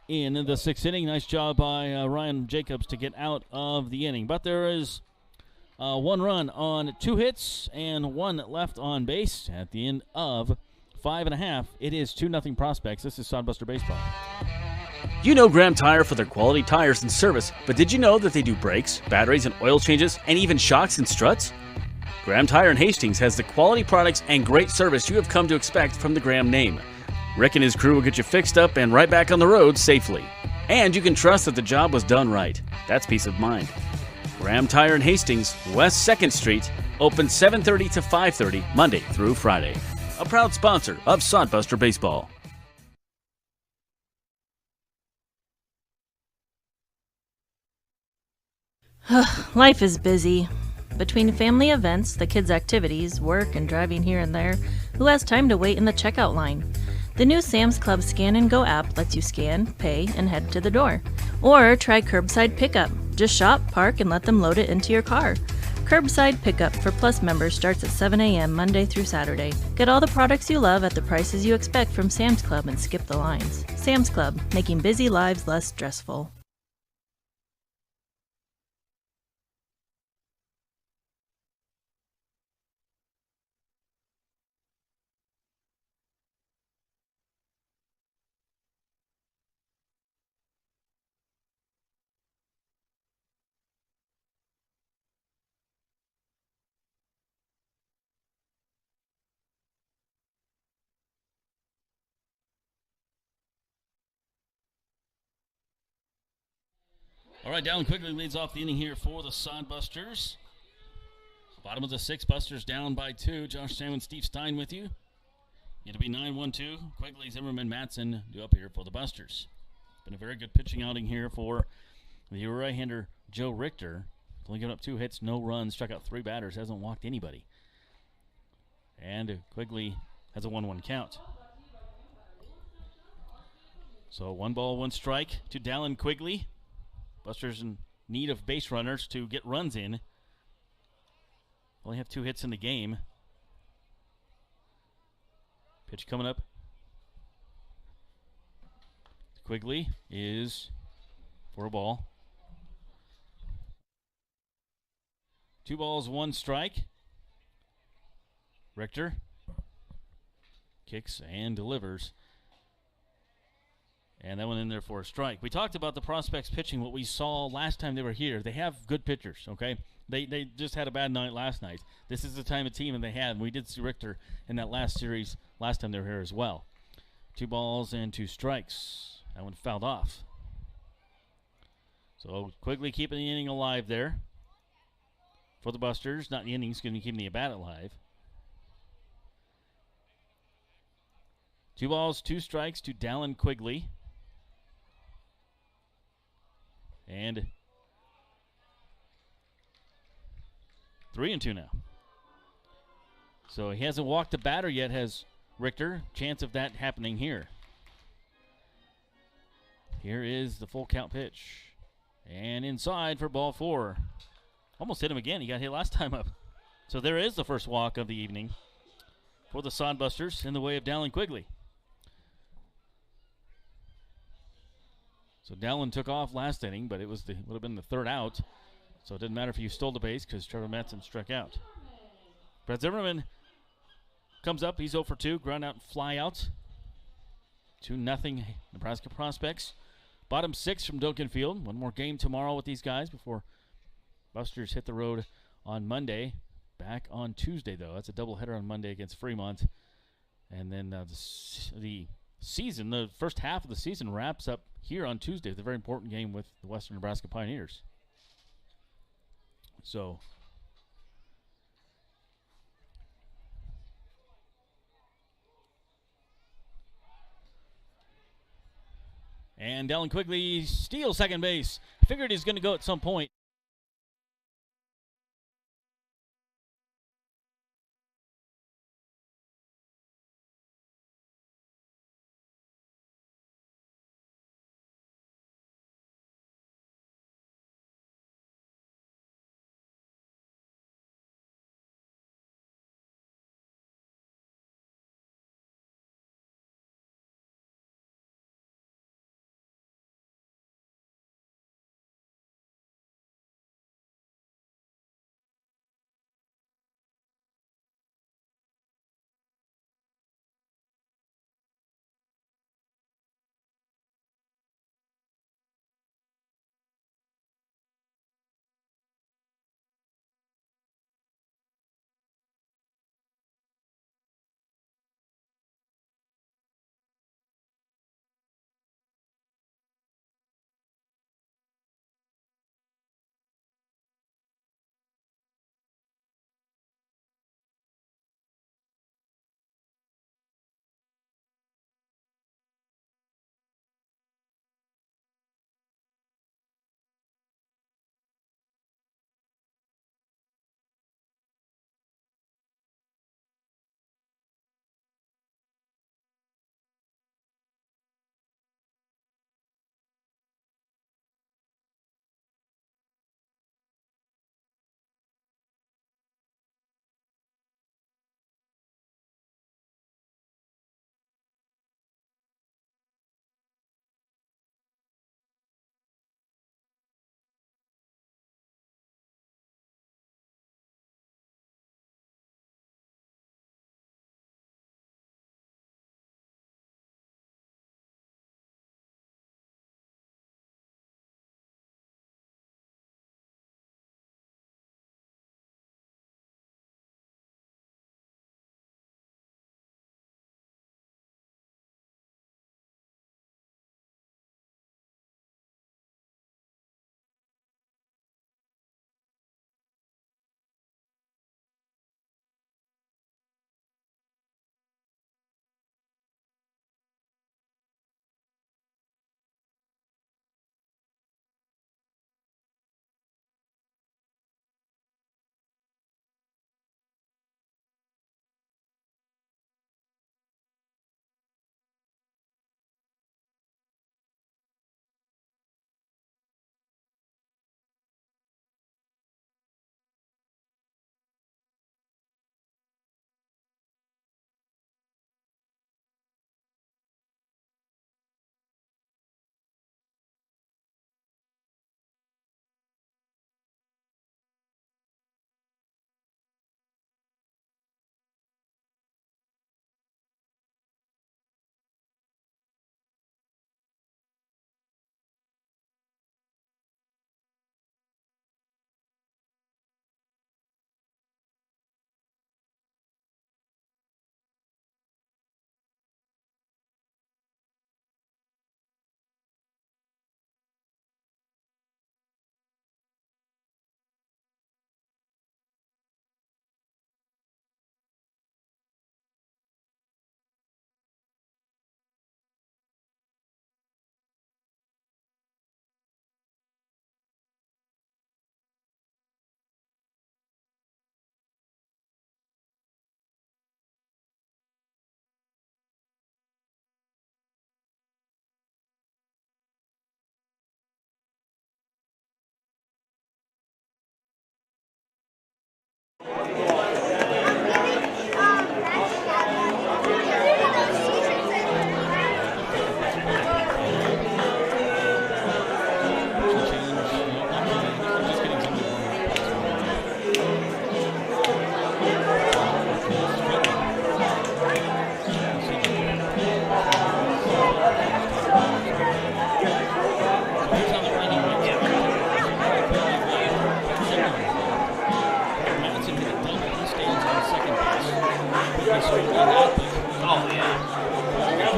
B: in the 6th inning. Nice job by Ryan Jacobs to get out of the inning. But there is 1 run on 2 hits and 1 left on base at the end of 5 1/2. It is 2-0 prospects. This is Sodbuster Baseball.
D: You know Graham Tire for their quality tires and service, but did you know that they do brakes, batteries, and oil changes, and even shocks and struts? Graham Tire in Hastings has the quality products and great service you have come to expect from the Graham name. Rick and his crew will get you fixed up and right back on the road safely. And you can trust that the job was done right. That's peace of mind. Graham Tire in Hastings, West 2nd Street, open 7:30 to 5:30, Monday through Friday. A proud sponsor of Sodbuster Baseball.
J: Life is busy. Between family events, the kids' activities, work, and driving here and there, who has time to wait in the checkout line? The new Sam's Club Scan and Go app lets you scan, pay, and head to the door. Or try curbside pickup. Just shop, park, and let them load it into your car. Curbside pickup for Plus members starts at 7 a.m. Monday through Saturday. Get all the products you love at the prices you expect from Sam's Club and skip the lines. Sam's Club, making busy lives less stressful.
B: All right, Dallin quickly leads off the inning here for the Sodbusters. Bottom of the 6th, Busters down by 2. Josh Salmon, Steve Stein with you. It'll be 9-1-2. Quigley, Zimmerman, Matson due up here for the Busters. Been a very good pitching outing here for the right-hander Joe Richter. Only given up 2 hits, no runs, struck out 3 batters, hasn't walked anybody. And Quigley has a 1-1 count. So 1 ball, 1 strike to Dallin Quigley. Busters in need of base runners to get runs in. Only have 2 hits in the game. Pitch coming up. Quigley is for a ball. 2 balls, 1 strike. Richter kicks and delivers. And that one in there for a strike. We talked about the prospects pitching, what we saw last time they were here. They have good pitchers, okay? They just had a bad night last night. This is the time of team that they had. And we did see Richter in that last series last time they were here as well. 2 balls and 2 strikes. That one fouled off. So Quigley keeping the inning alive there for the Busters. Not the inning, excuse me, keeping the bat alive. 2 balls, 2 strikes to Dallin Quigley. And 3-2 now. So he hasn't walked the batter yet, has Richter. Chance of that happening here. Here is the full count pitch. And inside for ball 4. Almost hit him again. He got hit last time up. So there is the first walk of the evening for the Sodbusters in the way of Dallin Quigley. So Dallin took off last inning, but it was would have been the 3rd out. So it didn't matter if you stole the base because Trevor Matson struck out. Brett Zimmerman comes up. He's 0 for 2. Ground out and fly out. 2-0 Nebraska Prospects. Bottom 6 from Duncan Field. One more game tomorrow with these guys before Busters hit the road on Monday. Back on Tuesday, though. That's a doubleheader on Monday against Fremont. And then the season, the first half of the season wraps up here on Tuesday with a very important game with the Western Nebraska Pioneers. So and Dallin Quigley steals second base. Figured he's going to go at some point.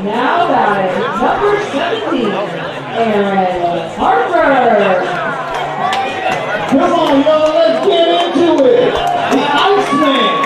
H: Now batting, number 17, Aaron Harper.
P: Come on, y'all, let's get into it. The Iceman.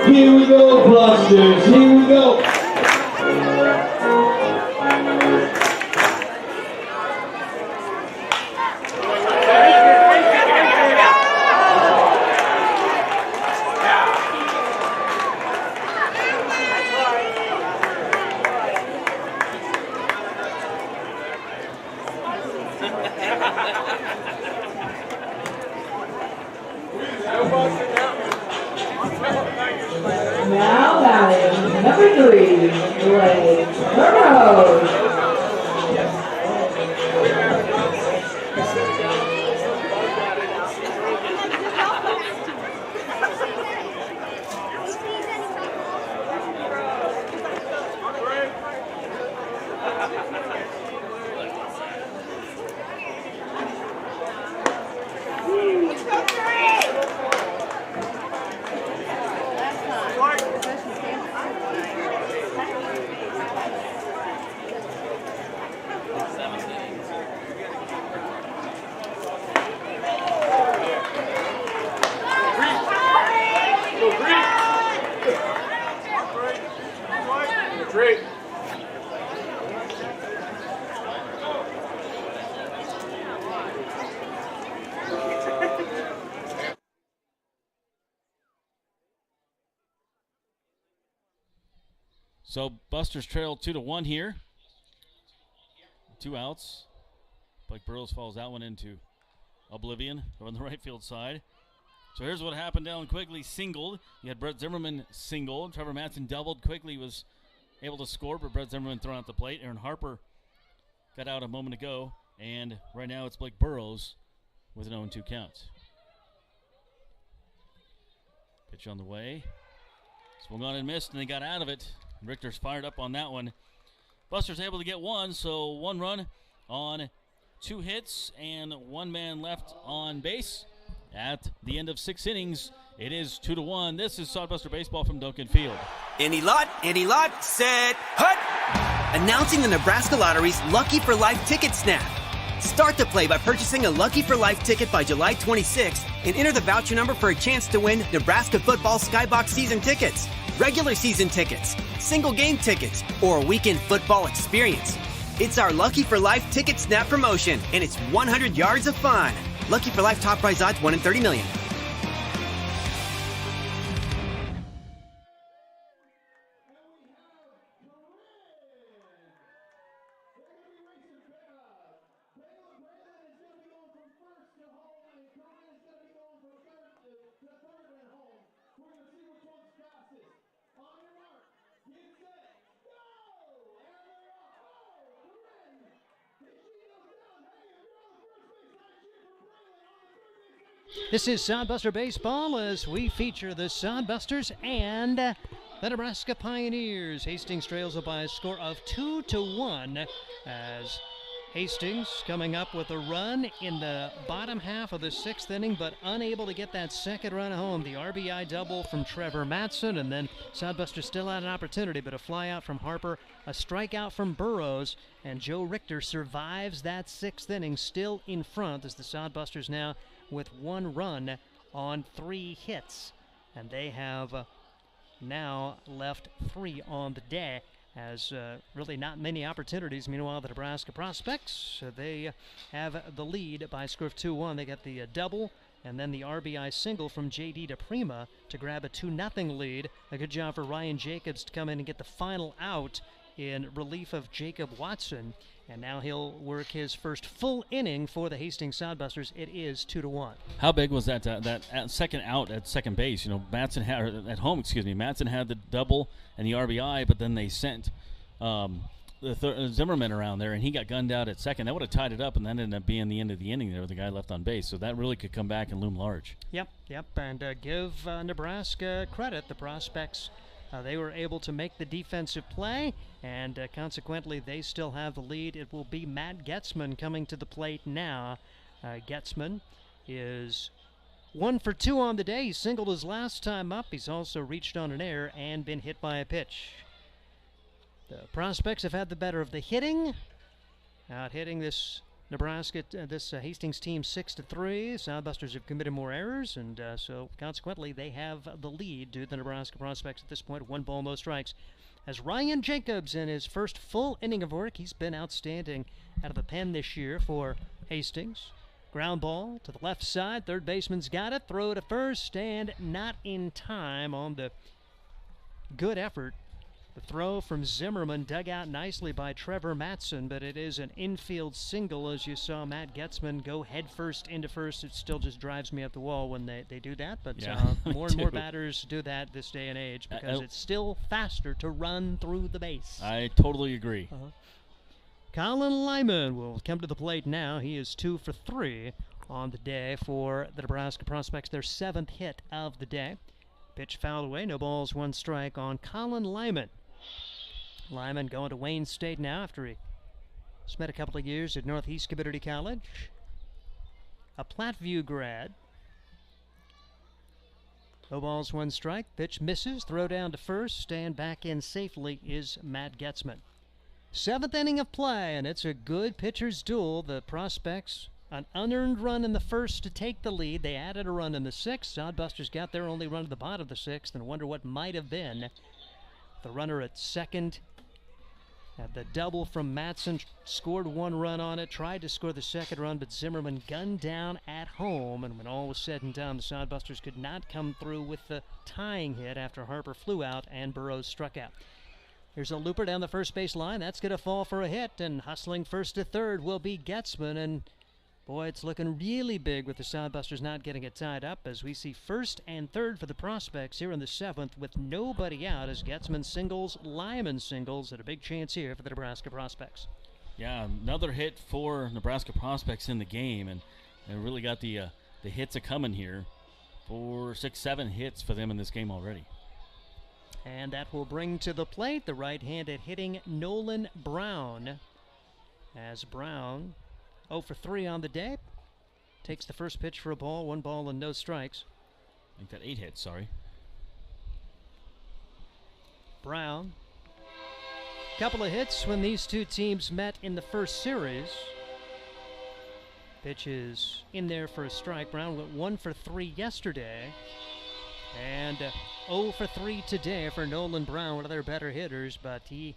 P: Here we go, Blusters. Here we go.
H: Now batting, number 3, Brayden Mackey.
B: So Busters trail 2-1 here. 2 outs. Blake Burrows follows that one into oblivion on the right field side. So here's what happened down. Quigley singled. You had Brett Zimmerman singled. Trevor Matson doubled. Quigley was able to score, but Brett Zimmerman thrown out the plate. Aaron Harper got out a moment ago. And right now it's Blake Burrows with an 0-2 count. Pitch on the way. Swung on and missed, and they got out of it. Richter's fired up on that one. Buster's able to get one, so 1 run on 2 hits and 1 man left on base. At the end of 6 innings, it is 2-1. This is Sodbuster Baseball from Duncan Field.
M: Any lot, set, hut! Announcing the Nebraska Lottery's Lucky for Life ticket snap. Start the play by purchasing a Lucky for Life ticket by July 26th and enter the voucher number for a chance to win Nebraska football Skybox season tickets, regular season tickets, single game tickets, or a weekend football experience. It's our Lucky for Life ticket snap promotion, and it's 100 yards of fun. Lucky for Life top prize odds 1 in 30 million.
C: This is Sodbuster Baseball as we feature the Sodbusters and the Nebraska Pioneers. Hastings trails by a score of 2-1 as Hastings coming up with a run in the bottom half of the 6th inning, but unable to get that second run home. The RBI double from Trevor Mattson, and then Sodbusters still had an opportunity, but a fly out from Harper, a strikeout from Burrows, and Joe Richter survives that 6th inning, still in front as the Sodbusters now with 1 run on 3 hits. And they have now left 3 on the day, as really not many opportunities. Meanwhile, the Nebraska Prospects, they have the lead by a score of 2-1. They got the double and then the RBI single from J.D. DePrima to grab a 2-0 lead. A good job for Ryan Jacobs to come in and get the final out in relief of Jacob Watson. And now he'll work his first full inning for the Hastings Sodbusters. It is 2-1.
B: How big was that second out at second base? You know, Mattson had the double and the RBI, but then they sent Zimmerman around there, and he got gunned out at second. That would have tied it up, and that ended up being the end of the inning there with the guy left on base. So that really could come back and loom large.
C: Yep. And give Nebraska credit. The Prospects, they were able to make the defensive play, and consequently they still have the lead. It will be Matt Getzman coming to the plate now. Getzman is 1 for 2 on the day. He singled his last time up. He's also reached on an error and been hit by a pitch. The Prospects have had the better of the hitting, out hitting this Hastings team 6-3. Sodbusters have committed more errors, and so consequently they have the lead due to the Nebraska Prospects at this point. 1 ball, no strikes. As Ryan Jacobs in his first full inning of work, he's been outstanding out of the pen this year for Hastings. Ground ball to the left side. Third baseman's got it. Throw to first, and not in time on the good effort. The throw from Zimmerman dug out nicely by Trevor Mattson, but it is an infield single as you saw Matt Getzman go headfirst into first. It still just drives me up the wall when they do that, but more and more batters do that this day and age because it's still faster to run through the base.
B: I totally agree.
C: Colin Lyman will come to the plate now. He is 2 for 3 on the day for the Nebraska Prospects, their 7th hit of the day. Pitch fouled away, no balls, 1 strike on Colin Lyman. Lyman going to Wayne State now after he spent a couple of years at Northeast Community College. A Platteview grad. No balls, 1 strike. Pitch misses. Throw down to first. And back in safely is Matt Getzman. 7th inning of play, and it's a good pitcher's duel. The Prospects, an unearned run in the first to take the lead. They added a run in the 6th. Sodbusters got their only run to the bottom of the 6th and wonder what might have been. The runner at second had the double from Mattson, scored 1 run on it, tried to score the second run, but Zimmerman gunned down at home, and when all was said and done, the Sodbusters could not come through with the tying hit after Harper flew out and Burrows struck out. Here's a looper down the first base line. That's going to fall for a hit, and hustling first to third will be Getzman, and boy, it's looking really big with the Sodbusters not getting it tied up as we see first and third for the Prospects here in the 7th with nobody out as Getzman singles, Lyman singles, and a big chance here for the Nebraska Prospects.
B: Yeah, another hit for Nebraska Prospects in the game, and they really got the hits a-coming here. 4, 6, 7 hits for them in this game already.
C: And that will bring to the plate the right-handed hitting Nolan Brown as Brown 0 for 3 on the day. Takes the first pitch for a ball, 1 ball and no strikes.
B: I think that 8 hits, sorry.
C: Brown. Couple of hits when these two teams met in the first series. Pitch is in there for a strike. Brown went 1 for 3 yesterday. And 0 for 3 today for Nolan Brown, one of their better hitters, but he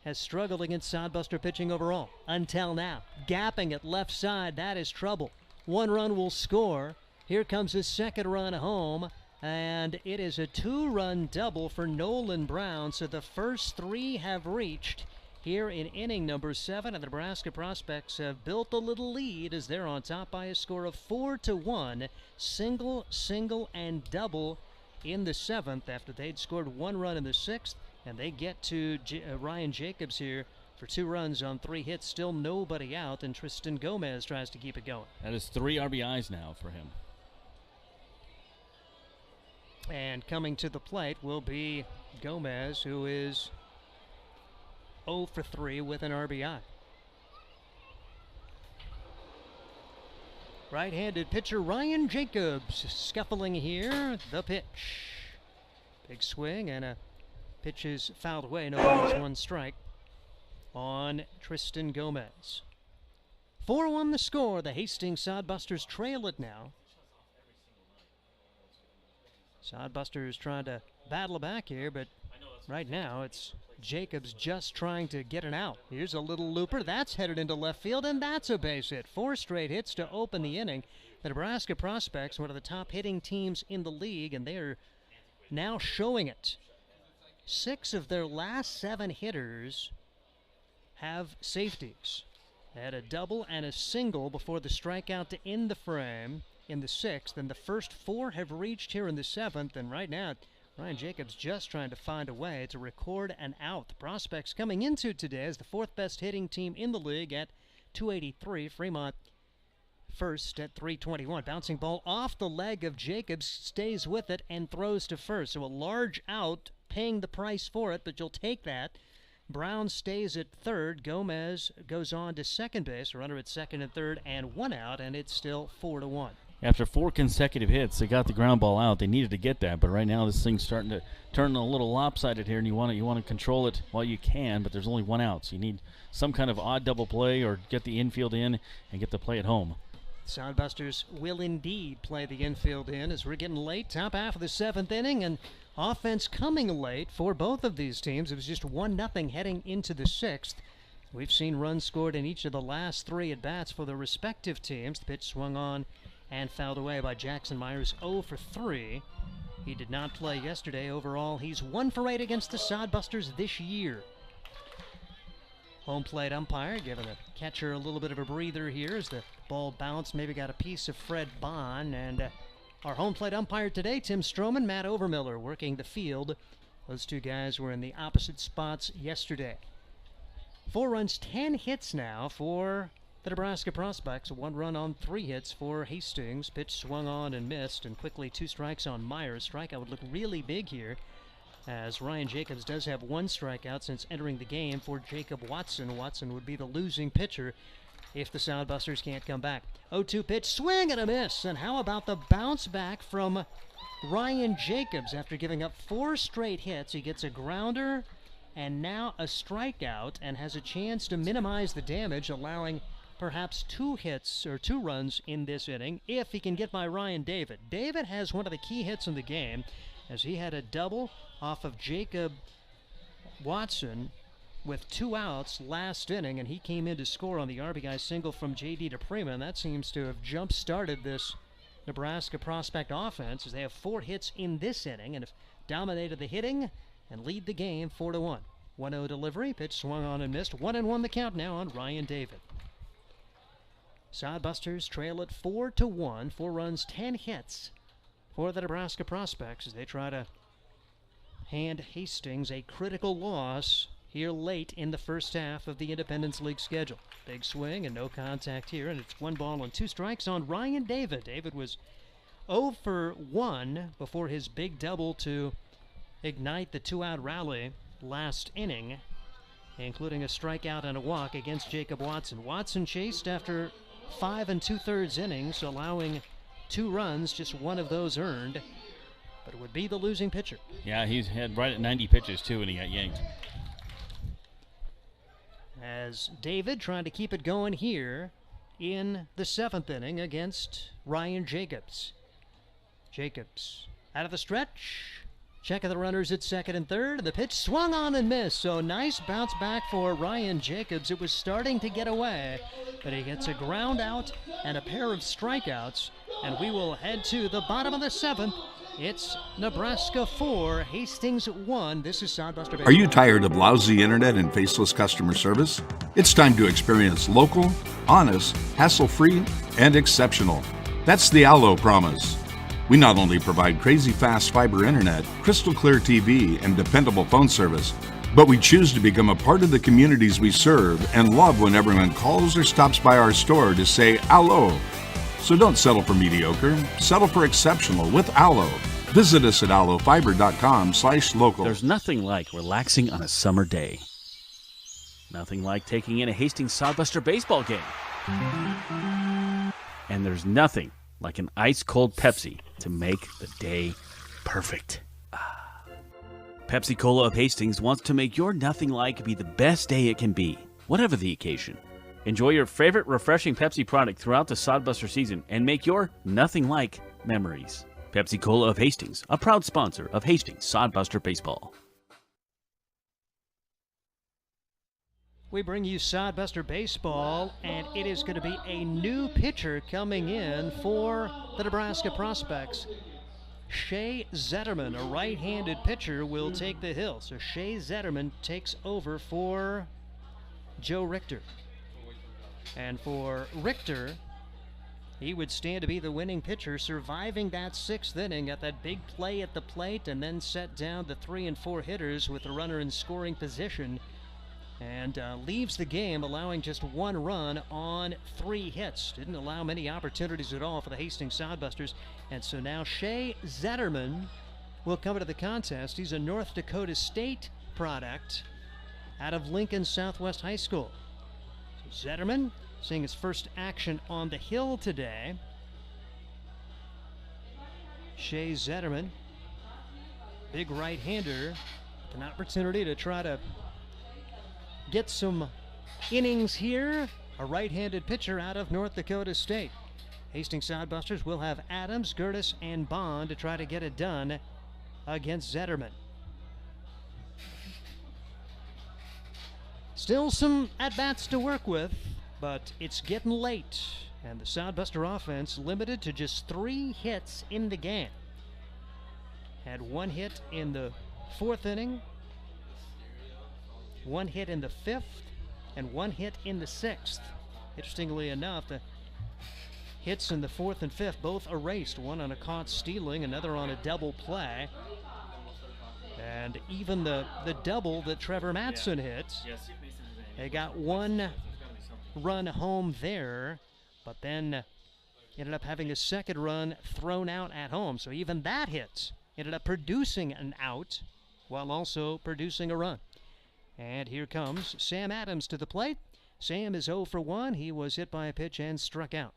C: has struggled against Sodbuster pitching overall until now. Gapping at left side, that is trouble. 1 run will score. Here comes his second run home, and it is a 2-run double for Nolan Brown, so the first 3 have reached here in inning number 7, and the Nebraska Prospects have built a little lead as they're on top by a score of 4-1. Single, and double in the 7th after they'd scored 1 run in the 6th. And they get to Ryan Jacobs here for 2 runs on 3 hits, still nobody out, and Tristan Gomez tries to keep it going.
B: That is 3 RBIs now for him.
C: And coming to the plate will be Gomez, who is 0 for 3 with an RBI. Right-handed pitcher Ryan Jacobs scuffling here. The pitch. Big swing, and a pitch is fouled away. No balls, 1 strike on Tristan Gomez. 4-1 the score. The Hastings Sodbusters trail it now. Sodbusters trying to battle back here, but right now it's Jacobs just trying to get an out. Here's a little looper. That's headed into left field, and that's a base hit. 4 straight hits to open the inning. The Nebraska Prospects, one of the top hitting teams in the league, and they are now showing it. 6 of their last 7 hitters have safeties. They had a double and a single before the strikeout to end the frame in the 6th, and the first 4 have reached here in the 7th, and right now Ryan Jacobs just trying to find a way to record an out. The Prospects coming into today as the 4th best hitting team in the league at 283. Fremont first at 321. Bouncing ball off the leg of Jacobs, stays with it and throws to first. So a large out, paying the price for it, but you'll take that. Brown stays at third. Gomez goes on to second base. A runner at second and third, and 1 out, and it's still 4-1.
B: After 4 consecutive hits, they got the ground ball out. They needed to get that, but right now this thing's starting to turn a little lopsided here, and you want to control it while you can, but there's only 1 out, so you need some kind of odd double play or get the infield in and get the play at home.
C: Sodbusters will indeed play the infield in as we're getting late, top half of the 7th inning, and offense coming late for both of these teams. It was just 1-0 heading into the 6th. We've seen runs scored in each of the last 3 at-bats for the respective teams. The pitch swung on and fouled away by Jackson Myers, 0 for 3. He did not play yesterday. Overall, he's 1 for 8 against the Sodbusters this year. Home plate umpire giving the catcher a little bit of a breather here as the ball bounced, maybe got a piece of Fred Bond. And our home plate umpire today, Tim Stroman, Matt Overmiller working the field. Those 2 guys were in the opposite spots yesterday. 4 runs, 10 hits now for the Nebraska Prospects. 1 run on 3 hits for Hastings. Pitch swung on and missed, and quickly 2 strikes on Myers. Strikeout would look really big here, as Ryan Jacobs does have 1 strikeout since entering the game for Jacob Watson. Watson would be the losing pitcher if the Sodbusters can't come back. 0-2 pitch, swing and a miss. And how about the bounce back from Ryan Jacobs after giving up 4 straight hits? He gets a grounder and now a strikeout and has a chance to minimize the damage, allowing perhaps 2 hits or 2 runs in this inning if he can get by Ryan David. David has one of the key hits in the game, as he had a double off of Jacob Watson with 2 outs last inning, and he came in to score on the RBI single from J.D. DePrima, and that seems to have jump-started this Nebraska Prospect offense, as they have 4 hits in this inning and have dominated the hitting and lead the game 4-1. 1-0 delivery, pitch swung on and missed. 1-1 the count now on Ryan David. Sodbusters trail it 4-1. 4 runs, 10 hits for the Nebraska Prospects as they try to hand Hastings a critical loss here late in the first half of the Independence League schedule. Big swing and no contact here, and it's 1 ball and 2 strikes on Ryan David. David was 0 for 1 before his big double to ignite the 2-out rally last inning, including a strikeout and a walk against Jacob Watson. Watson chased after 5 2/3 innings, allowing 2 runs, just 1 of those earned, but it would be the losing pitcher.
B: Yeah, he's had right at 90 pitches too, and he got yanked.
C: As David trying to keep it going here in the 7th inning against Ryan Jacobs. Jacobs out of the stretch. Check of the runners at second and third. The pitch swung on and missed. So nice bounce back for Ryan Jacobs. It was starting to get away, but he gets a ground out and a pair of strikeouts. And we will head to the bottom of the 7th. It's Nebraska 4, Hastings 1. This is Sodbuster Baseball.
E: Are you tired of lousy internet and faceless customer service? It's time to experience local, honest, hassle-free, and exceptional. That's the Allo promise. We not only provide crazy fast fiber internet, crystal clear TV, and dependable phone service, But we choose to become a part of the communities we serve and love when everyone calls or stops by our store to say "Allo." So don't settle for mediocre, settle for exceptional with Allo. Visit us at allofiber.com/local.
D: There's nothing like relaxing on a summer day. Nothing like taking in a Hastings Sodbuster baseball game. And there's nothing like an ice-cold Pepsi to make the day perfect. Pepsi Cola of Hastings wants to make your nothing like be the best day it can be, whatever the occasion. Enjoy your favorite refreshing Pepsi product throughout the Sodbuster season and make your nothing like memories. Pepsi Cola of Hastings, a proud sponsor of Hastings Sodbuster Baseball.
C: We bring you Sodbuster Baseball, and it is going to be a new pitcher coming in for the Nebraska Prospects. Shea Zetterman, a right-handed pitcher, will take the hill. So Shea Zetterman takes over for Joe Richter. And for Richter, he would stand to be the winning pitcher, surviving that 6th inning at that big play at the plate and then set down the 3 and 4 hitters with the runner in scoring position. And leaves the game allowing just 1 run on 3 hits. Didn't allow many opportunities at all for the Hastings Sodbusters. And so now Shea Zetterman will come into the contest. He's a North Dakota State product out of Lincoln Southwest High School. So Zetterman seeing his first action on the hill today. Shea Zetterman, big right-hander, with an opportunity to try to get some innings here. A right-handed pitcher out of North Dakota State. Hastings Sodbusters will have Adams, Gertis, and Bond to try to get it done against Zetterman. Still some at-bats to work with, but it's getting late, and the Sodbuster offense limited to just 3 hits in the game. Had 1 hit in the 4th inning, 1 hit in the 5th, and 1 hit in the 6th. Interestingly enough, the hits in the 4th and 5th both erased, one on a caught stealing, another on a double play. And even the double that Trevor Matson hit, they got 1 run home there, but then ended up having a 2nd run thrown out at home. So even that hit ended up producing an out while also producing a run. And here comes Sam Adams to the plate. Sam is 0 for 1. He was hit by a pitch and struck out.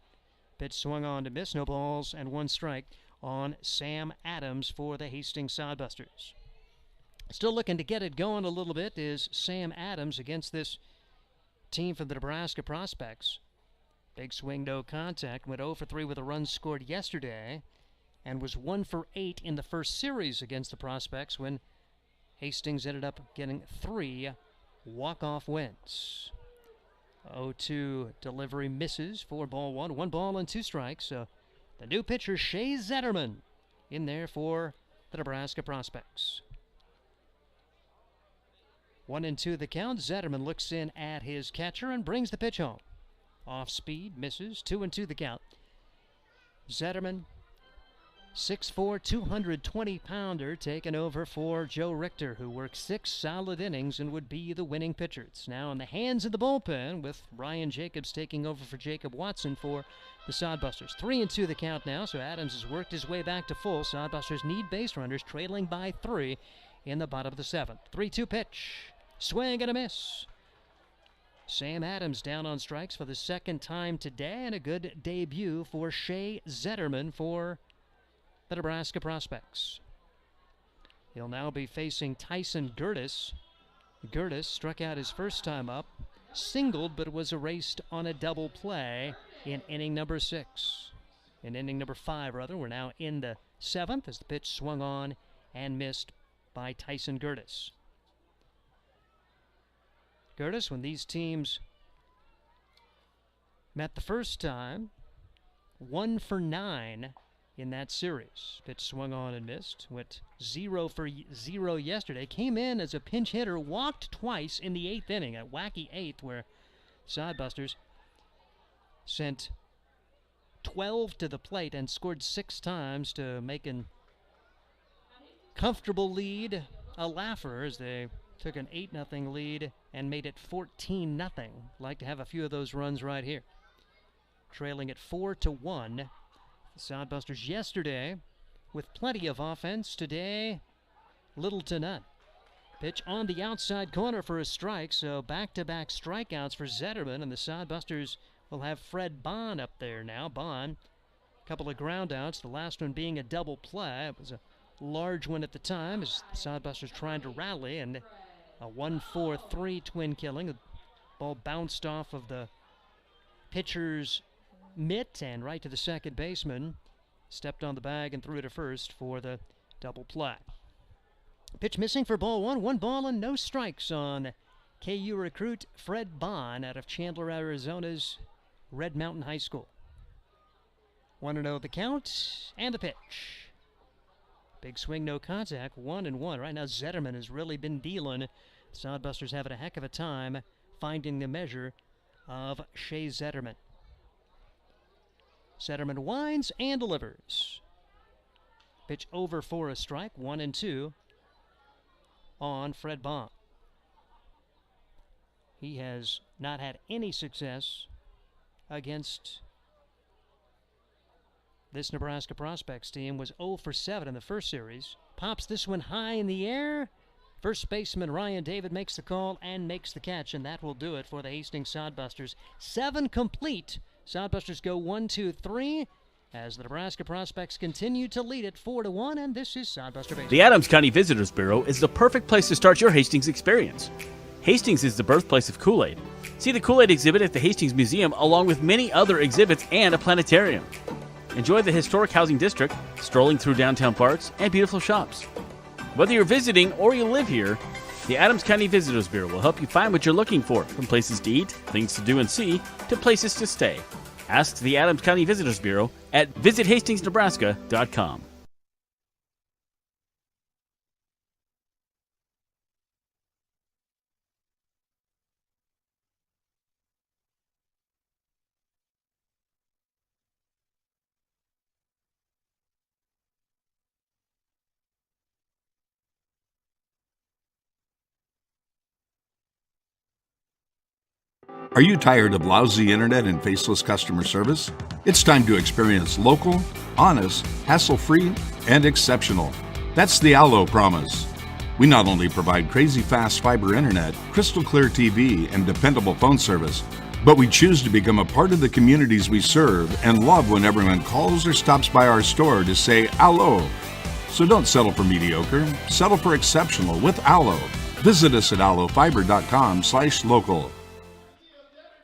C: Pitch swung on to miss. No balls and 1 strike on Sam Adams for the Hastings Sodbusters. Still looking to get it going a little bit is Sam Adams against this team from the Nebraska Prospects. Big swing, no contact. Went 0 for 3 with a run scored yesterday and was 1 for 8 in the first series against the Prospects when Hastings ended up getting 3 walk-off wins. 0-2 delivery misses for ball 1. 1 ball and 2 strikes. So the new pitcher, Shea Zetterman, in there for the Nebraska Prospects. 1-2 the count. Zetterman looks in at his catcher and brings the pitch home. Off speed, misses. 2-2 the count. Zetterman, 6'4", 220-pounder, taken over for Joe Richter, who worked 6 solid innings and would be the winning pitcher. It's now in the hands of the bullpen, with Ryan Jacobs taking over for Jacob Watson for the Sodbusters. 3-2 the count now, so Adams has worked his way back to full. Sodbusters need base runners, trailing by 3 in the bottom of the 7th. 3-2 pitch. Swing and a miss. Sam Adams down on strikes for the 2nd time today, and a good debut for Shea Zetterman for the Nebraska Prospects. He'll now be facing Tyson Gertis. Gertis struck out his first time up, singled, but was erased on a double play in inning number 6. In inning number 5, rather. We're now in the 7th as the pitch swung on and missed by Tyson Gertis. Gertis, when these teams met the first time, 1 for 9 in that series. Pitch swung on and missed. Went 0 for 0 yesterday. Came in as a pinch hitter, walked twice in the 8th inning, a wacky 8th where Sodbusters sent 12 to the plate and scored 6 times to make a comfortable lead a laugher as they took an 8-0 lead and made it 14-0. Like to have a few of those runs right here. Trailing at 4-1. The Sodbusters yesterday with plenty of offense. Today, little to none. Pitch on the outside corner for a strike, so back-to-back strikeouts for Zetterman, and the Sodbusters will have Fred Bond up there now. Bond, a couple of groundouts, the last one being a double play. It was a large one at the time as the Sodbusters trying to rally, and a 1-4-3 twin killing. The ball bounced off of the pitcher's mitt and right to the second baseman. Stepped on the bag and threw to first for the double play. Pitch missing for ball one. 1 ball and no strikes on KU recruit Fred Bond out of Chandler, Arizona's Red Mountain High School. 1-0 the count and the pitch. Big swing, no contact, 1-1. Right now Zetterman has really been dealing. Sodbusters having a heck of a time finding the measure of Shea Zetterman. Zetterman winds and delivers. Pitch over for a strike, 1-2 on Fred Bond. He has not had any success against this Nebraska Prospects team. Was 0 for 7 in the first series. Pops this one high in the air. First baseman Ryan David makes the call and makes the catch, and that will do it for the Hastings Sodbusters. 7 complete. Sodbusters go 1-2-3 as the Nebraska Prospects continue to lead it 4-1, and this is Sodbuster Baseball.
D: The Adams County Visitors Bureau is the perfect place to start your Hastings experience. Hastings is the birthplace of Kool-Aid. See the Kool-Aid exhibit at the Hastings Museum along with many other exhibits and a planetarium. Enjoy the historic housing district, strolling through downtown parks, and beautiful shops. Whether you're visiting or you live here, the Adams County Visitors Bureau will help you find what you're looking for, from places to eat, things to do and see, to places to stay. Ask the Adams County Visitors Bureau at visithastingsnebraska.com.
E: Are you tired of lousy internet and faceless customer service? It's time to experience local, honest, hassle-free, and exceptional. That's the Allo promise. We not only provide crazy fast fiber internet, crystal clear TV, and dependable phone service, but we choose to become a part of the communities we serve and love when everyone calls or stops by our store to say Allo. So don't settle for mediocre, settle for exceptional with Allo. Visit us at allofiber.com/local.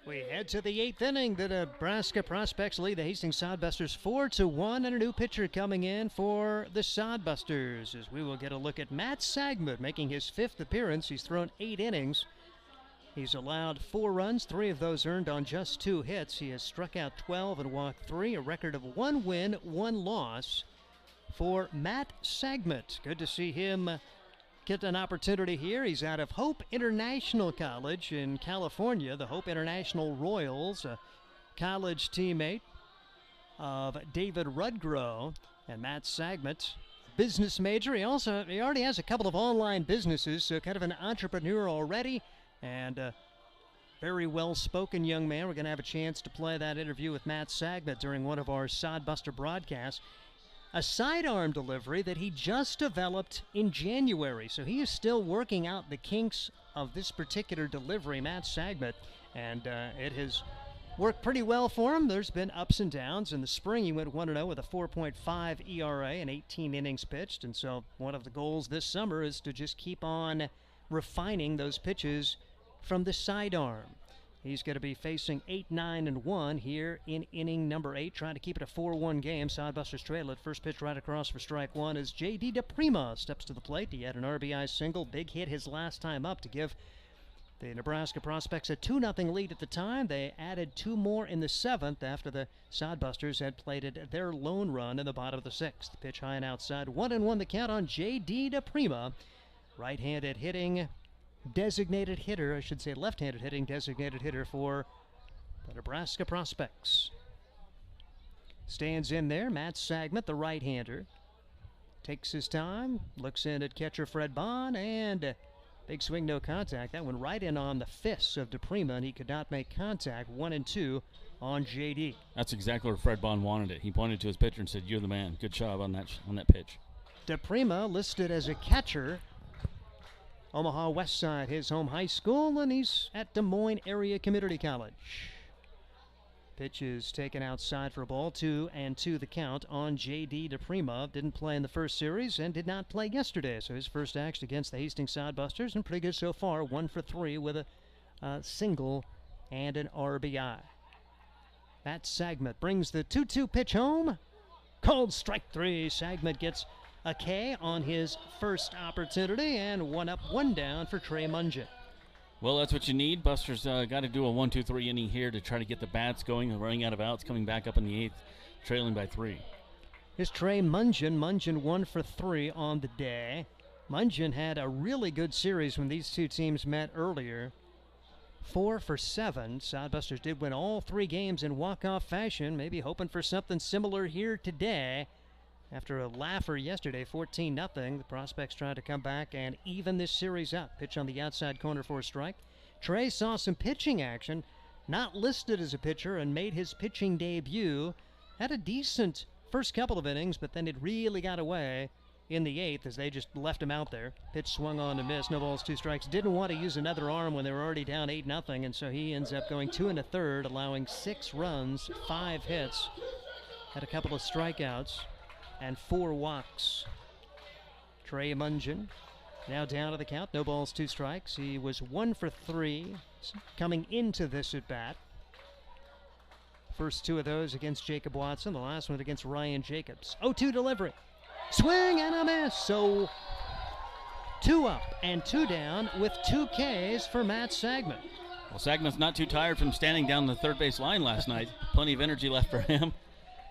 C: We head to the 8th inning. The Nebraska Prospects lead the Hastings Sodbusters 4-1, and a new pitcher coming in for the Sodbusters, as we will get a look at Matt Sagmut making his 5th appearance. He's thrown 8 innings. He's allowed 4 runs, 3 of those earned on just 2 hits. He has struck out 12 and walked 3, a record of 1 win, 1 loss for Matt Sagmut. Good to see him get an opportunity here. He's out of Hope International College in California, the Hope International Royals, a college teammate of David Rudgrow. And Matt Sagmut, business major. He already has a couple of online businesses, so kind of an entrepreneur already, and a very well-spoken young man. We're going to have a chance to play that interview with Matt Sagmut during one of our Sodbuster broadcasts. A sidearm delivery that he just developed in January. So he is still working out the kinks of this particular delivery, Matt Sagmut, and it has worked pretty well for him. There's been ups and downs. In the spring, he went 1-0 with a 4.5 ERA and 18 innings pitched, and so one of the goals this summer is to just keep on refining those pitches from the sidearm. He's going to be facing 8-9-1 here in inning number 8, trying to keep it a 4-1 game. Sodbusters trail it. First pitch right across for strike 1 as J.D. DePrima steps to the plate. He had an RBI single. Big hit his last time up to give the Nebraska Prospects a 2-0 lead at the time. They added 2 more in the 7th after the Sodbusters had plated their lone run in the bottom of the 6th. Pitch high and outside. 1-1 the count on J.D. DePrima. Right-handed hitting designated hitter, I should say left-handed hitting designated hitter for the Nebraska Prospects. Stands in there, Matt Sagmut, the right-hander. Takes his time, looks in at catcher Fred Bond, and Big swing, no contact. That one right in on the fists of DePrima, and he could not make contact. 1-2 on JD.
B: That's exactly where Fred Bond wanted it. He pointed to his pitcher and said, "You're the man. Good job on that pitch."
C: DePrima listed as a catcher. Omaha West Side, his home high school, and he's at Des Moines Area Community College. Pitch is taken outside for a ball. 2-2 the count on J.D. DePrima. Didn't play in the first series and did not play yesterday. So his first action against the Hastings Sodbusters, and pretty good so far. 1 for 3 with a single and an RBI. That Sagmet brings the 2-2 pitch home. Called strike 3. Sagmet gets a K on his first opportunity, and 1 up, 1 down for Trey Mungeon.
B: Well, that's what you need. Buster's got to do a 1-2-3 inning here to try to get the bats going. Running out of outs, coming back up in the 8th, trailing by 3.
C: Here's Trey Mungeon. Mungeon 1 for 3 on the day. Mungeon had a really good series when these two teams met earlier. 4 for 7. Sodbusters did win all 3 games in walk-off fashion, maybe hoping for something similar here today. After a laugher yesterday, 14-0, the Prospects tried to come back and even this series up. Pitch on the outside corner for a strike. Trey saw some pitching action, not listed as a pitcher, and made his pitching debut. Had a decent first couple of innings, but then it really got away in the 8th as they just left him out there. Pitch swung on to miss. No balls, 2 strikes. Didn't want to use another arm when they were already down 8-0, and so he ends up going 2 1/3, allowing 6 runs, 5 hits. Had a couple of strikeouts and 4 walks. Trey Mungeon now down to the count. No balls, 2 strikes. He was 1 for 3 coming into this at bat. First 2 of those against Jacob Watson. The last one against Ryan Jacobs. 0-2 delivery. Swing and a miss. So 2 up and 2 down with 2 Ks for Matt Sagmet.
B: Well, Sagmet's not too tired from standing down the third base line last night. Plenty of energy left for him.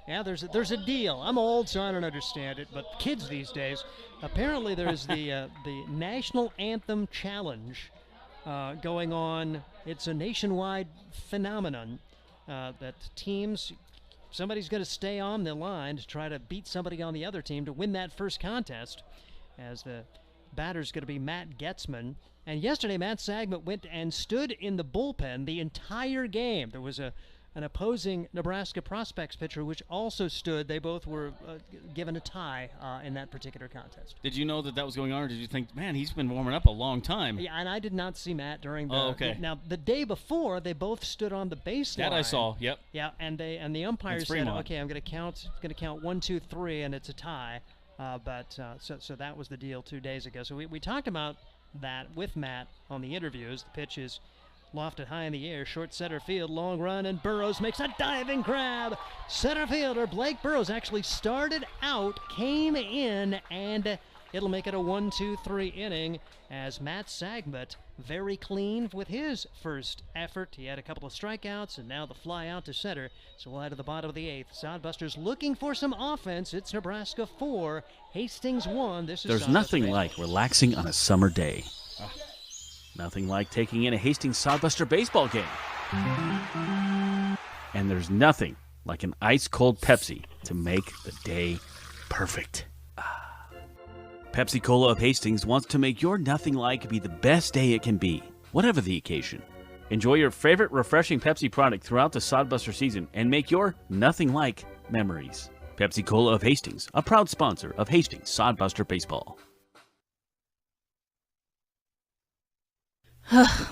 C: Yeah, there's a deal. I'm old, so I don't understand it, but kids these days, apparently there's the National Anthem Challenge going on. It's a nationwide phenomenon that teams, somebody's going to stay on the line to try to beat somebody on the other team to win that first contest, as the batter's going to be Matt Getzman. And yesterday, Matt Sagmet went and stood in the bullpen the entire game. There was an opposing Nebraska Prospects pitcher, which also stood. They both were given a tie in that particular contest.
B: Did you know that was going on, or did you think, man, he's been warming up a long time?
C: Yeah, and I did not see Matt during the.
B: Oh, okay.
C: Now, the day before, they both stood on the baseline.
B: That I saw. Yep.
C: Yeah, and the umpire said, "Okay, I'm going to count 1, 2, 3, and it's a tie." So that was the deal 2 days ago. So we talked about that with Matt on the interviews. The pitch is lofted high in the air, short center field, long run, and Burrows makes a diving grab. Center fielder Blake Burrows actually started out, came in, and it'll make it a 1-2-3 inning as Matt Sagmet very clean with his first effort. He had a couple of strikeouts, and now the fly out to center. So we'll head to the bottom of the 8th. Sodbusters looking for some offense. It's Nebraska 4, Hastings 1.
D: There's nothing like relaxing on a summer day. Nothing like taking in a Hastings Sodbuster baseball game. And there's nothing like an ice-cold Pepsi to make the day perfect. Pepsi Cola of Hastings wants to make your nothing like be the best day it can be, whatever the occasion. Enjoy your favorite refreshing Pepsi product throughout the Sodbuster season and make your nothing like memories. Pepsi Cola of Hastings, a proud sponsor of Hastings Sodbuster Baseball.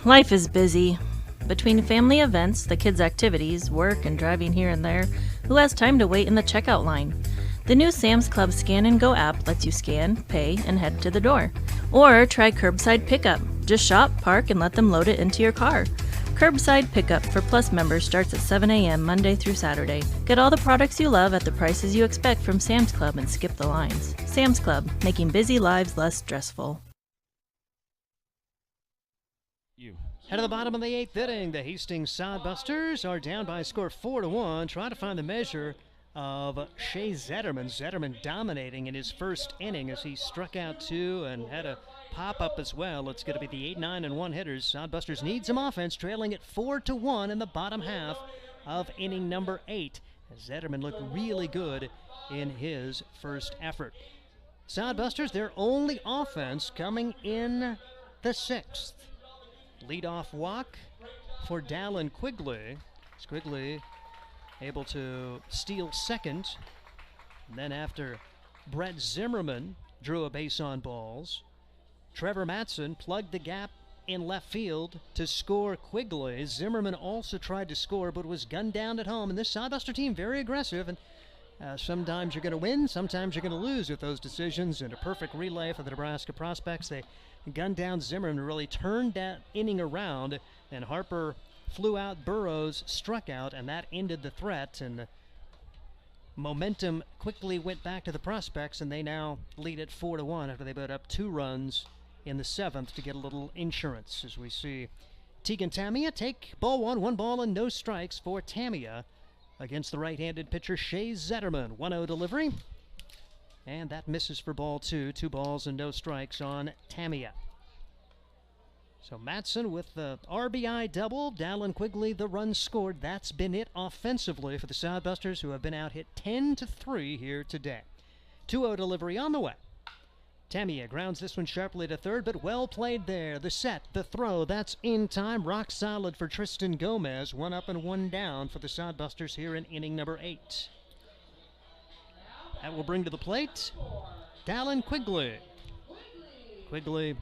J: Life is busy. Between family events, the kids' activities, work, and driving here and there, who has time to wait in the checkout line? The new Sam's Club Scan and Go app lets you scan, pay, and head to the door. Or try curbside pickup. Just shop, park, and let them load it into your car. Curbside pickup for Plus members starts at 7 a.m. Monday through Saturday. Get all the products you love at the prices you expect from Sam's Club and skip the lines. Sam's Club, making busy lives less stressful.
C: Head to the bottom of the 8th inning. The Hastings Sodbusters are down by a score 4-1. Trying to find the measure of Shea Zetterman. Zetterman dominating in his first inning as he struck out 2 and had a pop-up as well. It's going to be the 8, 9, and 1 hitters. Sodbusters need some offense, trailing at 4-1 in the bottom half of inning number 8. Zetterman looked really good in his first effort. Sodbusters, their only offense coming in the 6th. Leadoff walk for Dallin Quigley. Quigley able to steal second. And then after Brett Zimmerman drew a base on balls, Trevor Matson plugged the gap in left field to score Quigley. Zimmerman also tried to score but was gunned down at home. And this Sodbuster team very aggressive, and sometimes you're going to win, sometimes you're going to lose with those decisions. And a perfect relay for the Nebraska prospects. They gunned down Zimmerman, really turned that inning around, and Harper flew out, Burrows struck out, and that ended the threat. And momentum quickly went back to the prospects, and they now lead it 4-1 after they put up 2 runs in the 7th to get a little insurance. As we see Tegan Tamia take ball 1 ball and no strikes for Tamia against the right-handed pitcher Shea Zetterman. 1-0 delivery, and that misses for ball 2. 2 balls and no strikes on Tamia. So Matson with the RBI double, Dallin Quigley the run scored. That's been it offensively for the Sodbusters, who have been out hit 10-3 here today. 2-0 delivery on the way. Tamia grounds this one sharply to third, but well played there. The set, the throw, that's in time. Rock solid for Tristan Gomez. 1 up and 1 down for the Sodbusters here in inning number 8. That will bring to the plate Dallin Quigley. Quigley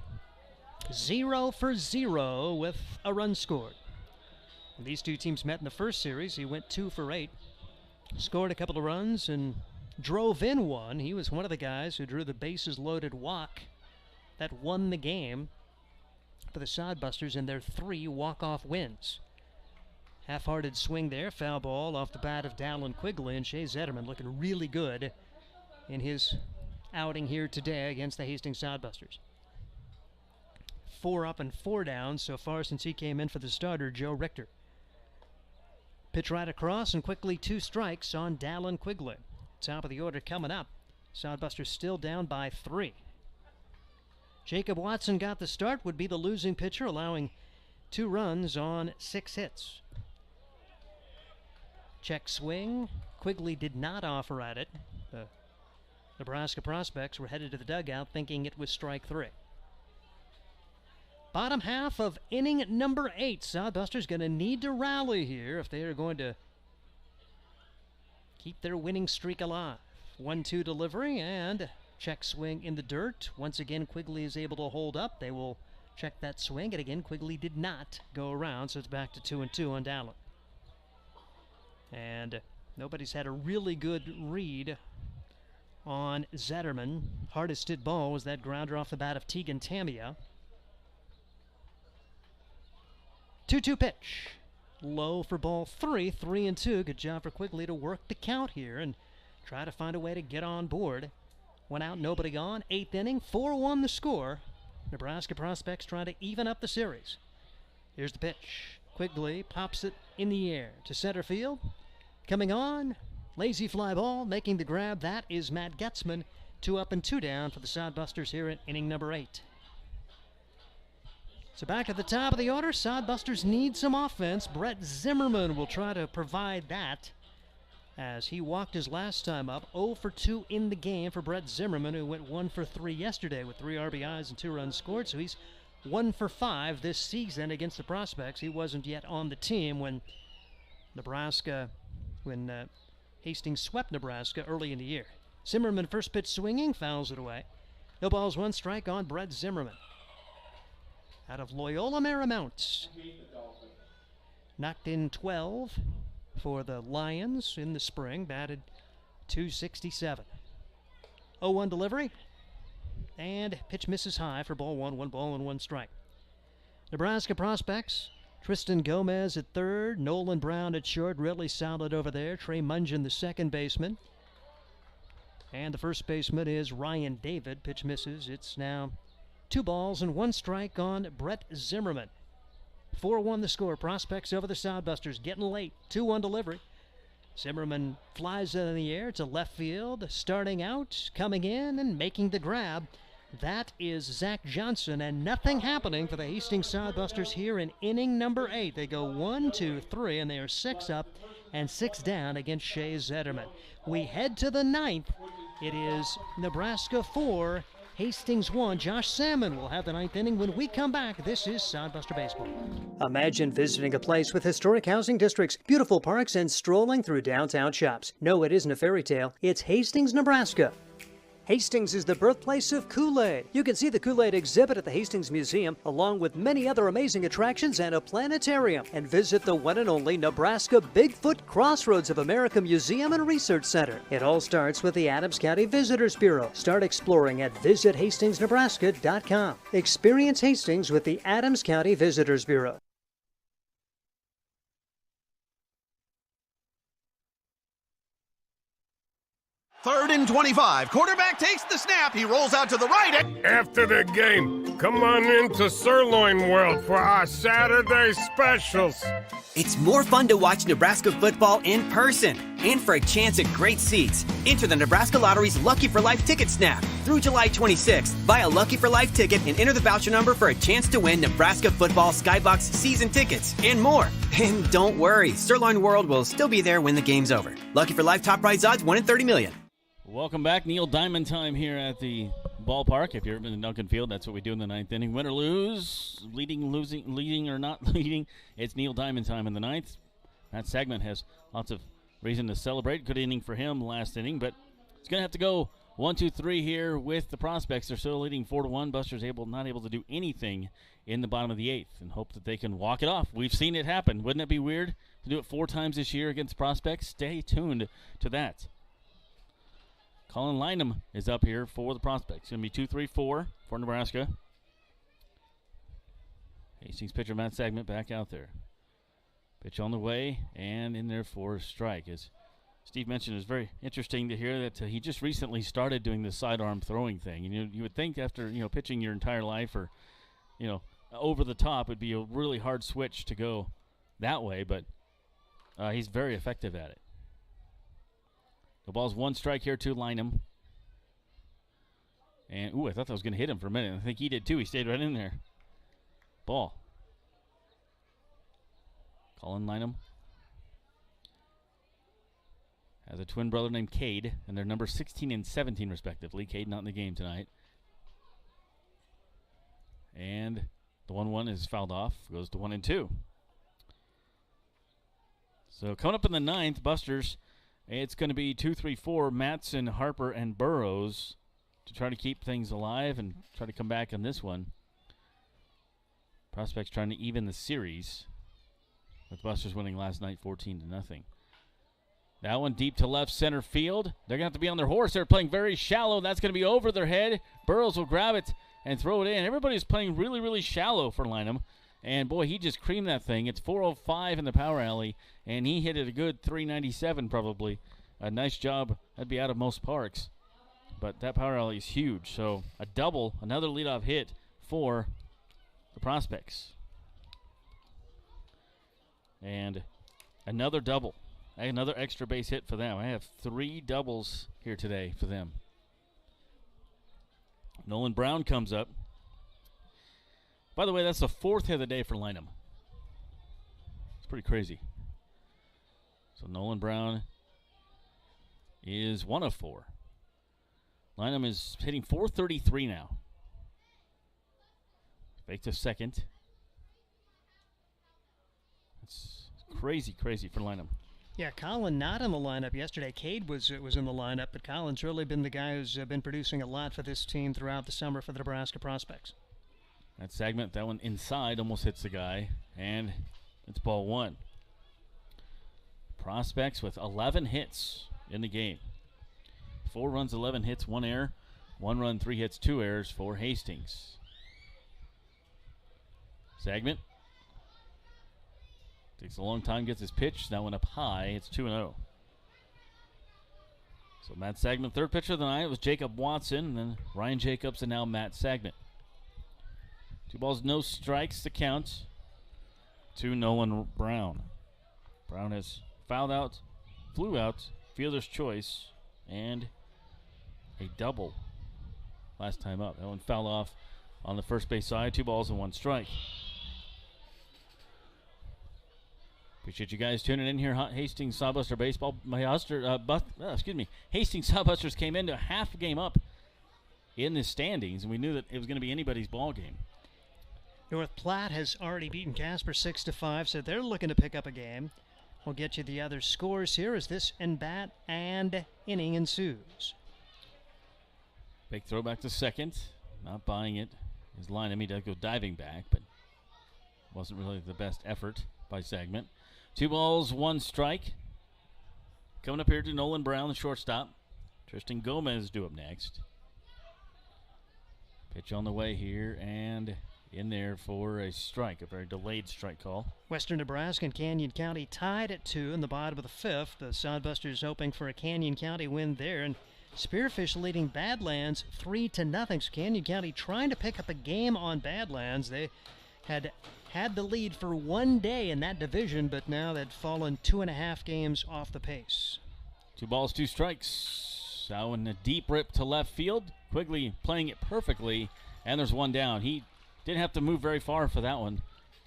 C: 0 for 0 with a run scored. When these two teams met in the first series, he went 2 for 8. Scored a couple of runs and drove in one. He was one of the guys who drew the bases loaded walk that won the game for the Sodbusters in their 3 walk-off wins. Half-hearted swing there, foul ball off the bat of Dallin Quigley, and Shea Zetterman looking really good in his outing here today against the Hastings Sodbusters. 4 up and 4 down so far since he came in for the starter, Joe Richter. Pitch right across and quickly 2 strikes on Dallin Quigley. Top of the order coming up. Sodbusters still down by 3. Jacob Watson got the start, would be the losing pitcher, allowing 2 runs on 6 hits. Check swing. Quigley did not offer at it. The Nebraska prospects were headed to the dugout thinking it was strike 3. Bottom half of inning number 8. Sodbusters going to need to rally here if they are going to keep their winning streak alive. 1-2 delivery and check swing in the dirt. Once again, Quigley is able to hold up. They will check that swing, and again, Quigley did not go around, so it's back to 2-2 on Dallin. And nobody's had a really good read on Zetterman. Hardest hit ball was that grounder off the bat of Tegan Tamia. 2-2 pitch. Low for ball 3, 3-2. Good job for Quigley to work the count here and try to find a way to get on board. 1 out, nobody on. 8th inning, 4-1 the score. Nebraska prospects trying to even up the series. Here's the pitch. Quigley pops it in the air to center field. Coming on, lazy fly ball, making the grab. That is Matt Getzman. 2 up and 2 down for the Sodbusters here in inning number 8. So back at the top of the order, Sodbusters need some offense. Brett Zimmerman will try to provide that as he walked his last time up. 0 for 2 in the game for Brett Zimmerman, who went 1 for 3 yesterday with 3 RBIs and 2 runs scored. So he's 1 for 5 this season against the prospects. He wasn't yet on the team when Hastings swept Nebraska early in the year. Zimmerman first pitch swinging, fouls it away. No balls, 1 strike on Brett Zimmerman. Out of Loyola Marymount. Knocked in 12 for the Lions in the spring, batted .267. 0-1 delivery, and pitch misses high for ball 1, 1 ball and 1 strike. Nebraska prospects, Tristan Gomez at third, Nolan Brown at short, really solid over there. Trey Mungeon, the second baseman. And the first baseman is Ryan David. Pitch misses. It's now 2 balls and 1 strike on Brett Zimmerman. 4-1 the score. Prospects over the Sodbusters. Getting late. 2-1 delivery. Zimmerman flies it in the air to left field. Starting out, coming in, and making the grab. That is Zach Johnson, and nothing happening for the Hastings Sodbusters here in inning number 8. They go 1, 2, 3, and they are 6 up and 6 down against Shea Zetterman. We head to the 9th. It is Nebraska 4, Hastings won. Josh Salmon will have the 9th inning when we come back. This is Sodbuster Baseball. Imagine visiting a place with historic housing districts, beautiful parks, and strolling through downtown shops. No, it isn't a fairy tale. It's Hastings, Nebraska. Hastings is the birthplace of Kool-Aid. You can see the Kool-Aid exhibit at the Hastings Museum, along with many other amazing attractions and a planetarium. And visit the one and only Nebraska Bigfoot Crossroads of America Museum and Research Center. It all starts with the Adams County Visitors Bureau. Start exploring at visithastingsnebraska.com. Experience Hastings with the Adams County Visitors Bureau.
K: Third and 25. Quarterback takes the snap. He rolls out to the right.
L: After the game, come on into Sirloin World for our Saturday specials.
M: It's more fun to watch Nebraska football in person. And for a chance at great seats, enter the Nebraska Lottery's Lucky for Life ticket snap. Through July 26th, buy a Lucky for Life ticket and enter the voucher number for a chance to win Nebraska football Skybox season tickets and more. And don't worry, Sirloin World will still be there when the game's over. Lucky for Life top prize odds 1 in 30 million.
B: Welcome back. Neil Diamond time here at the ballpark. If you're in Duncan Field, that's what we do in the 9th inning. Win or lose, leading or not leading, it's Neil Diamond time in the 9th. That segment has lots of reason to celebrate. Good inning for him last inning, but it's going to have to go 1-2-3 here with the prospects. They're still leading 4-1. Buster's not able to do anything in the bottom of the 8th and hope that they can walk it off. We've seen it happen. Wouldn't it be weird to do it 4 times this year against prospects? Stay tuned to that. Colin Lynham is up here for the prospects. It's going to be 2-3-4 for Nebraska. Hastings pitcher Matt Segment back out there. Pitch on the way and in there for a strike. As Steve mentioned, it's very interesting to hear that he just recently started doing the sidearm throwing thing. And you would think after pitching your entire life or over the top, it'd be a really hard switch to go that way, but he's very effective at it. The ball's 1 strike here to Lynham. And, I thought that was going to hit him for a minute. I think he did too. He stayed right in there. Ball. Colin Lynham has a twin brother named Cade, and they're number 16 and 17 respectively. Cade not in the game tonight. And the 1-1 is fouled off. Goes to 1-2. So coming up in the 9th, Busters, it's going to be 2-3-4, Matson, Harper, and Burrows to try to keep things alive and try to come back on this one. Prospects trying to even the series, with Busters winning last night 14-0. That one deep to left center field. They're going to have to be on their horse. They're playing very shallow. That's going to be over their head. Burrows will grab it and throw it in. Everybody's playing really, really shallow for Lynham. And, boy, he just creamed that thing. It's 405 in the power alley, and he hit it a good 397 probably. A nice job. That'd be out of most parks. But that power alley is huge. So a double, another leadoff hit for the prospects. And another double. Another extra base hit for them. I have 3 doubles here today for them. Nolan Brown comes up. By the way, that's the 4th hit of the day for Lynham. It's pretty crazy. So Nolan Brown is 1 of 4. Lynham is hitting .433 now. Fake to second. That's crazy for Lynham.
C: Yeah, Colin not in the lineup yesterday. Cade was in the lineup, but Colin's really been the guy who's been producing a lot for this team throughout the summer for the Nebraska prospects.
B: That segment, that one inside, almost hits the guy, and it's ball 1. Prospects with 11 hits in the game. 4 runs, 11 hits, 1 error. 1 run, 3 hits, 2 errors for Hastings. Segment. Takes a long time, gets his pitch. That one up high. It's 2-0. So Matt Segment, third pitcher of the night was Jacob Watson, and then Ryan Jacobs, and now Matt Segment. 2 balls, no strikes to count to Nolan Brown. Brown has fouled out, flew out, fielder's choice, and a double last time up. That one fouled off on the first base side. 2 balls and 1 strike. Appreciate you guys tuning in here. Hastings Sodbuster Baseball. Hastings Sodbusters came into half a game up in the standings, and we knew that it was going to be anybody's ball game.
C: North Platte has already beaten Casper 6-5, so they're looking to pick up a game. We'll get you the other scores here as this in-bat and inning ensues.
B: Big throw back to second. Not buying it. His line, he does go diving back, but wasn't really the best effort by Sagment. 2 balls, 1 strike. Coming up here to Nolan Brown, the shortstop. Tristan Gomez due up next. Pitch on the way here and in there for a strike, a very delayed strike call.
C: Western Nebraska and Canyon County tied at 2 in the bottom of the 5th. The Sodbusters hoping for a Canyon County win there, and Spearfish leading Badlands 3-0. So Canyon County trying to pick up a game on Badlands. They had the lead for 1 day in that division, but now they'd fallen 2.5 games off the pace.
B: 2 balls, 2 strikes. Now in a deep rip to left field. Quigley playing it perfectly, and there's 1 down. He didn't have to move very far for that one.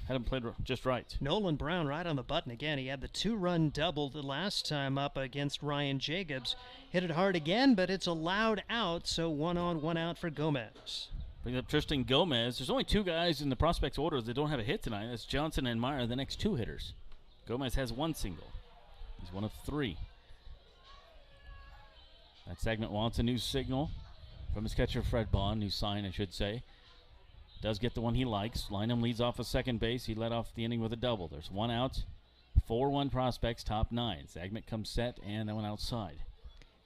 B: Had him played just right.
C: Nolan Brown right on the button again. He had the 2-run double the last time up against Ryan Jacobs. Hit it hard again, but it's allowed out, so 1 on, 1 out for Gomez.
B: Bring up Tristan Gomez. There's only 2 guys in the prospects order that don't have a hit tonight. That's Johnson and Meyer, the next 2 hitters. Gomez has 1 single. He's 1 of 3. That segment wants a new signal from his catcher, Fred Bond. New sign, I should say. Does get the one he likes. Lynham leads off of second base. He led off the inning with a double. There's 1 out. 4-1 prospects, top 9. Sagment comes set, and that one outside.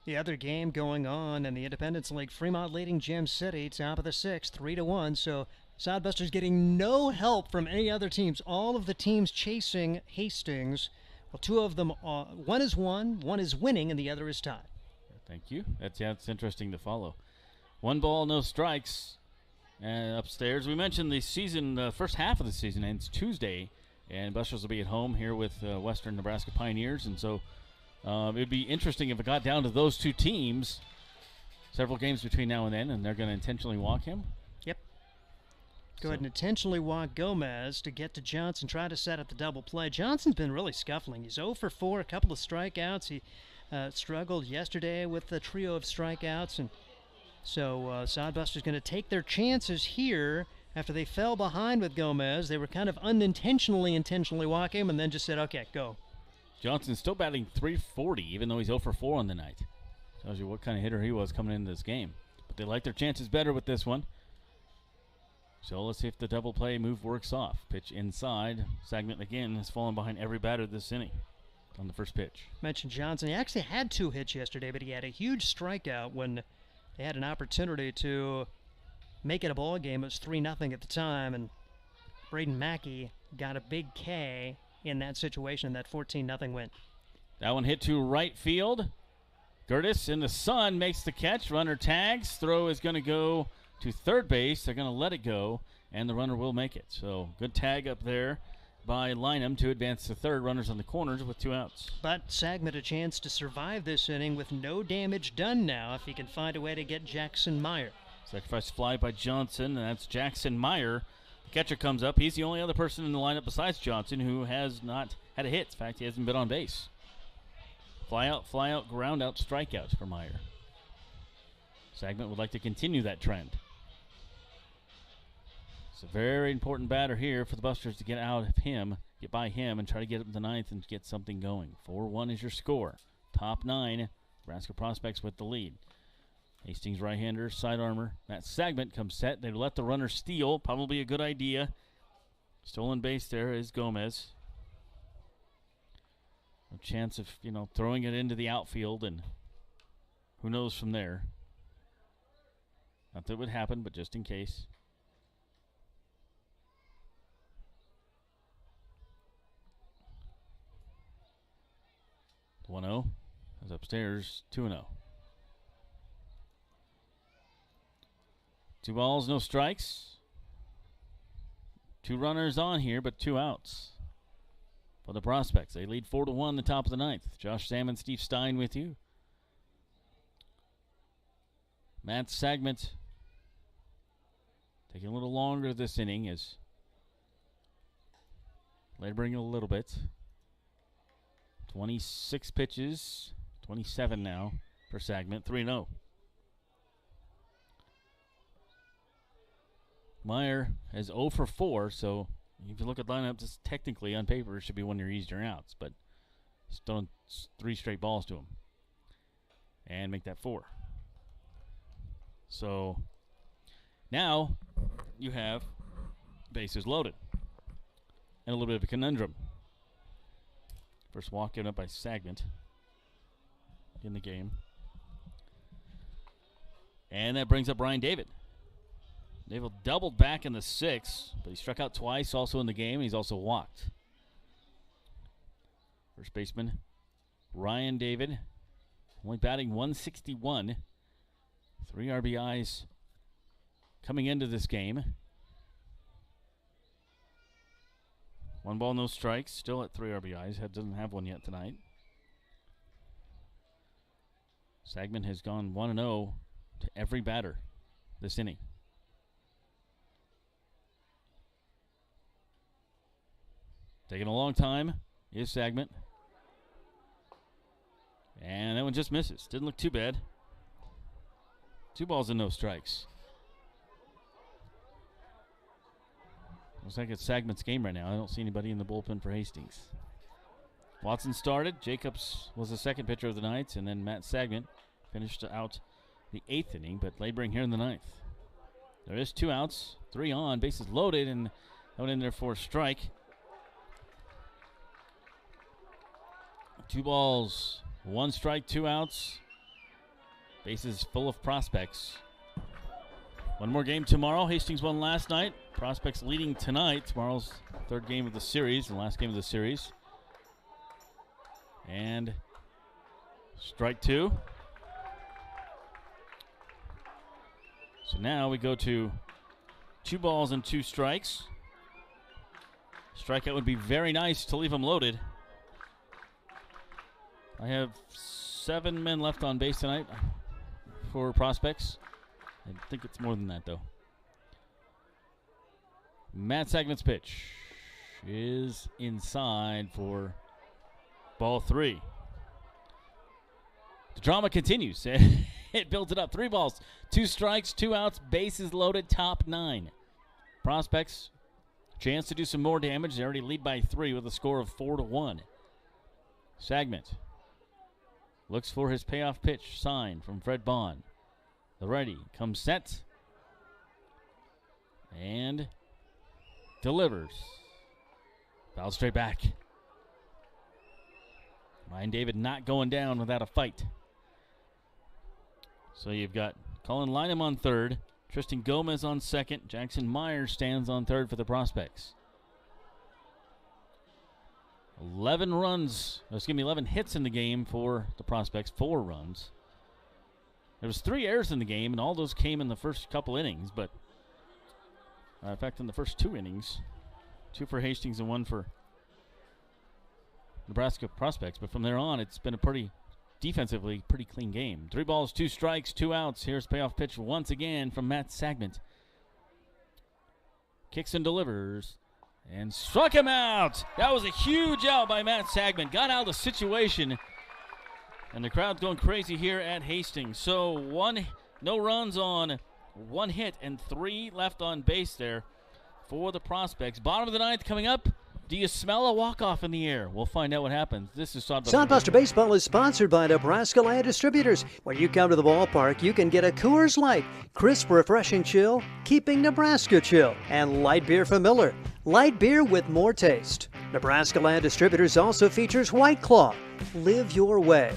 C: The other game going on in the Independence League, Fremont leading Gem City, top of the 6th, 3-1. So Sodbusters getting no help from any other teams. All of the teams chasing Hastings. Well, 2 of them, one is won, 1 is winning, and the other is tied.
B: Thank you. That's interesting to follow. 1 ball, no strikes. Upstairs, we mentioned the season, the first half of the season ends Tuesday, and Busters will be at home here with Western Nebraska Pioneers, and so it would be interesting if it got down to those 2 teams. Several games between now and then, and they're going to intentionally walk him.
C: Yep. Go ahead and intentionally walk Gomez to get to Johnson, try to set up the double play. Johnson's been really scuffling. He's 0 for 4, a couple of strikeouts. He struggled yesterday with the trio of strikeouts, and so Sodbusters going to take their chances here after they fell behind with Gomez. They were kind of intentionally walking him and then just said, okay, go.
B: Johnson's still batting .340, even though he's 0 for 4 on the night. Tells you what kind of hitter he was coming into this game. But they like their chances better with this one. So let's see if the double play move works off. Pitch inside. Sagment again has fallen behind every batter this inning on the first pitch.
C: Mentioned Johnson. He actually had 2 hits yesterday, but he had a huge strikeout when they had an opportunity to make it a ball game. It was 3-0 at the time, and Brayden Mackey got a big K in that situation, in that 14-0 win.
B: That one hit to right field. Gertis in the sun makes the catch. Runner tags. Throw is going to go to third base. They're going to let it go, and the runner will make it. So good tag up there by Lynham to advance to third. Runners on the corners with 2 outs.
C: But Sagment a chance to survive this inning with no damage done now if he can find a way to get Jackson Meyer.
B: Sacrifice fly by Johnson, and that's Jackson Meyer. The catcher comes up. He's the only other person in the lineup besides Johnson who has not had a hit. In fact, he hasn't been on base. Fly out, ground out, strikeouts for Meyer. Sagment would like to continue that trend. It's a very important batter here for the Busters to get out of him, get by him, and try to get up to the 9th and get something going. 4-1 is your score. Top 9, Nebraska Prospects with the lead. Hastings right-hander, side armor. That Sagment comes set. They let the runner steal. Probably a good idea. Stolen base there is Gomez. No chance of, throwing it into the outfield, and who knows from there. Not that it would happen, but just in case. The 1-0 is upstairs, 2-0. 2 balls, no strikes. 2 runners on here, but 2 outs for the Prospects. They lead 4-1 the top of the 9th. Josh Salmon, Steve Stein with you. Matt Sagment taking a little longer this inning as laboring a little bit. 26 pitches, 27 now for Sagment, 3-0. Meyer is 0 for 4, so if you look at lineup, just technically on paper, it should be one of your easier outs, but he's throwing 3 straight balls to him. And make that 4. So now you have bases loaded. And a little bit of a conundrum. First walk given up by Sagment in the game. And that brings up Ryan David. David doubled back in the 6th, but he struck out twice also in the game. He's also walked. First baseman Ryan David, only batting 161. 3 RBIs coming into this game. 1 ball, no strikes. Still at 3 RBIs. Doesn't have one yet tonight. Sagman has gone 1-0 to every batter this inning. Taking a long time is Sagman. And that one just misses. Didn't look too bad. 2 balls and no strikes. Looks like it's Sagman's game right now. I don't see anybody in the bullpen for Hastings. Watson started. Jacobs was the second pitcher of the night, and then Matt Sagman finished out the 8th inning, but laboring here in the 9th. There is 2 outs, 3 on, bases loaded, and that went in there for a strike. 2 balls, 1 strike, 2 outs. Bases full of prospects. One more game tomorrow. Hastings won last night. Prospects leading tonight. Tomorrow's 3rd game of the series, the last game of the series. And strike 2. So now we go to 2 balls and 2 strikes. Strikeout would be very nice to leave them loaded. I have 7 men left on base tonight for prospects. I think it's more than that, though. Matt Sagman's pitch is inside for ball 3. The drama continues. It builds it up. 3 balls, 2 strikes, 2 outs, bases loaded, top 9. Prospects, chance to do some more damage. They already lead by 3 with a score of 4-1. Sagman looks for his payoff pitch sign from Fred Bond. The righty comes set and delivers. Foul straight back. Ryan David not going down without a fight. So you've got Colin Lynham on 3rd, Tristan Gomez on 2nd, Jackson Myers stands on 3rd for the Prospects. 11 hits in the game for the Prospects, 4 runs. There was 3 errors in the game, and all those came in the first couple innings, but in fact, in the first 2 innings, 2 for Hastings and 1 for Nebraska Prospects. But from there on, it's been a defensively pretty clean game. 3 balls, 2 strikes, 2 outs. Here's payoff pitch once again from Matt Sagman. Kicks and delivers. And struck him out. That was a huge out by Matt Sagman. Got out of the situation. And the crowd's going crazy here at Hastings. So no runs on 1 hit and 3 left on base there for the Prospects. Bottom of the 9th coming up. Do you smell a walk-off in the air? We'll find out what happens. This is
C: Sodbuster Baseball is sponsored by Nebraska Land Distributors. When you come to the ballpark, you can get a Coors Light, crisp, refreshing chill, keeping Nebraska chill, and light beer from Miller. Light beer with more taste. Nebraska Land Distributors also features White Claw. Live your way.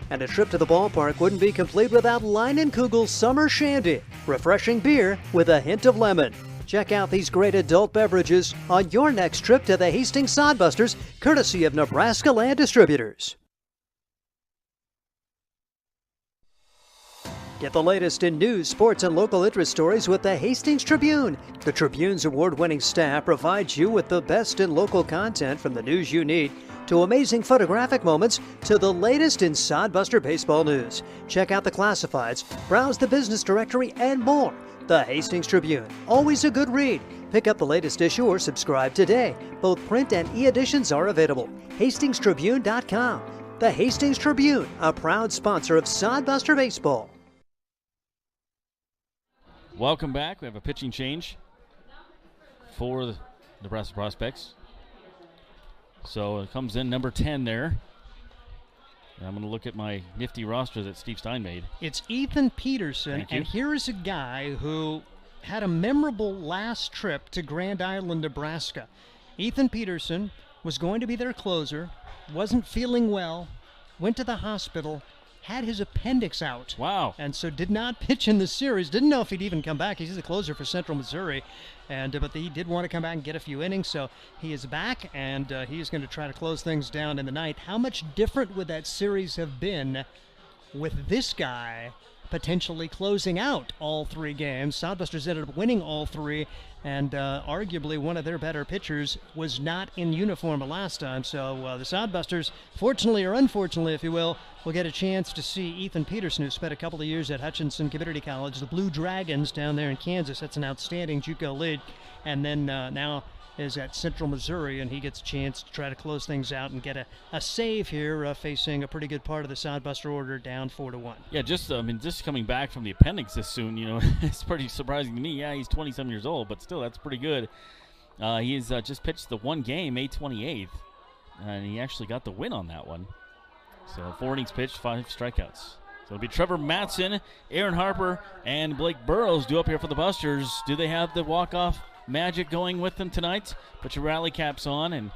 C: And a trip to the ballpark wouldn't be complete without Leinenkugel's Summer Shandy, refreshing beer with a hint of lemon. Check out these great adult beverages on your next trip to the Hastings Sodbusters, courtesy of Nebraska Land Distributors. Get the latest in news, sports, and local interest stories with the Hastings Tribune. The Tribune's award-winning staff provides you with the best in local content, from the news you need to amazing photographic moments to the latest in Sodbuster baseball news. Check out the classifieds, browse the business directory, and more. The Hastings Tribune, always a good read. Pick up the latest issue or subscribe today. Both print and e-editions are available. HastingsTribune.com. The Hastings Tribune, a proud sponsor of Sodbuster Baseball.
B: Welcome back. We have a pitching change for the Nebraska Prospects. So it comes in number 10 there. And I'm going to look at my nifty roster that Steve Stein made.
Q: It's Ethan Peterson,
B: Thank you.
Q: and here is a guy who had a memorable last trip to Grand Island, Nebraska. Ethan Peterson was going to be their closer, wasn't feeling well, went to the hospital, had his appendix out.
B: Wow.
Q: And so did not pitch in the series. Didn't know if he'd even come back. He's the closer for Central Missouri. But he did want to come back and get a few innings, so he is back, and he's going to try to close things down in the ninth. How much different would that series have been with this guy potentially closing out all three games? Sodbusters ended up winning all three, and arguably one of their better pitchers was not in uniform last time. So the Sodbusters, fortunately or unfortunately, if you will get a chance to see Ethan Peterson, who spent a couple of years at Hutchinson Community College, the Blue Dragons down there in Kansas. That's an outstanding JUCO lead. And then now is at Central Missouri, and he gets a chance to try to close things out and get a save here, facing a pretty good part of the Sodbuster order, down 4-1.
B: Yeah, just coming back from the appendix this soon, it's pretty surprising to me. Yeah, he's 27 years old, but still, that's pretty good. He's just pitched the one game, May 28th, and he actually got the win on that one. So 4 innings pitched, 5 strikeouts. So it'll be Trevor Matson, Aaron Harper, and Blake Burrows due up here for the Busters. Do they have the walk-off magic going with them tonight? Put your rally caps on and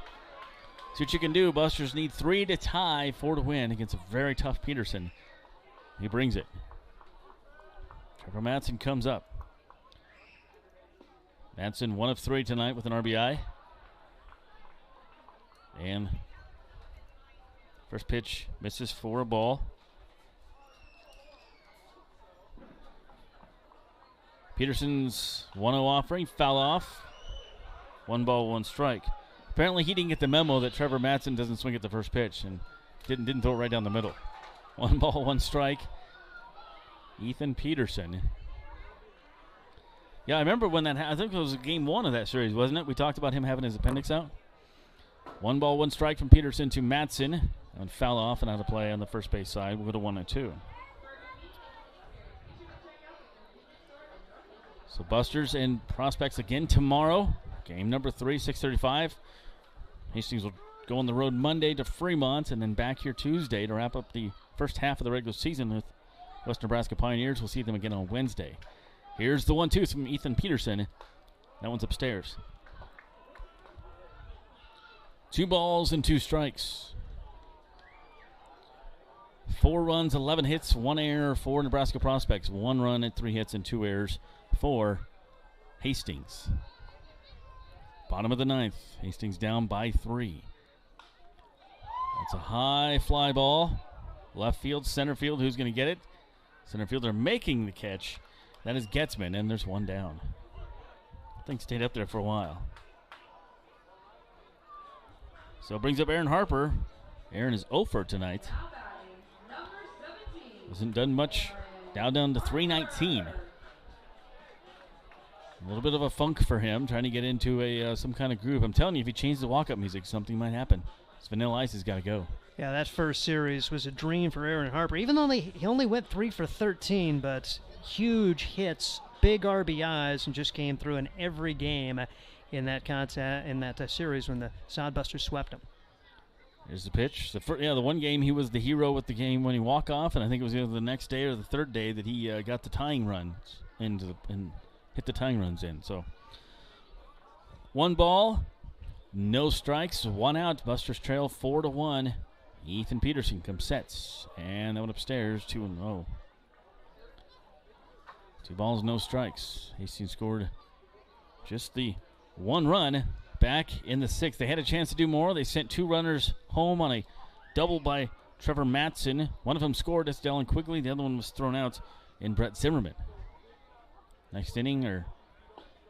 B: see what you can do. Busters need 3 to tie, 4 to win against a very tough Peterson. He brings it. Trevor Matson comes up. Matson 1 of 3 tonight with an RBI. And first pitch misses for a ball. Peterson's 1-0 offering, foul off. 1 ball, 1 strike. Apparently he didn't get the memo that Trevor Matson doesn't swing at the first pitch and didn't throw it right down the middle. 1 ball, 1 strike. Ethan Peterson. Yeah, I remember when that I think it was game 1 of that series, wasn't it? We talked about him having his appendix out. 1 ball, 1 strike from Peterson to Matson. And foul off and out of play on the first base side. We'll go to 1-2. So Busters and Prospects again tomorrow. Game number 3, 6:35. Hastings will go on the road Monday to Fremont and then back here Tuesday to wrap up the first half of the regular season with West Nebraska Pioneers. We'll see them again on Wednesday. Here's the 1-2 from Ethan Peterson. That one's upstairs. 2 balls and 2 strikes. 4 runs, 11 hits, 1 error for Nebraska Prospects. 1 run and 3 hits and 2 errors for Hastings. Bottom of the 9th. Hastings down by 3. That's a high fly ball. Left field, center field. Who's going to get it? Center fielder making the catch. That is Getzman, and there's 1 down. I think stayed up there for a while. So it brings up Aaron Harper. Aaron is 0 for tonight. Hasn't done much. Now down to 319. A little bit of a funk for him, trying to get into some kind of groove. I'm telling you, if he changes the walk-up music, something might happen. This Vanilla Ice has got to go.
Q: Yeah, that first series was a dream for Aaron Harper. Even though he only went 3 for 13, but huge hits, big RBIs, and just came through in every game in that series when the Sodbusters swept him.
B: Here's the pitch. The one game he was the hero with the game when he walk off, and I think it was either the next day or the third day that he got the tying runs and hit the tying runs in. So 1 ball, no strikes, 1 out. Busters trail 4-1. Ethan Peterson comes sets, and that one upstairs 2-0. 2 balls, no strikes. Hastings scored just the 1 run. Back in the 6th. They had a chance to do more. They sent 2 runners home on a double by Trevor Matson. One of them scored. That's Dylan Quigley. The other one was thrown out in Brett Zimmerman. Next inning,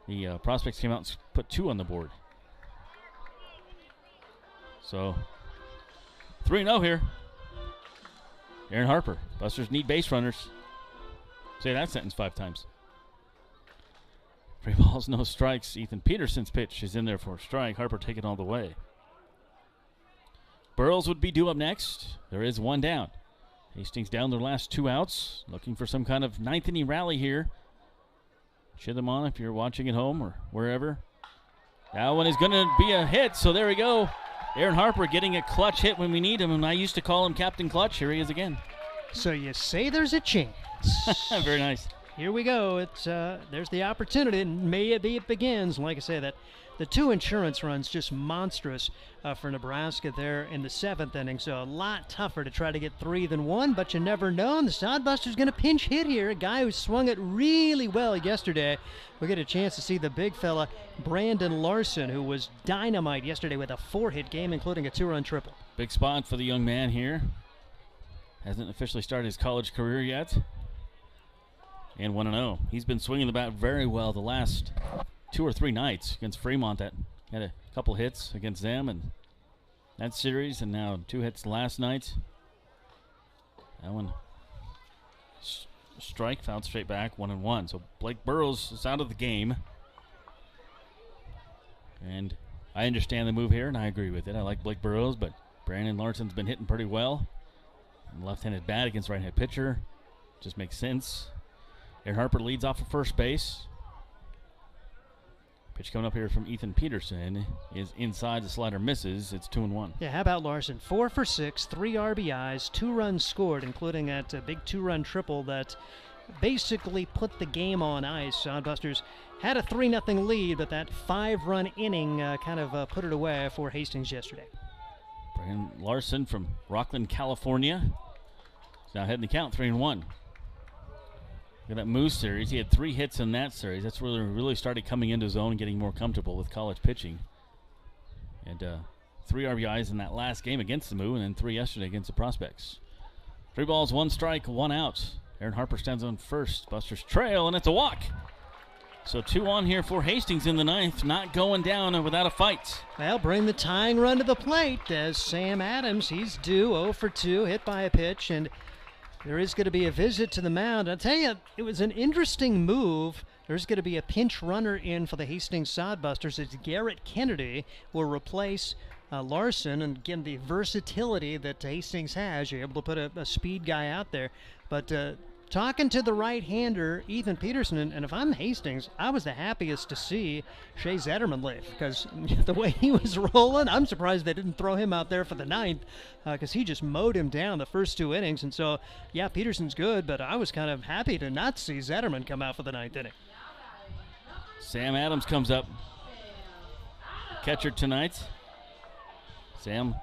B: the Prospects came out and put 2 on the board. So 3-0 here. Aaron Harper. Busters need base runners. Say that sentence 5 times. 3 balls, no strikes. Ethan Peterson's pitch is in there for a strike. Harper taking all the way. Burrows would be due up next. There is 1 down. Hastings down their last 2 outs. Looking for some kind of 9th inning rally here. Cheer them on if you're watching at home or wherever. That one is going to be a hit, so there we go. Aaron Harper getting a clutch hit when we need him, and I used to call him Captain Clutch. Here he is again.
Q: So you say there's a chance.
B: Very nice.
Q: Here we go. It's there's the opportunity, and maybe it begins. Like I say, that the 2 insurance runs just monstrous for Nebraska there in the 7th inning. So a lot tougher to try to get 3 than 1, but you never know. And the Sodbusters going to pinch hit here. A guy who swung it really well yesterday. We'll get a chance to see the big fella, Brayden Larson, who was dynamite yesterday with a 4-hit game, including a 2-run triple.
B: Big spot for the young man here. Hasn't officially started his college career yet. And 1-0. He's been swinging the bat very well the last 2 or 3 nights against Fremont. That had a couple hits against them and that series, and now 2 hits last night. That one strike, fouled straight back, 1-1. So Blake Burrows is out of the game. And I understand the move here, and I agree with it. I like Blake Burrows, but Brayden Larson's been hitting pretty well. Left-handed bat against right-handed pitcher. Just makes sense. Aaron Harper leads off of first base. Pitch coming up here from Ethan Peterson is inside. The slider misses. It's 2-1.
Q: Yeah, how about Larson? 4 for 6, 3 RBIs, 2 runs scored, including that big 2-run triple that basically put the game on ice. Sodbusters had a 3-0 lead, but that 5-run inning kind of put it away for Hastings yesterday.
B: Brayden Larson from Rockland, California. He's now heading the count, 3-1. Look at that Moose series. He had 3 hits in that series. That's where he really started coming into his own and getting more comfortable with college pitching. And 3 RBIs in that last game against the Moo, and then 3 yesterday against the Prospects. 3 balls, 1 strike, 1 out. Aaron Harper stands on first. Busters trail, and it's a walk. So 2 on here for Hastings in the 9th. Not going down without a fight.
Q: Well, bring the tying run to the plate as Sam Adams, he's due 0 for 2, hit by a pitch, and there is going to be a visit to the mound. I'll tell you, it was an interesting move. There's going to be a pinch runner in for the Hastings Sodbusters. It's Garrett Kennedy will replace Larson, and again, the versatility that Hastings has. You're able to put a speed guy out there. But talking to the right-hander, Ethan Peterson, and if I'm Hastings, I was the happiest to see Shea Zetterman leave, because the way he was rolling, I'm surprised they didn't throw him out there for the 9th, because he just mowed him down the first 2 innings. And so, yeah, Peterson's good, but I was kind of happy to not see Zetterman come out for the 9th inning.
B: Sam Adams comes up. Catcher tonight. Sam,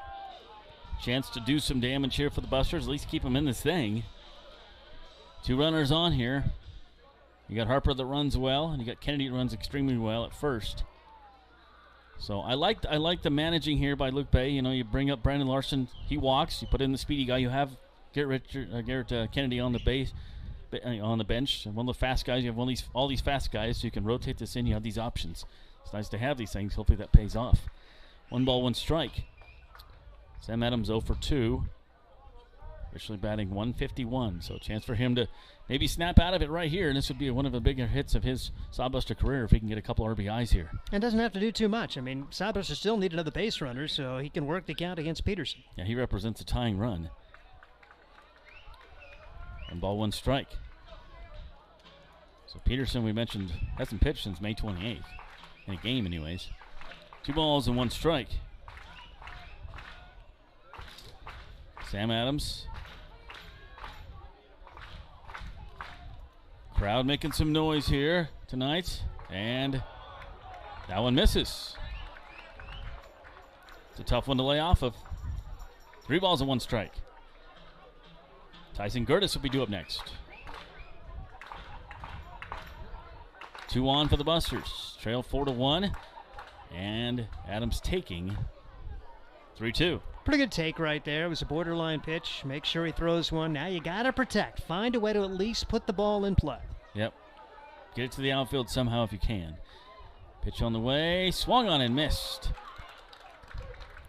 B: chance to do some damage here for the Busters, at least keep them in this thing. 2 runners on here. You got Harper that runs well, and you got Kennedy that runs extremely well at first. So I like the managing here by Luke Bay. You know, you bring up Brayden Larson, he walks. You put in the speedy guy. You have Garrett Kennedy on the base, on the bench, and one of the fast guys. You have all these fast guys, so you can rotate this in. You have these options. It's nice to have these things. Hopefully that pays off. 1 ball, 1 strike. Sam Adams 0 for 2. Officially batting 151, so a chance for him to maybe snap out of it right here, and this would be one of the bigger hits of his Sodbuster career if he can get a couple RBIs here.
Q: And doesn't have to do too much. I mean, Sodbuster still need another base runner, so he can work the count against Peterson.
B: Yeah, he represents a tying run. 1 ball, 1 strike. So Peterson, we mentioned, hasn't pitched since May 28th, in a game anyways. 2 balls and 1 strike. Sam Adams. Crowd making some noise here tonight, and that one misses. It's a tough one to lay off of. 3 balls and 1 strike. Tyson Gertis will be due up next. 2 on for the Busters. Trail 4-1, and Adams taking 3-2.
Q: Pretty good take right there. It was a borderline pitch. Make sure he throws one. Now you got to protect. Find a way to at least put the ball in play.
B: Yep. Get it to the outfield somehow if you can. Pitch on the way. Swung on and missed.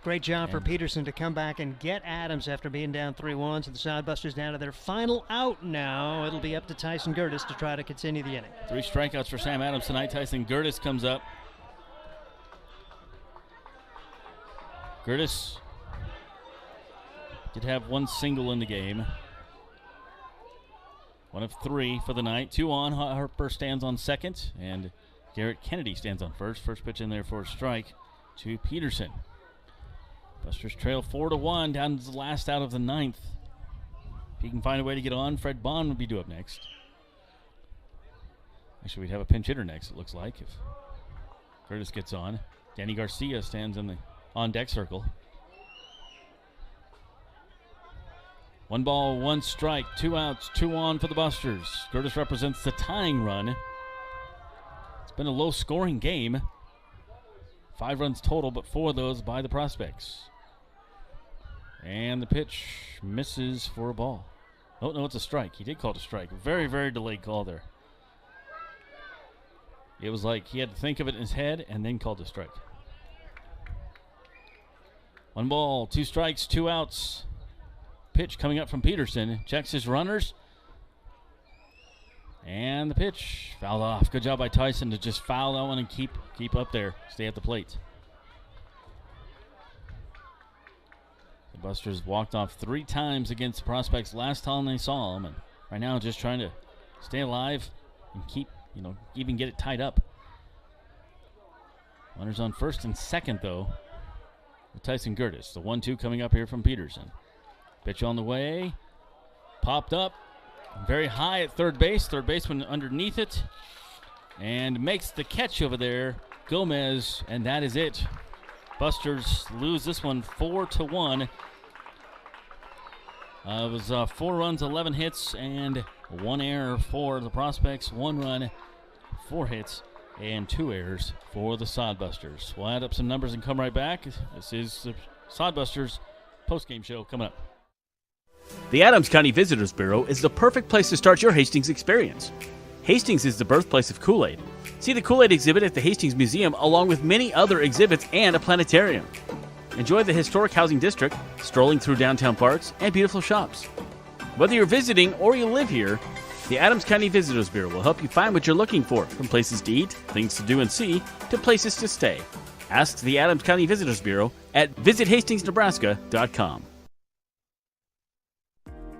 Q: Great job for Peterson to come back and get Adams after being down 3-1. So the Sodbusters down to their final out now. It'll be up to Tyson Gertis to try to continue the inning.
B: 3 strikeouts for Sam Adams tonight. Tyson Gertis comes up. Gertis did have 1 single in the game. 1 of 3 for the night. 2 on. Harper stands on second. And Garrett Kennedy stands on first. First pitch in there for a strike to Peterson. Busters trail 4-1 down to the last out of the ninth. If he can find a way to get on, Fred Bond would be due up next. Actually, we'd have a pinch hitter next, it looks like, if Curtis gets on. Danny Garcia stands in the on-deck circle. 1 ball, 1 strike, 2 outs, 2 on for the Busters. Curtis represents the tying run. It's been a low-scoring game. 5 runs total, but 4 of those by the Prospects. And the pitch misses for a ball. Oh, no, it's a strike. He did call it a strike. Very, very delayed call there. It was like he had to think of it in his head and then called a strike. 1 ball, 2 strikes, 2 outs. Pitch coming up from Peterson. Checks his runners. And the pitch fouled off. Good job by Tyson to just foul that one and keep up there. Stay at the plate. The Busters walked off 3 times against the Prospects last time they saw them. And right now just trying to stay alive and keep, even get it tied up. Runners on first and second, though, with Tyson Gertis. The 1-2 coming up here from Peterson. Pitch on the way. Popped up. Very high at third base. Third baseman underneath it. And makes the catch over there. Gomez, and that is it. Busters lose this one 4-1. It was 4 runs, 11 hits, and 1 error for the Prospects. 1 run, 4 hits, and 2 errors for the Sodbusters. We'll add up some numbers and come right back. This is the Sodbusters postgame show coming up.
D: The Adams County Visitors Bureau is the perfect place to start your Hastings experience. Hastings is the birthplace of Kool-Aid. See the Kool-Aid exhibit at the Hastings Museum along with many other exhibits and a planetarium. Enjoy the historic housing district, strolling through downtown parks, and beautiful shops. Whether you're visiting or you live here, the Adams County Visitors Bureau will help you find what you're looking for, from places to eat, things to do and see, to places to stay. Ask the Adams County Visitors Bureau at visithastingsnebraska.com.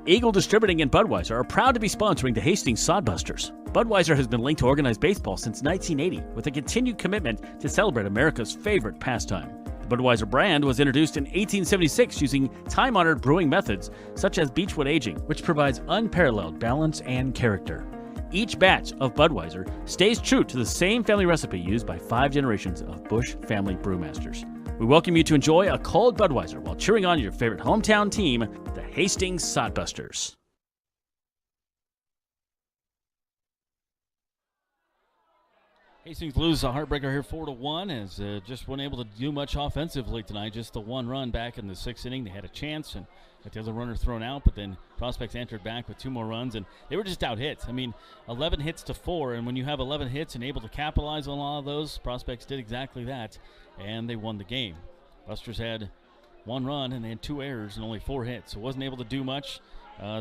D: Eagle Distributing and Budweiser are proud to be sponsoring the Hastings Sodbusters. Budweiser has been linked to organized baseball since 1980 with a continued commitment to celebrate America's favorite pastime. The Budweiser brand was introduced in 1876 using time-honored brewing methods such as beechwood aging, which provides unparalleled balance and character. Each batch of Budweiser stays true to the same family recipe used by 5 generations of Busch family brewmasters. We welcome you to enjoy a cold Budweiser while cheering on your favorite hometown team, the Hastings Sodbusters.
B: Hastings loses a heartbreaker here 4-1 as just weren't able to do much offensively tonight. Just the 1 run back in the 6th inning. They had a chance and got the other runner thrown out, but then Prospects entered back with 2 more runs, and they were just out hits. 11 hits to 4, and when you have 11 hits and able to capitalize on a lot of those, Prospects did exactly that, and they won the game. Busters had 1 run, and they had 2 errors and only 4 hits, so wasn't able to do much.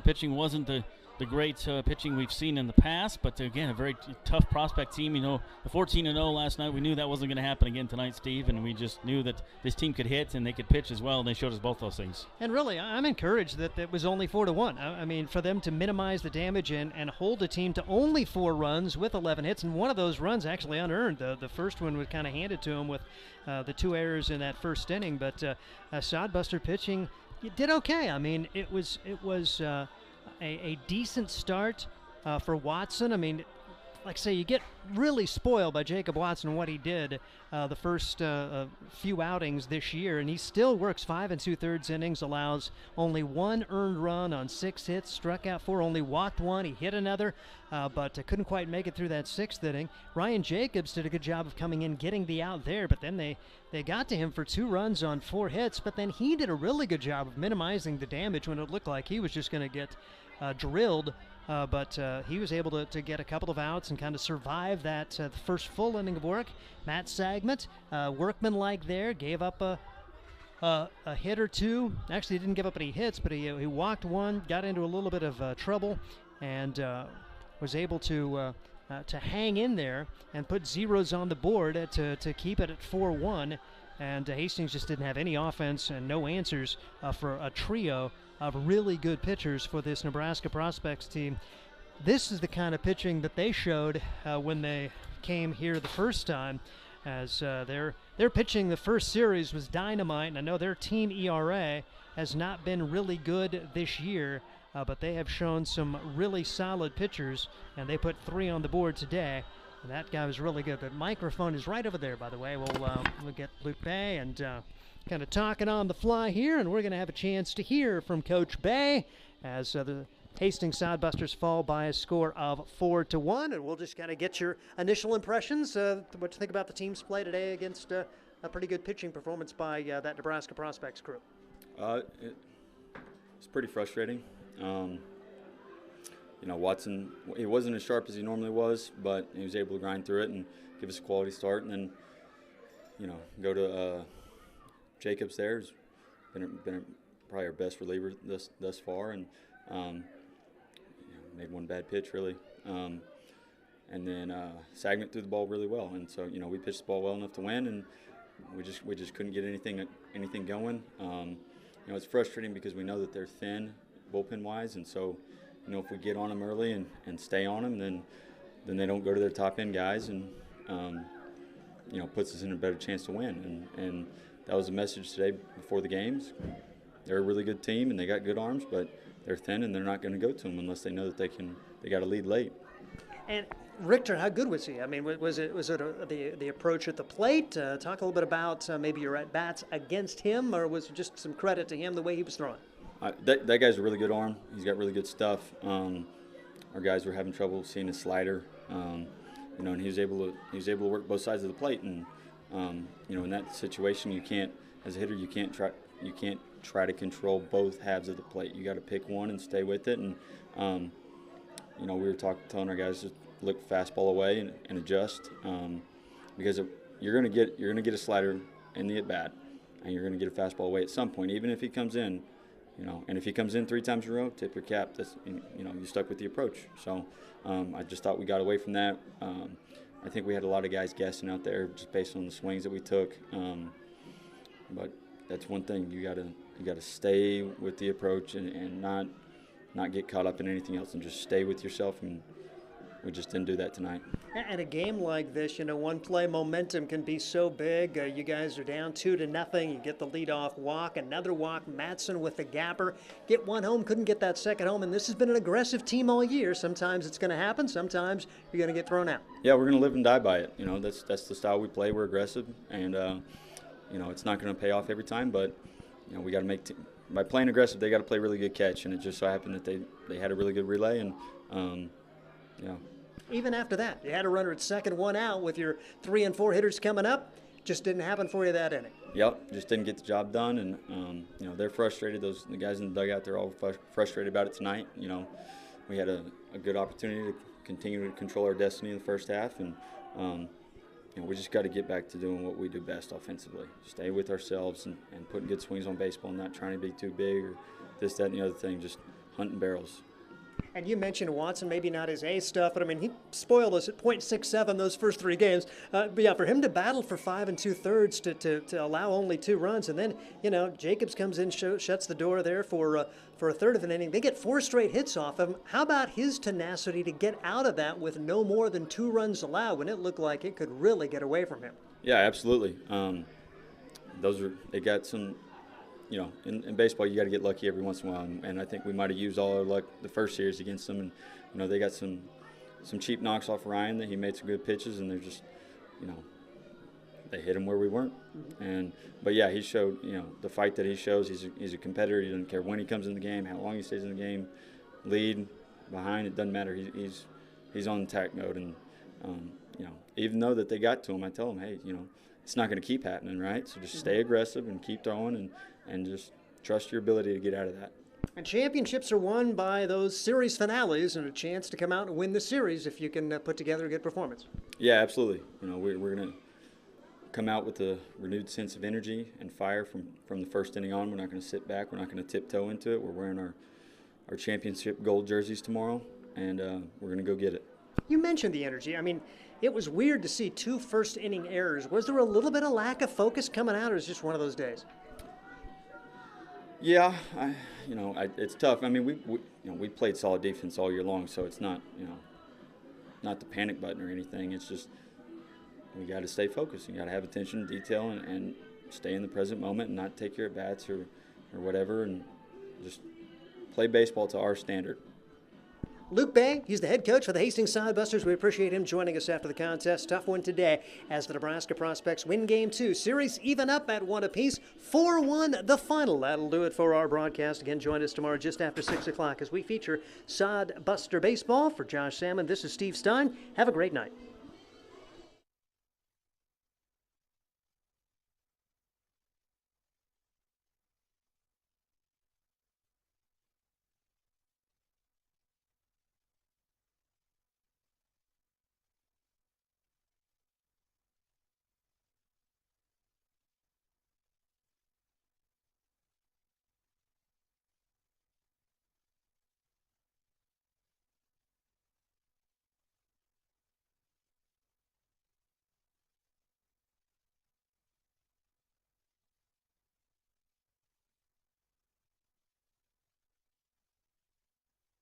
B: Pitching wasn't the great pitching we've seen in the past, but again, a very tough Prospect team. The 14-0 last night, we knew that wasn't going to happen again tonight, Steve, and we just knew that this team could hit and they could pitch as well, and they showed us both those things.
Q: And really, I'm encouraged that it was only 4-1. For them to minimize the damage and hold a team to only 4 runs with 11 hits, and one of those runs actually unearned. The first one was kind of handed to them with the 2 errors in that first inning, but Sodbuster pitching did okay. It was a decent start for Watson. Like I say, you get really spoiled by Jacob Watson and what he did the first few outings this year, and he still works 5 2/3 innings, allows only 1 earned run on 6 hits, struck out 4, only walked 1. He hit another, but couldn't quite make it through that 6th inning. Ryan Jacobs did a good job of coming in, getting the out there, but then they got to him for 2 runs on 4 hits, but then he did a really good job of minimizing the damage when it looked like he was just going to get drilled. But he was able to get a couple of outs and kind of survive that the first full inning of work. Matt Sagment, workmanlike there, gave up a hit or 2. Actually, he didn't give up any hits, but he walked 1, got into a little bit of trouble, and was able to hang in there and put zeros on the board to keep it at 4-1. And Hastings just didn't have any offense and no answers for a trio of really good pitchers for this Nebraska Prospects team. This is the kind of pitching that they showed when they came here the first time, as their pitching the first series was dynamite, and I know their team ERA has not been really good this year, but they have shown some really solid pitchers, and they put 3 on the board today. And that guy was really good. The microphone is right over there, by the way. We'll get Luke Bay and kind of talking on the fly here, and we're going to have a chance to hear from Coach Bay as the Hastings Sodbusters fall by a score of 4-1, and we'll just kind of get your initial impressions. What you think about the team's play today against a pretty good pitching performance by that Nebraska Prospects crew?
F: It's pretty frustrating. Watson, he wasn't as sharp as he normally was, but he was able to grind through it and give us a quality start. And then, go to Jacobs there. Has been probably our best reliever thus far, and made one bad pitch really. And then Sagnett threw the ball really well, and so we pitched the ball well enough to win, and we just couldn't get anything going. It's frustrating because we know that they're thin bullpen wise, and so if we get on them early and stay on them, then they don't go to their top end guys, and puts us in a better chance to win. And that was the message today before the games. They're a really good team and they got good arms, but they're thin and they're not going to go to them unless they know that they got to lead late.
Q: And Richter, how good was he? I mean, was it the approach at the plate? Talk a little bit about maybe your at bats against him, or was it just some credit to him the way he was throwing?
F: That guy's a really good arm. He's got really good stuff. Our guys were having trouble seeing his slider, and he was able to work both sides of the plate. And in that situation, you can't, as a hitter, you can't try to control both halves of the plate. You got to pick one and stay with it. And we were telling our guys to look fastball away and adjust, because you're gonna get a slider in the at bat, and you're gonna get a fastball away at some point, even if he comes in. And if he comes in 3 times in a row, tip your cap. That's you stuck with the approach. So I just thought we got away from that. I think we had a lot of guys guessing out there just based on the swings that we took. But that's one thing, you gotta stay with the approach and not get caught up in anything else, and just stay with yourself. And we just didn't do that tonight.
Q: And a game like this, one play momentum can be so big. You guys are down 2-0. You get the leadoff walk, another walk. Matson with the gapper. Get one home, couldn't get that second home. And this has been an aggressive team all year. Sometimes it's going to happen. Sometimes you're going to get thrown out.
F: Yeah, we're going to live and die by it. That's the style we play. We're aggressive, and it's not going to pay off every time. But we got to by playing aggressive, they got to play really good catch. And it just so happened that they had a really good relay, and
Q: even after that, you had a runner at second, 1 out with your 3 and 4 hitters coming up. Just didn't happen for you that inning.
F: Yep, just didn't get the job done, and they're frustrated. The guys in the dugout, they're all frustrated about it tonight. We had a good opportunity to continue to control our destiny in the first half, and we just got to get back to doing what we do best offensively. Stay with ourselves and putting good swings on baseball, not trying to be too big or this, that, and the other thing. Just hunting barrels.
Q: And you mentioned Watson, maybe not his A stuff, but I mean, he spoiled us at .67 those first 3 games. But yeah, for him to battle for 5 2/3 to allow only 2 runs, and then Jacobs comes in, shuts the door there for a third of an inning. They get 4 straight hits off him. How about his tenacity to get out of that with no more than 2 runs allowed when it looked like it could really get away from him?
F: Yeah, absolutely. They got some. In baseball, you got to get lucky every once in a while, and I think we might have used all our luck the first series against them. And they got some cheap knocks off Ryan that he made some good pitches, and they're just, they hit him where we weren't. But yeah, he showed, the fight that he shows. He's a competitor. He doesn't care when he comes in the game, how long he stays in the game, lead, behind. It doesn't matter. He's on attack mode, and even though that they got to him, I tell him, hey, it's not going to keep happening, right? So just stay aggressive and keep throwing, and just trust your ability to get out of that.
Q: And championships are won by those series finales and a chance to come out and win the series if you can put together a good performance.
F: Yeah, absolutely. We're going to come out with a renewed sense of energy and fire from the first inning on. We're not going to sit back. We're not going to tiptoe into it. We're wearing our championship gold jerseys tomorrow, and we're going to go get it.
Q: You mentioned the energy. I mean, it was weird to see 2 first-inning errors. Was there a little bit of lack of focus coming out, or is it just one of those days?
F: Yeah, it's tough. I mean, we played solid defense all year long, so it's not, not the panic button or anything. It's just we got to stay focused. You got to have attention to detail and stay in the present moment and not take your at-bats or whatever, and just play baseball to our standard.
C: Luke Bay, he's the head coach for the Hastings Sodbusters. We appreciate him joining us after the contest. Tough one today as the Nebraska Prospects win Game 2. Series even up at 1 apiece. 4-1 the final. That'll do it for our broadcast. Again, join us tomorrow just after 6 o'clock as we feature Sodbuster Baseball. For Josh Salmon, this is Steve Stein. Have a great night.